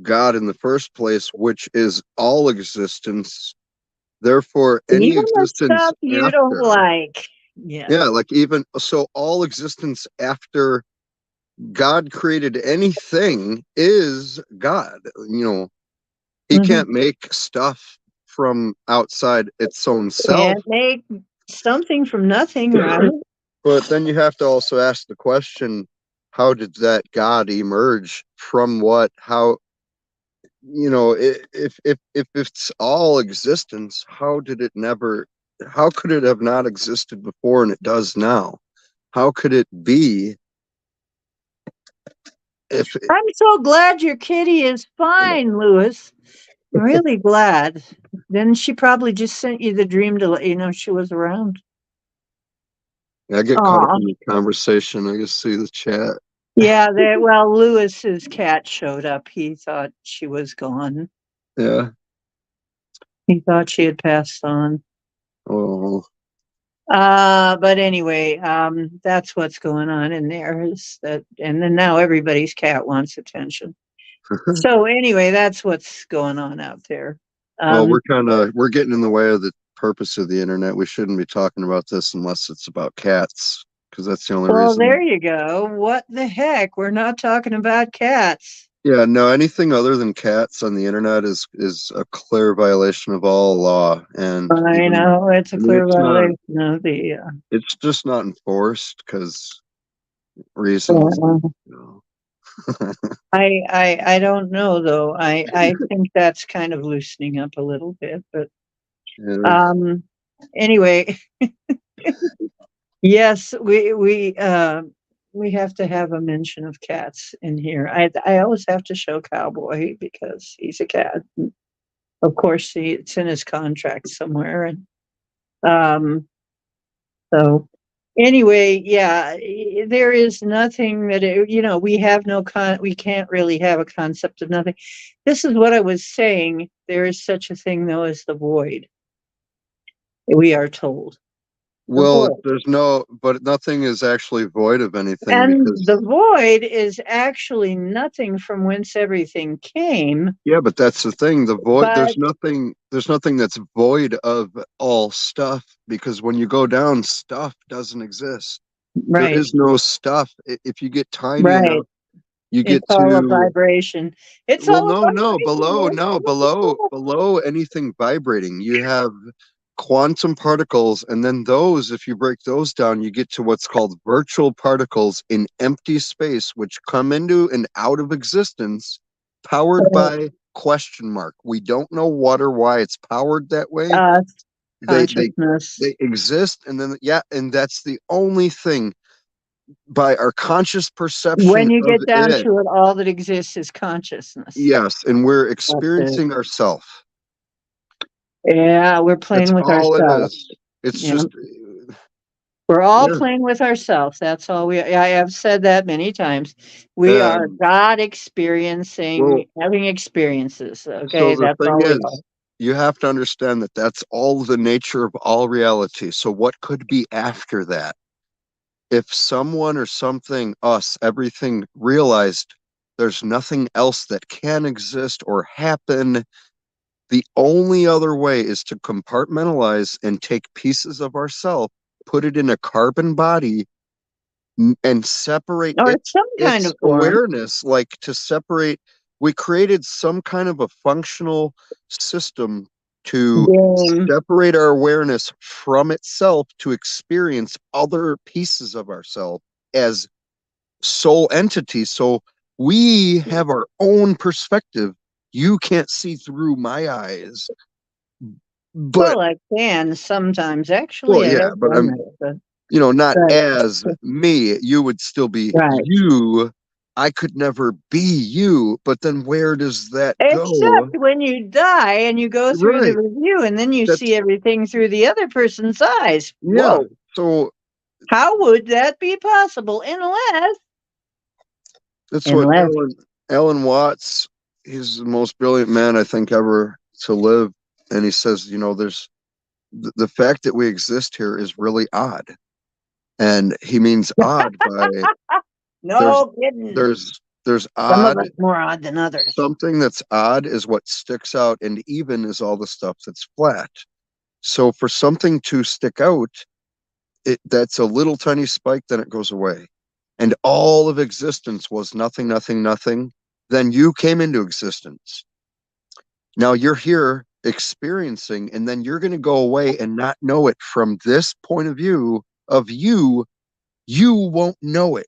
God in the first place, which is all existence. Therefore, any Even the existence stuff you don't after, like. Yes. yeah, like even so, all existence after God created anything is God. He Mhm. can't make stuff from outside its own self. Can't make something from nothing, right? But then you have to also ask the question, how did that God emerge from what? How, if it's all existence, how did it never, how could it have not existed before and it does now? How could it be if it, I'm so glad your kitty is fine, Louis. Really glad. Then she probably just sent you the dream to let you know she was around. I get caught up Aw. in the conversation, I just see the chat. Yeah, well, Lewis's cat showed up. He thought she was gone. Yeah. He thought she had passed on. Oh, But anyway, that's what's going on in there is that, and then now everybody's cat wants attention. So anyway, that's what's going on out there. Well, Um, we're getting in the way of the purpose of the internet. We shouldn't be talking about this unless it's about cats, because that's the only well, there reason. you go. What the heck? We're not talking about cats. Yeah, no, anything other than cats on the internet is a clear violation of all law, and I even know it's a I mean clear violation of the. it's just not enforced because reasons, Uh, you know. I don't know though. I think that's kind of loosening up a little bit, but Yeah. um, anyway, yes, we have to have a mention of cats in here. I always have to show Cowboy because he's a cat. Of course, it's in his contract somewhere, and um, so anyway, yeah, there is nothing that we have we can't really have a concept of nothing. This is what I was saying. There is such a thing though as the void. We are told the Well, void. there's no, but nothing is actually void of anything And the because, void is actually nothing from whence everything came, yeah, but that's the thing. The void, but there's nothing that's void of all stuff because when you go down, stuff doesn't exist. There right, is no stuff. If you get tiny right. enough, you It's get all a to, vibration. It's well, all a no, no, vibration. below, That's no, what it's all. below anything vibrating, you have quantum particles, and then those, if you break those down, you get to what's called virtual particles in empty space, which come into and out of existence, powered by question mark. We don't know what or why it's powered that way. Uh, They they consciousness. they exist, and then yeah, and that's the only thing by our conscious perception When you of get down it. to it, all that exists is consciousness. Yes, and we're That's it. experiencing ourself. Yeah, we're That's playing with all it ourselves. is. It's Yeah, just, we're all yeah. playing with ourselves. That's all we. I have said that many times. We are Um, God well, experiencing, having experiences. so Okay, the that's thing all we are. is, you have to understand that that's all the nature of all reality. So what could be after that? If someone or something, us, everything realized there's nothing else that can exist or happen, the only other way is to compartmentalize and take pieces of ourself, put it in a carbon body, and separate Or its some kind its of form. awareness, like to separate. We created some kind of a functional system to Game. separate our awareness from itself to experience other pieces of ourself as soul entities. So we have our own perspective. You can't see through my eyes, but Well, I can sometimes. well, Actually, I yeah, have but done I'm, that. not as But me. You would still be right. you. I could never be you. But then where does that Except go? when you die and you go through the Right. review and then you see That's, everything through the other person's eyes. yeah. Whoa. So How would that be possible? that's what Unless, Alan Watts, he's the most brilliant man I think ever to live. And he says, there's the fact that we exist here is really odd. And he means odd by there's no kidding. there's Some of odd. us more odd than others. Something that's odd is what sticks out, and even is all the stuff that's flat. So for something to stick out, that's a little tiny spike, then it goes away. And all of existence was nothing, nothing, nothing. Then you came into existence. Now you're here experiencing, and then you're going to go away and not know it from this point of view of you. You won't know it.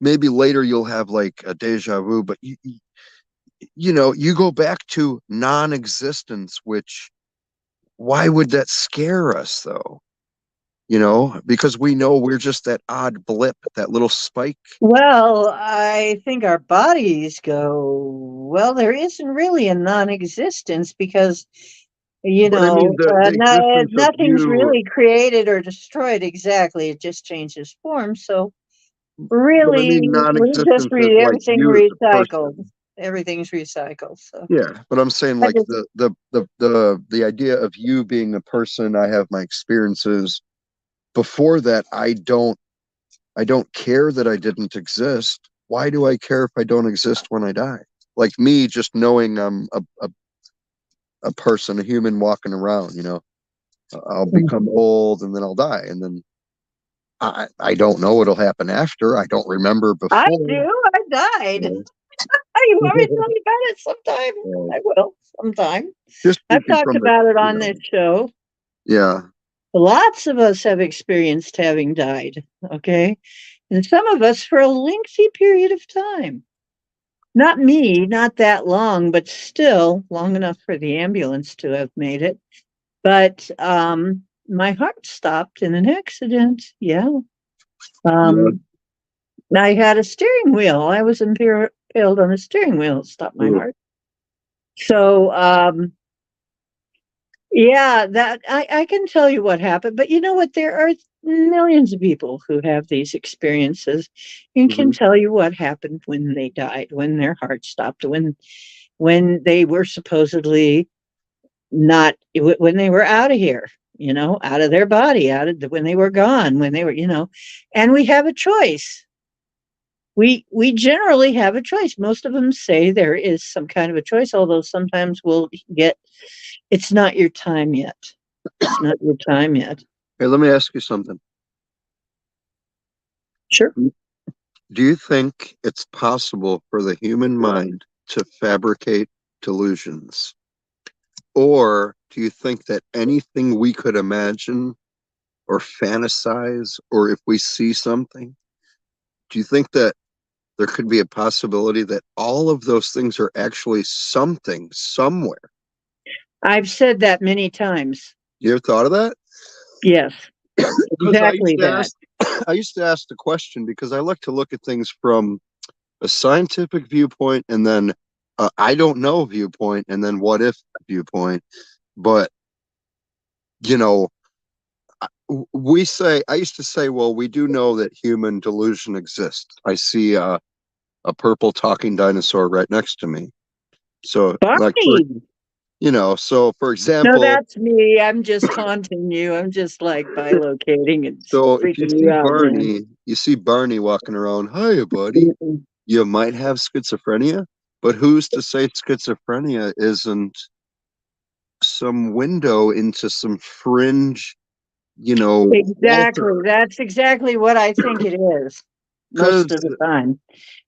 Maybe later you'll have like a deja vu, but you go back to non-existence, which why would that scare us though? Because we know we're just that odd blip, that little spike. Well, I think our bodies go, well, there isn't really a non existence because, But I mean, the existence of nothing's you, really created or destroyed exactly. It just changes form. So, but I really, mean, we just non-existence as read like everything you as a recycled. person. Everything's recycled. So, Yeah, but I'm saying I like just, the idea of you being a person. I have my experiences. before that, I don't care that I didn't exist. Why do I care if I don't exist when I die? Like me just knowing I'm a person, a human walking around, I'll become Mhm. old and then I'll die. And then I don't know what'll happen after. I don't remember I before. do. I died. So, You want me to tell you about it sometime? uh, I will sometime. just I've speaking talked from the, about it on this show. yeah. Lots of us have experienced having died, okay? And some of us for a lengthy period of time. Not me, not that long, but still long enough for the ambulance to have made it. But my heart stopped in an accident. Yeah. Yeah. Um, I had a steering wheel. I was impaled on a steering wheel. It stopped my Ooh. heart. So, yeah, that I can tell you what happened, but you know what? There are millions of people who have these experiences and can Mhm. tell you what happened when they died, when their heart stopped, when they were supposedly not when they were out of here, out of their body, when they were gone, when they were, and we have a choice. We generally have a choice. Most of them say there is some kind of a choice, although sometimes we'll get it's not your time yet. It's not your time yet. Hey, let me ask you something. Sure. Do you think it's possible for the human mind to fabricate delusions? Or do you think that anything we could imagine or fantasize, or if we see something, do you think that there could be a possibility that all of those things are actually something somewhere? I've said that many times. You ever thought of that? Yes, Because exactly that. I used to ask the question because I like to look at things from a scientific viewpoint and then I don't know viewpoint and then what if viewpoint. But you know, I used to say, well, we do know that human delusion exists. I see a purple talking dinosaur right next to me. So, like, Barney. so for No, example, that's me. I'm just taunting you. I'm just like bilocating and so if you freaking you see out, man. Barney walking around, hiya, buddy, Mm-mm. you might have schizophrenia, but who's to say schizophrenia isn't some window into some fringe, Exactly. alter? That's exactly what I think it is most Because of the time.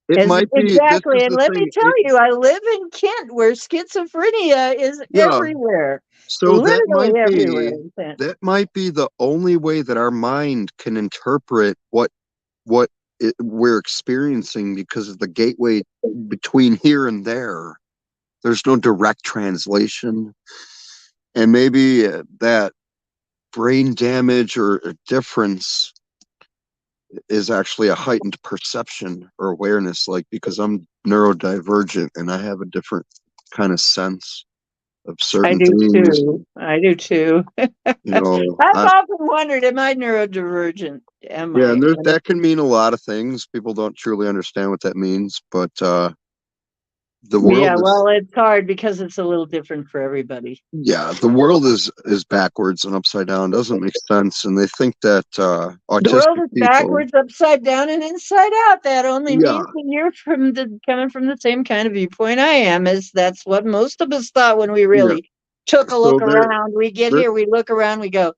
it As might be, this exactly, is and the let me thing. tell you, I live in Kent where schizophrenia is Yeah. everywhere, So literally everywhere in Kent. that might be the only way that our mind can interpret what we're experiencing because of the gateway between here and there. There's no direct translation, and maybe that brain damage or a difference is actually a heightened perception or awareness, like because I'm neurodivergent and I have a different kind of sense of I certain do things. too. I do too. You know, I've I, often wondered, am I neurodivergent? Am yeah, I? and that can mean a lot of things. People don't truly understand what that means, but the Yeah, world is well, it's hard because it's a little different for everybody. yeah, the world is backwards and upside down. Doesn't make sense, and they think that The world autistic is people, backwards, upside down, and inside out. That only yeah, means that you're coming from the same kind of viewpoint I am. Is that's what most of us thought when we yeah. really took a So look around. We get they're here, we look around, we go,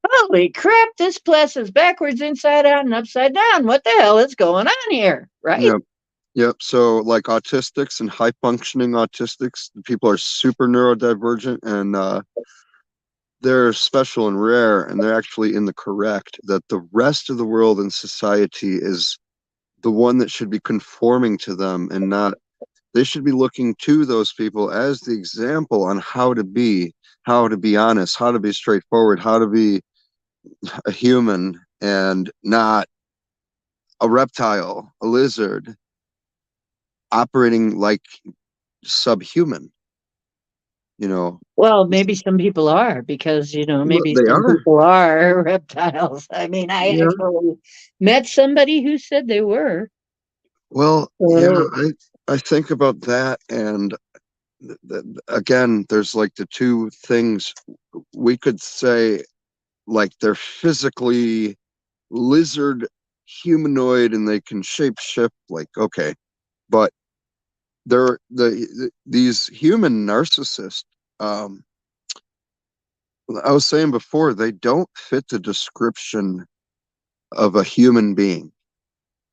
"Holy crap! This place is backwards, inside out, and upside down. What the hell is going on here?" Right? yeah, yep. So like autistics and high functioning autistics, people are super neurodivergent and they're special and rare, and they're actually in the correct that the rest of the world and society is the one that should be conforming to them and not they should be looking to those people as the example on how to be honest, how to be straightforward, how to be a human and not a reptile, a lizard operating like subhuman, you know. Well, maybe some people are because Well, maybe they some are. people are reptiles. I mean, I Yeah. actually met somebody who said they were. Well, yeah, So I think about that and again, there's like the two things we could say like they're physically lizard humanoid and they can shape shift, like, okay, but these human narcissists, um I was saying before, they don't fit the description of a human being.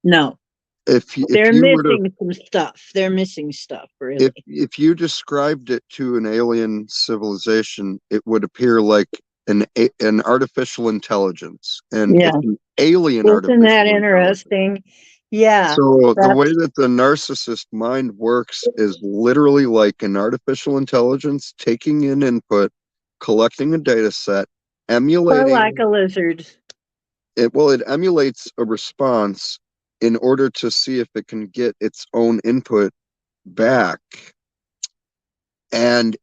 No, If they're you were to missing some stuff. They're missing stuff, if really. if you described it to an alien civilization, it would appear like an artificial intelligence, and Yeah. it's an alien Isn't that artificial intelligence. interesting? Yeah, So the way that's that the narcissist mind works is literally like an artificial intelligence taking in input, collecting a data set, or like emulating a lizard. it. Well, it emulates a response in order to see if it can get its own input back, and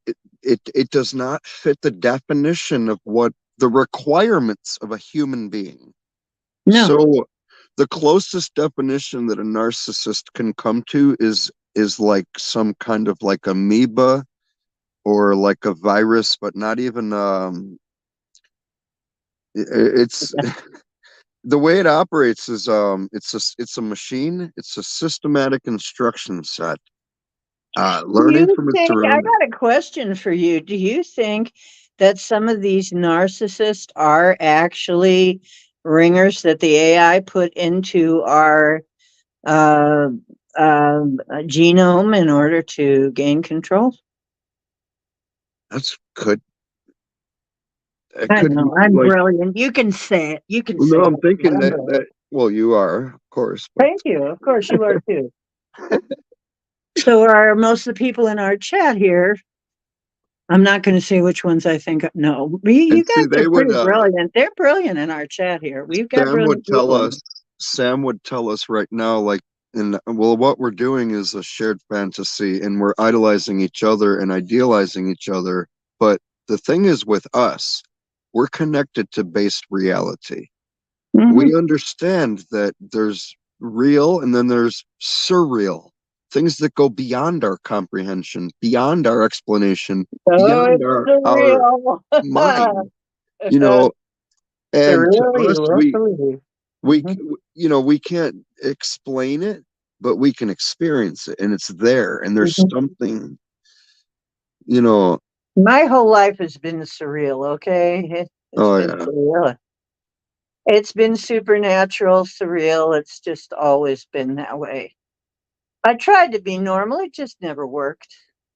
it does not fit the definition of what the requirements of a human being. No. So the closest definition that a narcissist can come to is like some kind of like amoeba or like a virus, but not even it's the way it operates is it's a machine, it's a systematic instruction set, Do learning you from its think, I surroundings. got a question for you. Do you think that some of these narcissists are actually ringers that the AI put into our uh, genome in order to gain control? That's could it I could know, be I'm like, brilliant. You can say it. You can say no, it. I'm thinking I'm that brilliant. well, you are, of course, but Thank you. Of course, you are too. So, are most of the people in our chat here? I'm not going to say which ones I think. No, and you see, guys they are would pretty brilliant. They're brilliant in our chat here. We've got Sam would brilliant tell people. us, Sam would tell us right now, like, and well, what we're doing is a shared fantasy, and we're idolizing each other and idealizing each other. But the thing is, with us, we're connected to base reality. Hmm. We understand that there's real and then there's surreal things that go beyond our comprehension, beyond our explanation, Oh, beyond it's our surreal. mind. You know, and to Surreal, us, you won't believe. we Mhm. we can't explain it, but we can experience it, and it's there, and there's Mhm. something, you know. My whole life has been surreal. Okay, it's Oh been yeah. surreal. It's been supernatural, surreal. It's just always been that way. I tried to be normal. It just never worked.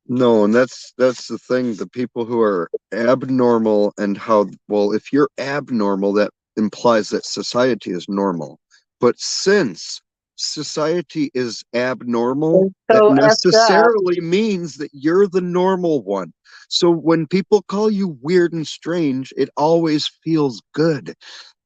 No, and that's the thing, the people who are abnormal, and how, well, if you're abnormal, that implies that society is normal. But since society is abnormal, It's that so effed up. necessarily means that you're the normal one. So when people call you weird and strange, it always feels good,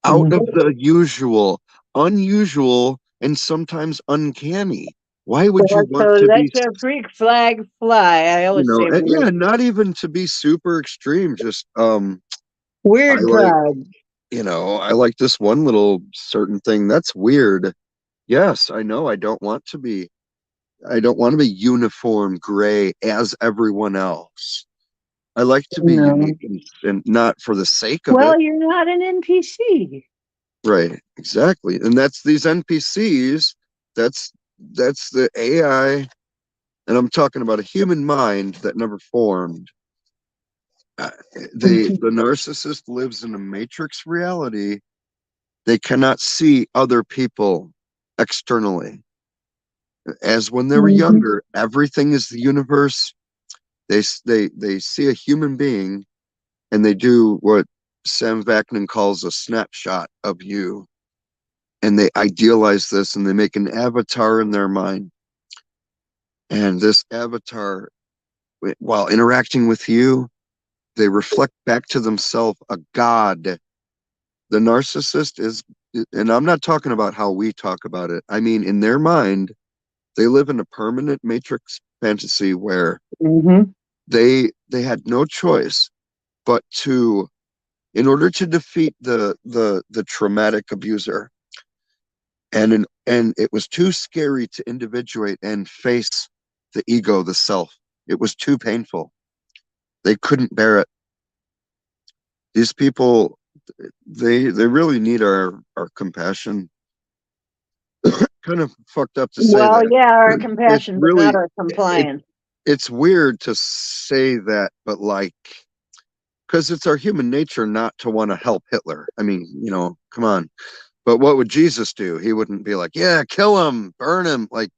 out of Mhm. the usual, unusual, and sometimes uncanny. Why would you want So to let be, your freak flag fly. I always say yeah, weird, not even to be super extreme, just I weird like, pride. I like this one little certain thing that's weird. Yes, I know, I don't want to be uniform gray as everyone else. I like to be No. unique, and not for the sake of it. Well, you're not an NPC. Right, exactly. And that's these NPCs, that's the AI, and I'm talking about a human mind that never formed. uh, the narcissist lives in a matrix reality. They cannot see other people externally. As when they were Mhm. younger, everything is the universe. They see a human being, and they do what Sam Vaknin calls a snapshot of you, and they idealize this, and they make an avatar in their mind. And this avatar, while interacting with you, they reflect back to themselves a god. The narcissist is, and I'm not talking about how we talk about it. I mean, in their mind, they live in a permanent matrix fantasy where Mhm. they had no choice but to, in order to defeat the traumatic abuser, and it was too scary to individuate and face the ego, the self. It was too painful. They couldn't bear it. These people they really need our compassion. Kind of fucked up to say Well, that. yeah, our It's compassion, but not really our compliance. it's weird to say that, but like, because it's our human nature not to want to help Hitler. I mean, come on. But what would Jesus do? He wouldn't be like, yeah, kill him, burn him. Like,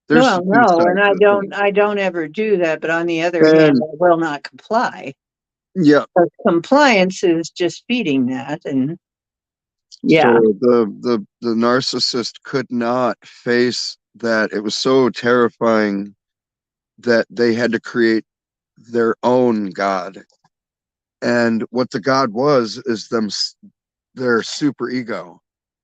there's Well, two no, and sides to the thing. I don't ever do that. But on the other hand, And I will not comply. yeah, But compliance is just feeding that, and so yeah. the narcissist could not face that. It was so terrifying that they had to create their own God. And what the God was is their super ego,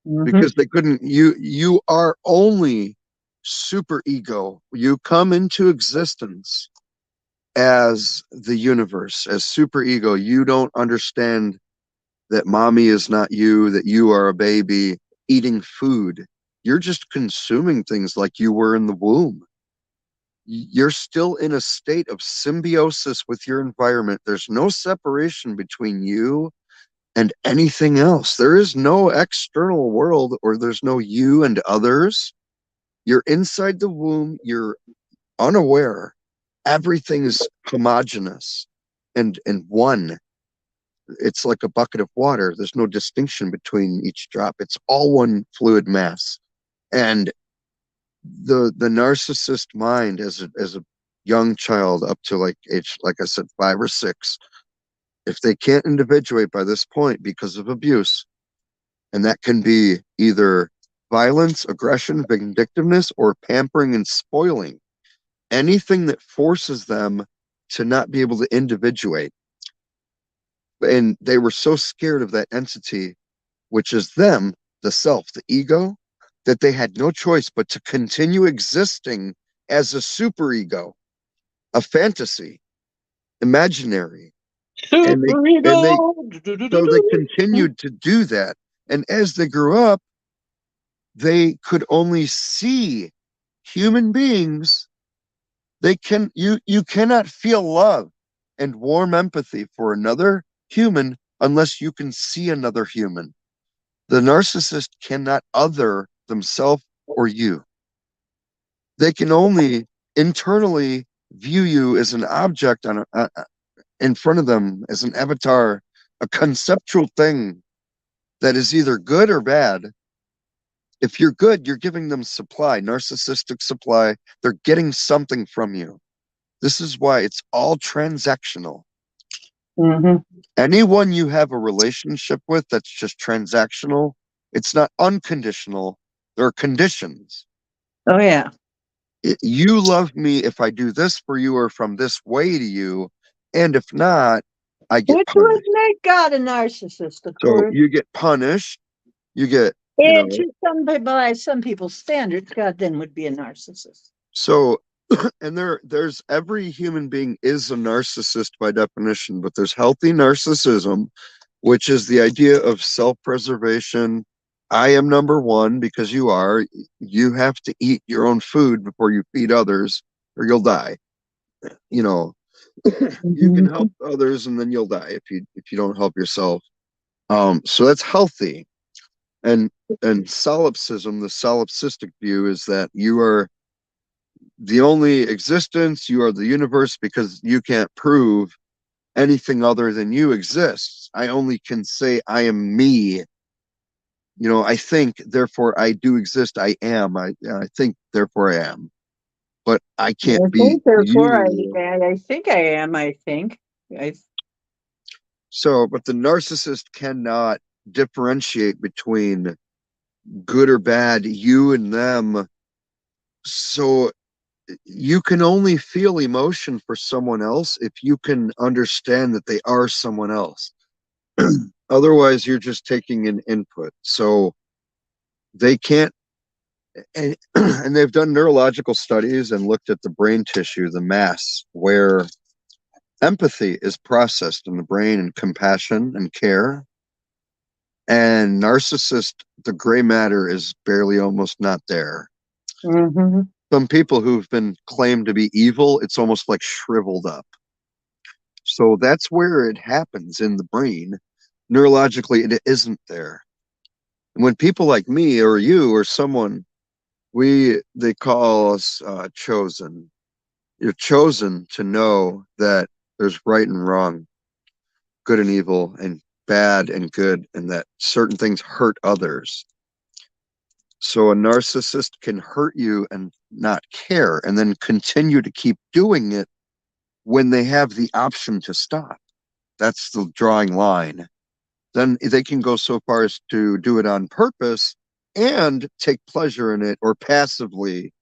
Hmm. because they couldn't. You are only super ego. You come into existence as the universe, as super ego. You don't understand that mommy is not you, that you are a baby eating food. You're just consuming things like you were in the womb. You're still in a state of symbiosis with your environment. There's no separation between you and anything else. There is no external world, or there's no you and others. You're inside the womb, you're unaware. Everything is homogeneous and one. It's like a bucket of water. There's no distinction between each drop. It's all one fluid mass. And the narcissist mind, as a young child up to like age, like I said, 5 or 6, if they can't individuate by this point because of abuse, and that can be either violence, aggression, vindictiveness, or pampering and spoiling, anything that forces them to not be able to individuate. And they were so scared of that entity, which is them, the self, the ego, that they had no choice but to continue existing as a superego, a fantasy, imaginary. And they Super and they ego. so they continued to do that. And as they grew up, they could only see human beings. You cannot feel love and warm empathy for another human unless you can see another human. The narcissist cannot other themselves or you. They can only internally view you as an object in front of them, as an avatar, a conceptual thing that is either good or bad. If you're good, you're giving them supply, narcissistic supply. They're getting something from you. This is why it's all transactional. Hmm. Anyone you have a relationship with that's just transactional, it's not unconditional. There are conditions. Oh yeah. You love me if I do this for you or from this way to you. And if not, I get Which would punished. make God a narcissist, of So course. you get punished. You get, And to by some people's standards, God then would be a narcissist. so, and there's every human being is a narcissist by definition, but there's healthy narcissism, which is the idea of self-preservation. I am number one because you are. You have to eat your own food before you feed others, or you'll die. You know, you can help Hmm. others, and then you'll die if you don't help yourself. So that's healthy. And solipsism, the solipsistic view, is that you are the only existence. You are the universe because you can't prove anything other than you exists. I only can say I am me. I think, therefore I do exist. I am. I think, therefore I am. But I can't I be think, therefore, you. I think I am. I think. I, So, but the narcissist cannot differentiate between good or bad, you and them. So you can only feel emotion for someone else if you can understand that they are someone else. Otherwise, you're just taking an input. So they can't, and they've done neurological studies and looked at the brain tissue, the mass, where empathy is processed in the brain, and compassion and care. And narcissist, the gray matter is barely, almost not there. hmm. Some people who've been claimed to be evil, it's almost like shriveled up. So that's where it happens in the brain. neurologically it isn't there. And when people like me or you or someone, they call us chosen. You're chosen to know that there's right and wrong, good and evil, and bad and good, and that certain things hurt others. So a narcissist can hurt you and not care, and then continue to keep doing it when they have the option to stop. That's the drawing line. Then they can go so far as to do it on purpose and take pleasure in it or passively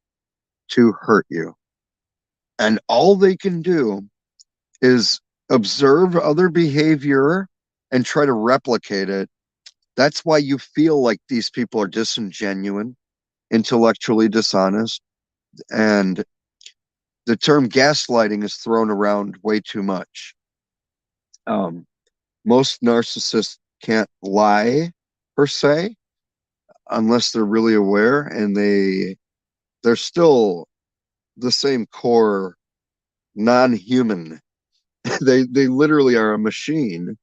to hurt you. And all they can do is observe other behavior and try to replicate it. That's why you feel like these people are disingenuous, intellectually dishonest, and the term gaslighting is thrown around way too much. Um, most narcissists can't lie per se unless they're really aware, and they're still the same core non-human. They literally are a machine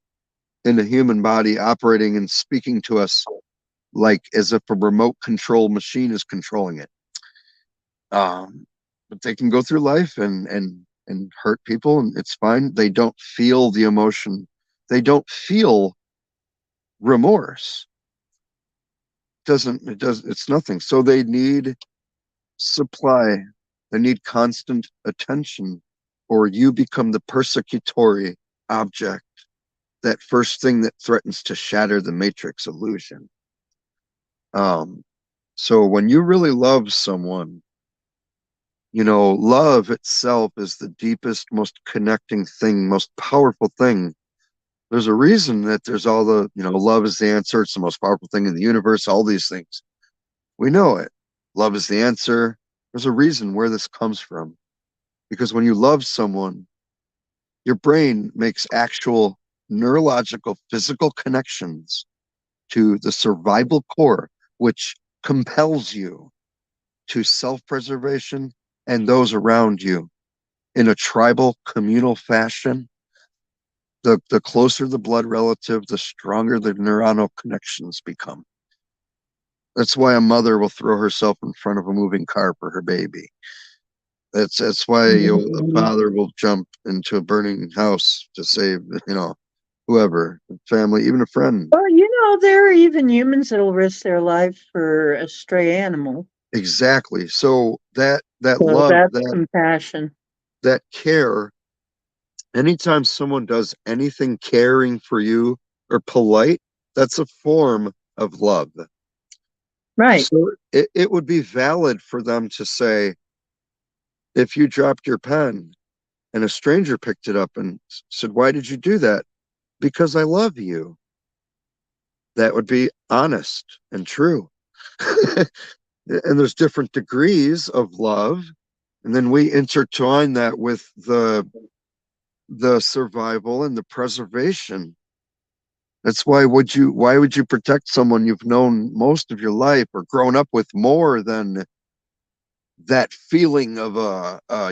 in a human body operating and speaking to us like as if a remote control machine is controlling it. Um, but they can go through life and hurt people, and it's fine. They don't feel the emotion. They don't feel remorse. It's nothing. So they need supply. They need constant attention, or you become the persecutory object, that first thing that threatens to shatter the matrix illusion. Um, so when you really love someone, love itself is the deepest, most connecting thing, most powerful thing. There's a reason that there's all love is the answer. It's the most powerful thing in the universe, all these things. We know it. Love is the answer. There's a reason where this comes from. Because when you love someone, your brain makes actual neurological, physical connections to the survival core, which compels you to self preservation and those around you in a tribal, communal fashion. The closer the blood relative, the stronger the neuronal connections become. That's why a mother will throw herself in front of a moving car for her baby. That's why a father will jump into a burning house to save, whoever, family, even a friend. Well, there are even humans that'll risk their life for a stray animal. Exactly. So that So love, that's compassion. that care, anytime someone does anything caring for you or polite, that's a form of love. Right. So it would be valid for them to say, if you dropped your pen and a stranger picked it up and said, "Why did you do that?" "Because I love you." That would be honest and true. And there's different degrees of love. And then we intertwine that with the survival and the preservation. That's why would you protect someone you've known most of your life or grown up with more than that feeling of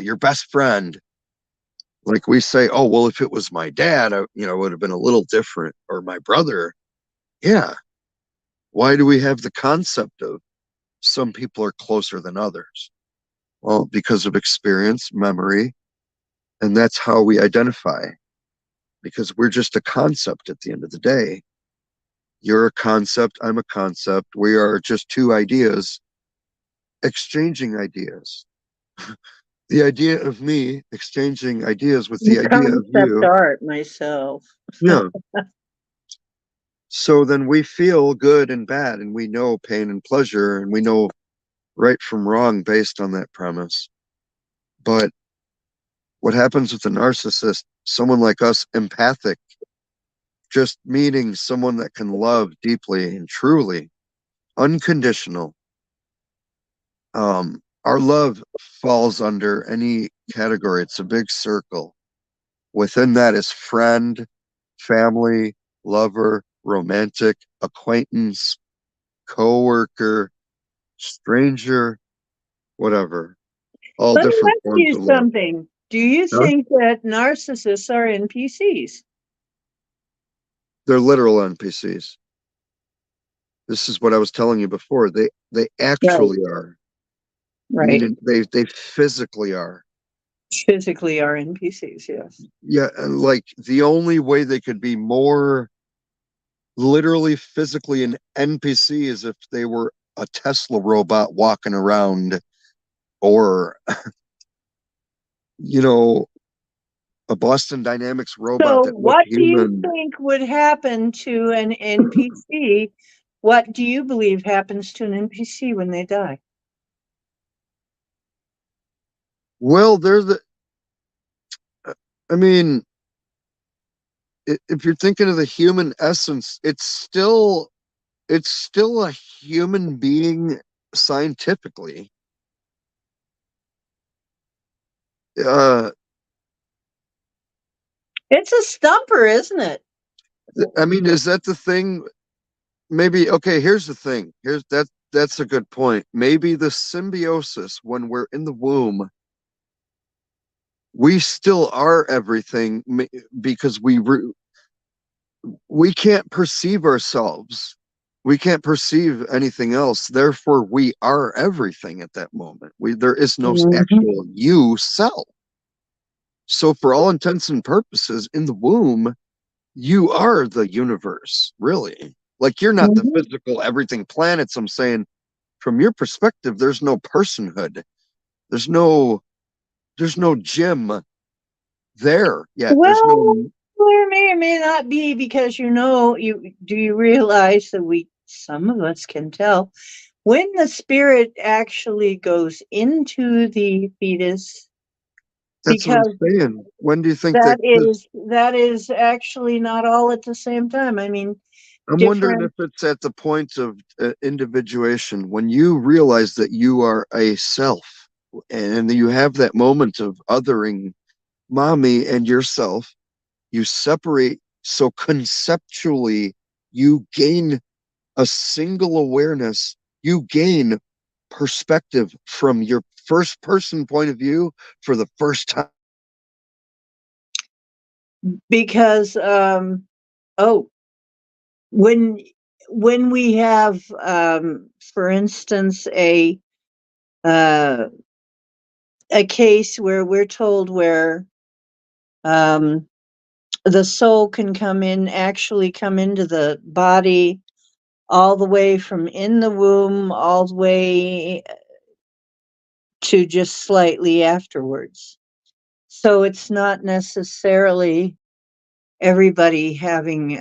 your best friend? Like we say, oh well, if it was my dad, it would have been a little different, or my brother. Yeah. Why do we have the concept of some people are closer than others? Well, because of experience, memory, and that's how we identify. Because we're just a concept at the end of the day. You're a concept, I'm a concept. We are just two ideas exchanging ideas. The idea of me exchanging ideas with the idea of Concept you. art myself. Yeah. So then we feel good and bad, and we know pain and pleasure, and we know right from wrong based on that premise. But what happens with a narcissist, someone like us, empathic, just meaning someone that can love deeply and truly, unconditional. Our love falls under any category. It's a big circle. Within that is friend, family, lover, romantic, acquaintance, coworker, stranger, whatever. All Let me different ask forms you of love. something. Do you Huh? think that narcissists are NPCs? They're literal NPCs. This is what I was telling you before. They Right, actually are, right. meaning they physically are. Physically are NPCs, yes. Yeah, and like the only way they could be more literally physically an NPC is if they were a Tesla robot walking around, or you know, a Boston Dynamics robot So that looked what do you human. think would happen to an NPC? What do you believe happens to an NPC when they die? Well, there's the. I mean, if you're thinking of the human essence, it's still a human being scientifically. Uh, It's a stumper, isn't it? I mean, is that the thing? Maybe okay. Here's the thing. Here's that. That's a good point. Maybe the symbiosis when we're in the womb, we still are everything because we can't perceive ourselves. We can't perceive anything else. Therefore, we are everything at that moment. There is no Mhm. actual you self. So, for all intents and purposes, in the womb, you are the universe, really. Like you're not the Mhm. physical everything planets. I'm saying, from your perspective, there's no personhood. There's no there's no Jim there yet. There's Well, no. there may or may not be because you realize that we some of us can tell when the spirit actually goes into the fetus That's what I'm because saying. When do you think that? Because that is actually not all at the same time. I mean, I'm wondering different if it's at the point of individuation when you realize that you are a self, and you have that moment of othering mommy and yourself. You separate, so conceptually you gain a single awareness. You gain perspective from your first person point of view for the first time. because oh when we have for instance uh a case where we're told where um the soul can actually come into the body all the way from in the womb all the way to just slightly afterwards. So it's not necessarily everybody having it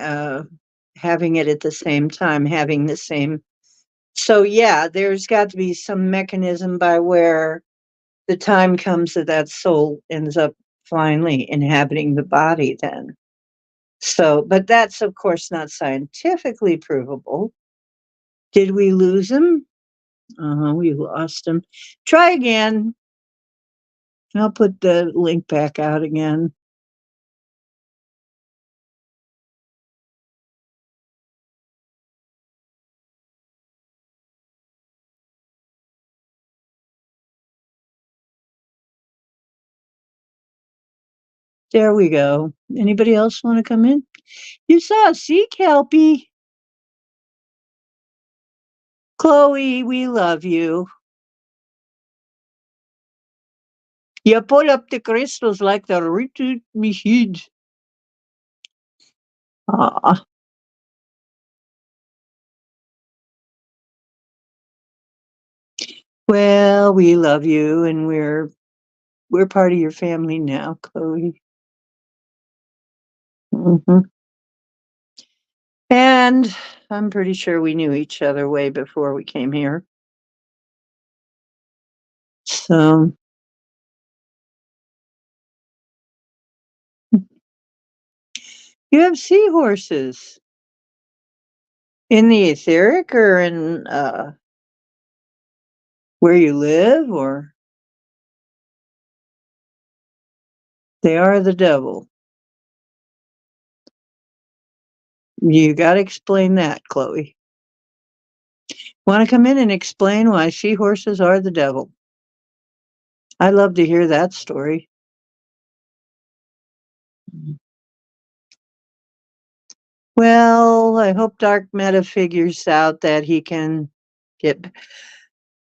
at the same time, having the same. So yeah, there's got to be some mechanism by where the time comes that that soul ends up finally inhabiting the body then. So, but that's of course not scientifically provable. Did we lose him? Uh-huh, we lost him. Try again. I'll put the link back out again. There we go. Anybody else want to come in? You saw a sea kelpie. Chloe, we love you. You pull up the crystals like the rooted machine. Ah, well, we love you, and we're part of your family now, Chloe. Hmm. And I'm pretty sure we knew each other way before we came here. So you have seahorses in the etheric or in where you live, or they are the devil. You got to explain that, Chloe. Want to come in and explain why seahorses are the devil? I'd love to hear that story. Well, I hope Dark Meta figures out that he can get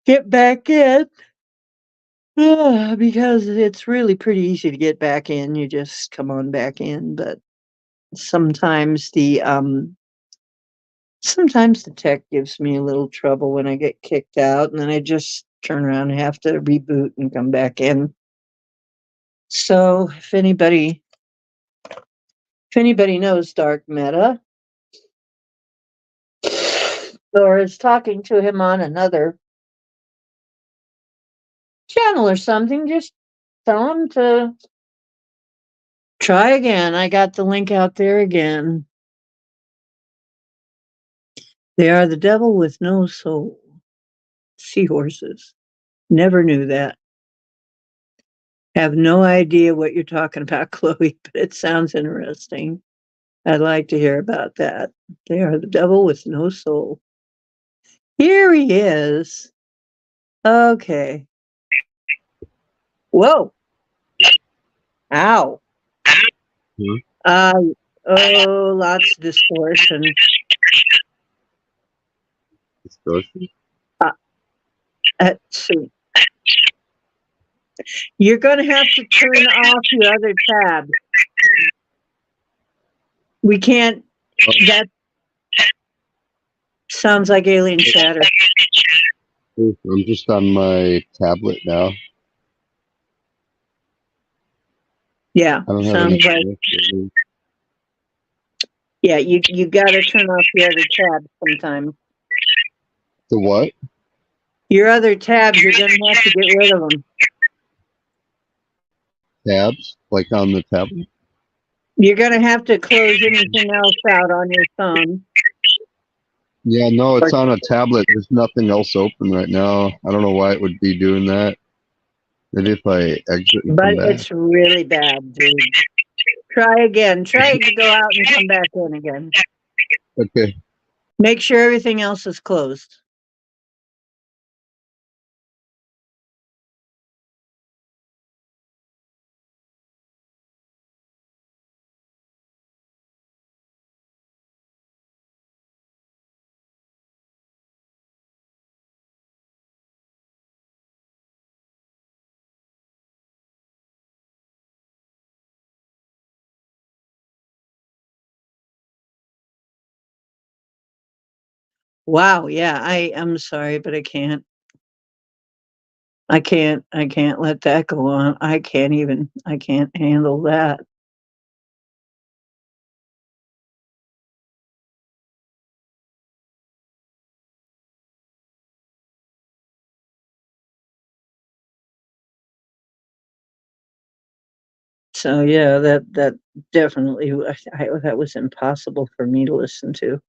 get back in. Because it's really pretty easy to get back in. You just come on back in, but sometimes sometimes the tech gives me a little trouble when I get kicked out, and then I just turn around and have to reboot and come back in. So if anybody knows Dark Meta or is talking to him on another channel or something, just tell him to try again. I got the link out there again. They are the devil with no soul. Seahorses. Never knew that. Have no idea what you're talking about, Chloe, but it sounds interesting. I'd like to hear about that. They are the devil with no soul. Here he is. Okay. Whoa. Ow. Hmm? Uh, oh, lots of distortion. Distortion? Let's see. You're going to have to turn off your other tab. We can't. That sounds like alien chatter. I'm just on my tablet now. Yeah, I don't have sounds like. any. Yeah, you got to turn off your other tab sometime. The what? Your other tabs, you're going to have to get rid of them. Tabs? Like on the tablet? You're going to have to close anything else out on your phone. Yeah, no, it's on a tablet. There's nothing else open right now. I don't know why it would be doing that. Maybe if I exit and But come back. it's really bad, dude. Try again. Try to go out and come back in again. Okay. Make sure everything else is closed. Wow, yeah, I am sorry, but I can't. I can't let that go on. I can't handle that. So yeah, that definitely that was impossible for me to listen to.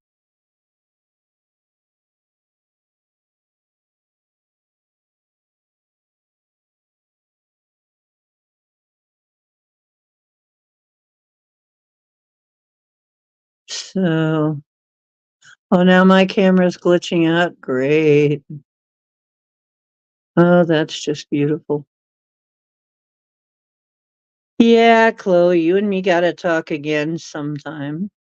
So, oh, now my camera's glitching out. Great. Oh, that's just beautiful. Yeah, Chloe, you and me gotta talk again sometime.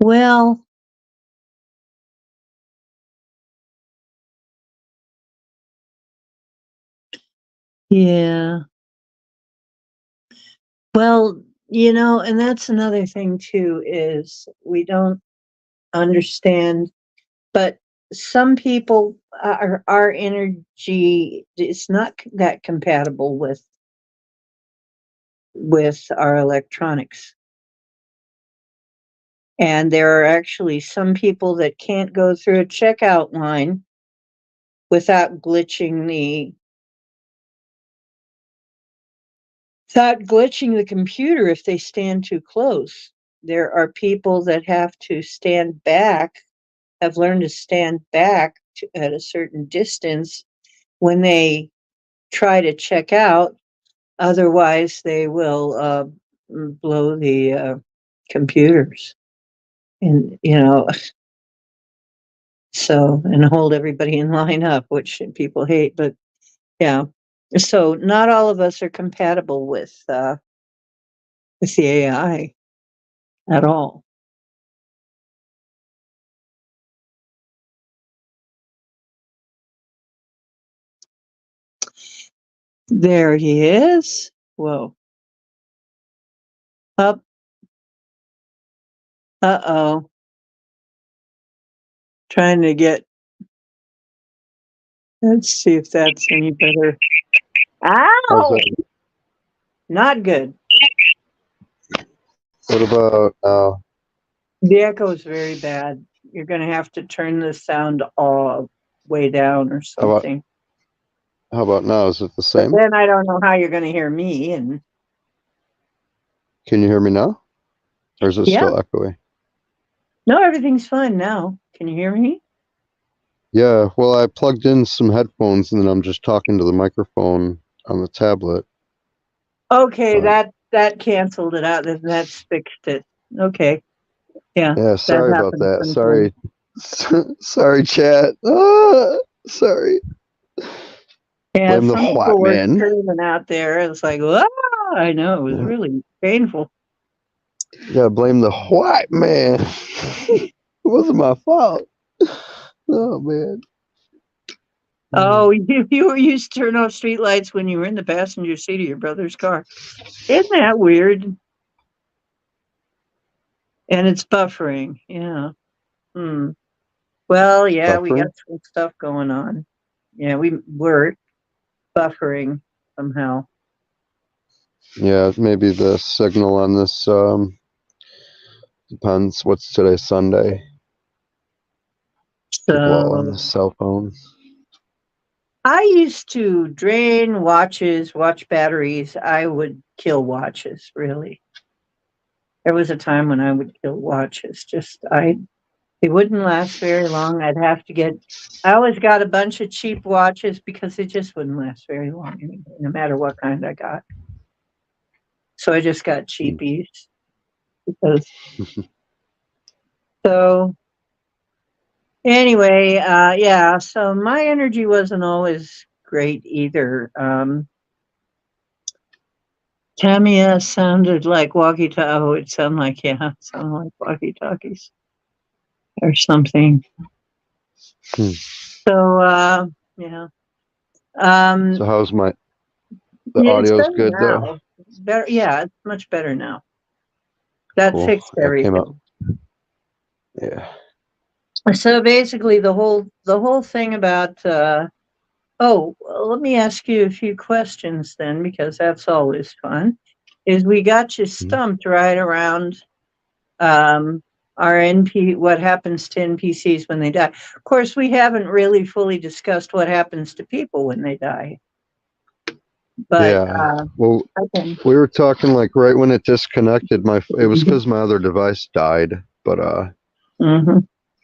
Well, yeah. Well, and that's another thing too, is we don't understand, but some people our energy is not that compatible with our electronics. And there are actually some people that can't go through a checkout line without glitching the computer if they stand too close. There are people that have to stand back, have learned to stand back at a certain distance when they try to check out. Otherwise, they will blow the computers, and so and hold everybody in line up, which people hate. But yeah, So not all of us are compatible with the AI at all. There he is. Whoa. Up. Uh-oh. Trying to get. Let's see if that's any better. How's Ow! that? Not good. What about The echo is very bad. You're going to have to turn the sound all way down or how about something. how about now? Is it the But same? then I don't know how you're going to hear me. And Can you hear me now? Or is it yeah, still echoey? no, everything's fine now. Can you hear me? Yeah, well, I plugged in some headphones and then I'm just talking to the microphone on the tablet. Okay, But that canceled it out. That's fixed it. Okay, yeah, yeah, that sorry about happens that. sometimes. Sorry. Sorry, chat. Ah, sorry. Yeah, Blame the some white people were man. screaming out there. It's like, ah, I know it was Yeah, really painful. gotta blame the white man. It wasn't my fault. Oh man. Oh, you were used to turn off streetlights when you were in the passenger seat of your brother's car. Isn't that weird? And it's buffering. Yeah. Hmm. Well, yeah, we got Buffering? some stuff going on. Yeah, we're buffering somehow. Yeah, maybe the signal on this depends. What's today? Sunday. People all on So the cell phones. I used to drain watches, watch batteries. I would kill watches, really. There was a time when I would kill watches. They wouldn't last very long. I always got a bunch of cheap watches because they just wouldn't last very long anyway, no matter what kind I got. So I just got cheapies because, so anyway, yeah, so my energy wasn't always great either. Tamia sounded like walkie-talkie. Oh, it sounded like, yeah, it sounded like walkie-talkies or something. Hmm. So, yeah. So Um, how's the yeah, it's audio's better good though? now. Better, yeah, it's much better now. That Cool. fixed That came out. everything. Yeah. So basically, the whole thing about oh, well, let me ask you a few questions then, because that's always fun. Is we got you Mhm. stumped right around um, our what happens to NPCs when they die. Of course, we haven't really fully discussed what happens to people when they die, but Yeah. Well, I can. we were talking like right when it disconnected. It was because my other device died, but Hmm.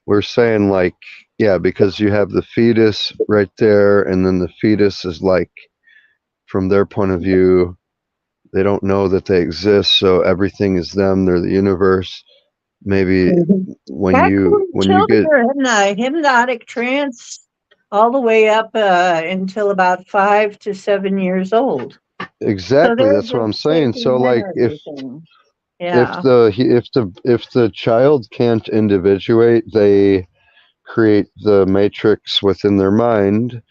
we're saying like yeah, because you have the fetus right there, and then the fetus is like from their point of view, they don't know that they exist, so everything is them. They're the universe. Maybe Hmm. Actually, when you children get are in a hypnotic trance all the way up until about 5 to 7 years old. So exactly, they're that's what just I'm saying. So taking in like everything. if Yeah. the child can't individuate, they create the matrix within their mind,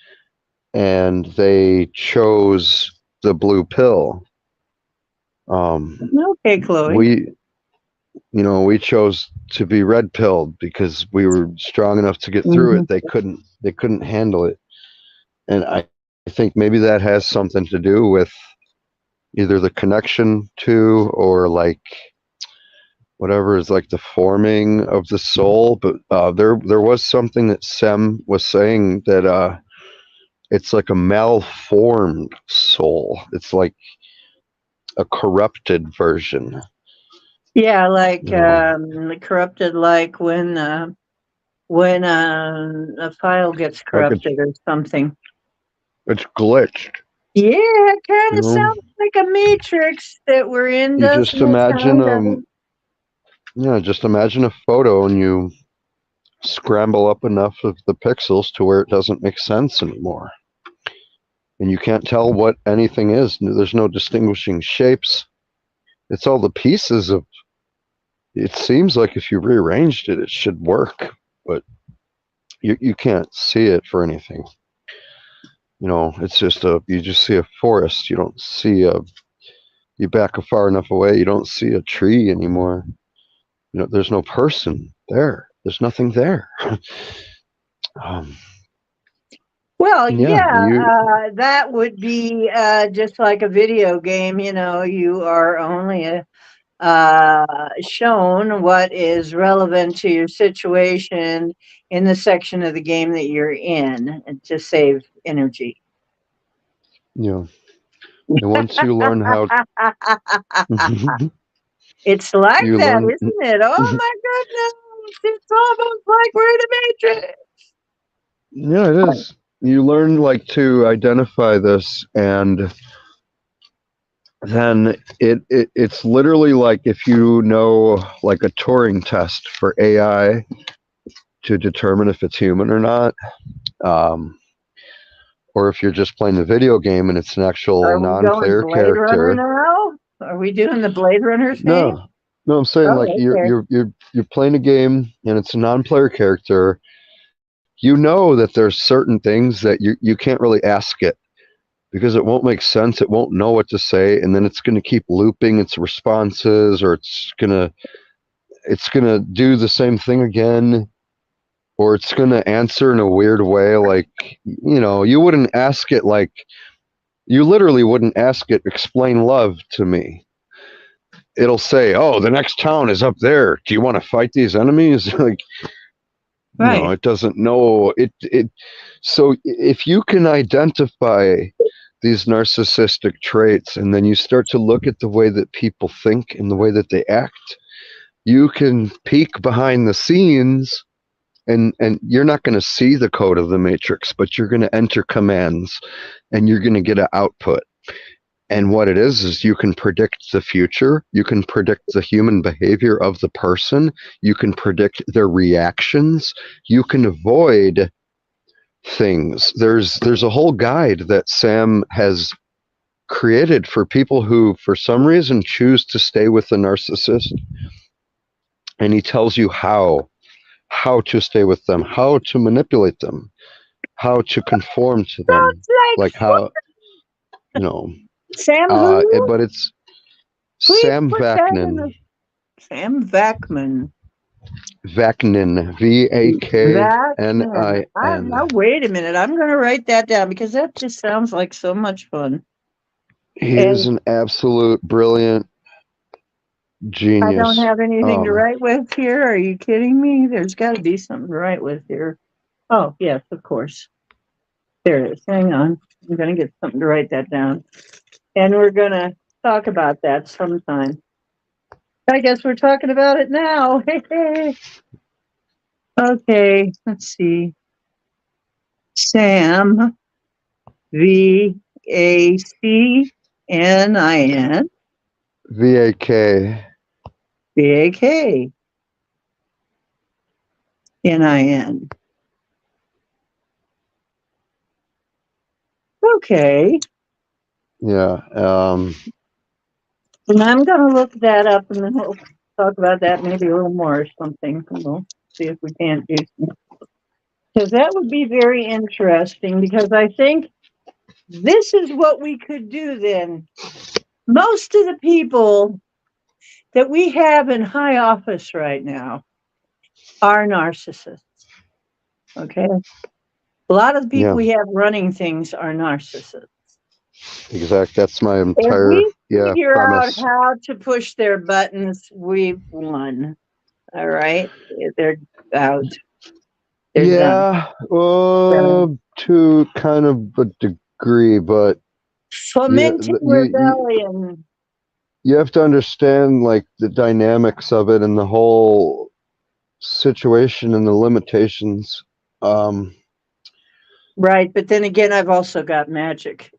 and they chose the blue pill. Okay, Chloe. We we chose to be red pilled because we were strong enough to get through Hmm. it. They couldn't handle it, and I think maybe that has something to do with either the connection to or like whatever is like the forming of the soul. But there was something that Sem was saying that it's like a malformed soul. It's like a corrupted version. Yeah, like You know, corrupted, like when a file gets like corrupted or something. it's glitched. Yeah, it kind You of know, sounds like a matrix that we're in, you doesn't just it? imagine Kind of. yeah, just imagine a photo and you scramble up enough of the pixels to where it doesn't make sense anymore. and you can't tell what anything is. There's no distinguishing shapes. It's all the pieces of. It seems like if you rearranged it, it should work, but you can't see it for anything. It's just you just see a forest. You don't see you back far enough away, you don't see a tree anymore. There's no person there. There's nothing there. um, Well, yeah, yeah, that would be just like a video game. You are only shown what is relevant to your situation in the section of the game that you're in to save energy. and once you learn how, It's like you that, learn. isn't it? Oh my goodness. It's almost like we're in a matrix. Yeah, it is. You learn like to identify this, and then it's literally like if you know like a Turing test for AI to determine if it's human or not, or if you're just playing the video game and it's an actual Are we going non-player Blade Runner character. now? Are we doing the Blade Runner thing? No, I'm saying like Oh, okay. you're playing a game and it's a non-player character. You know that there's certain things that you can't really ask it because it won't make sense. It won't know what to say, and then it's going to keep looping its responses, or it's gonna do the same thing again, or it's gonna answer in a weird way. Like you wouldn't ask it like you literally wouldn't ask it explain love to me. It'll say, "Oh, the next town is up there. Do you want to fight these enemies?" Like, Right. it doesn't know it. So if you can identify these narcissistic traits, and then you start to look at the way that people think and the way that they act, you can peek behind the scenes, and you're not going to see the code of the matrix, but you're going to enter commands, and you're going to get an output. And what it is you can predict the future. You can predict the human behavior of the person. You can predict their reactions. You can avoid things. There's a whole guide that Sam has created for people who, for some reason, choose to stay with the narcissist. And he tells you how to stay with them, how to manipulate them, how to conform to them, Sounds like like how, you know, Sam who? but it's Please Sam put that in the Vaknin. Sam Vakman. Vaknin, Vakman. Now Vaknin. wait a minute. I'm going to write that down because that just sounds like so much fun. He is And an absolute brilliant I don't genius. have anything to write with here. Are you kidding me? There's got to be something to write with here. Oh, yes, of course. There it is. Hang on. I'm going to get something to write that down. And we're going to talk about that sometime. I guess we're talking about it now. Okay, let's see. Sam, Vaknin, VAK. Vaknin. Okay. Yeah. And I'm going to look that up and then we'll talk about that maybe a little more or something. We'll see if we can't do something. Because that would be very interesting because I think this is what we could do then. Most of the people that we have in high office right now are narcissists. Okay. A lot of the people we have running things are narcissists. Exact. That's my If entire we figure out premise. how to push their buttons, we've won. All right. They're out. They're done. To kind of a degree, but Fomenting rebellion. you have to understand like the dynamics of it and the whole situation and the limitations. Right, but then again, I've also got magic.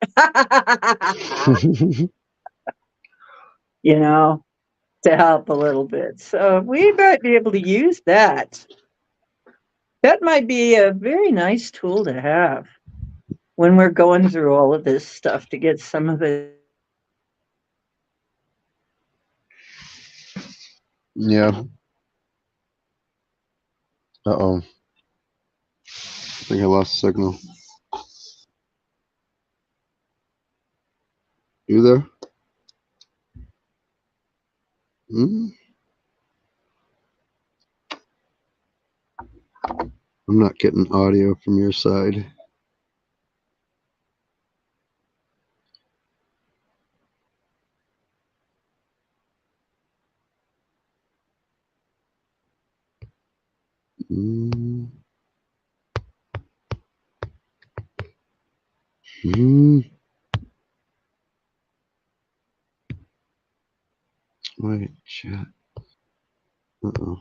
To help a little bit. So we might be able to use that. That might be a very nice tool to have. when we're going through all of this stuff to get some of it. Yeah. Uh-oh. I think I lost signal. You there? Hmm? I'm not getting audio from your side. Mm. Mm. Wait, chat. Uh-oh.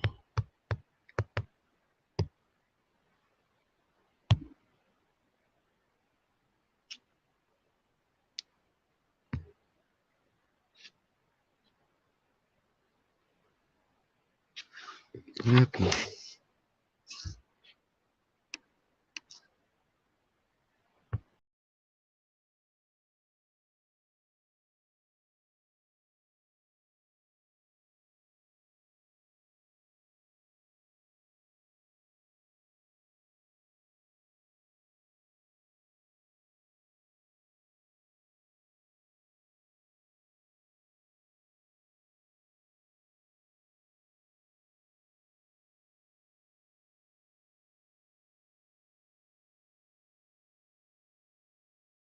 What happened?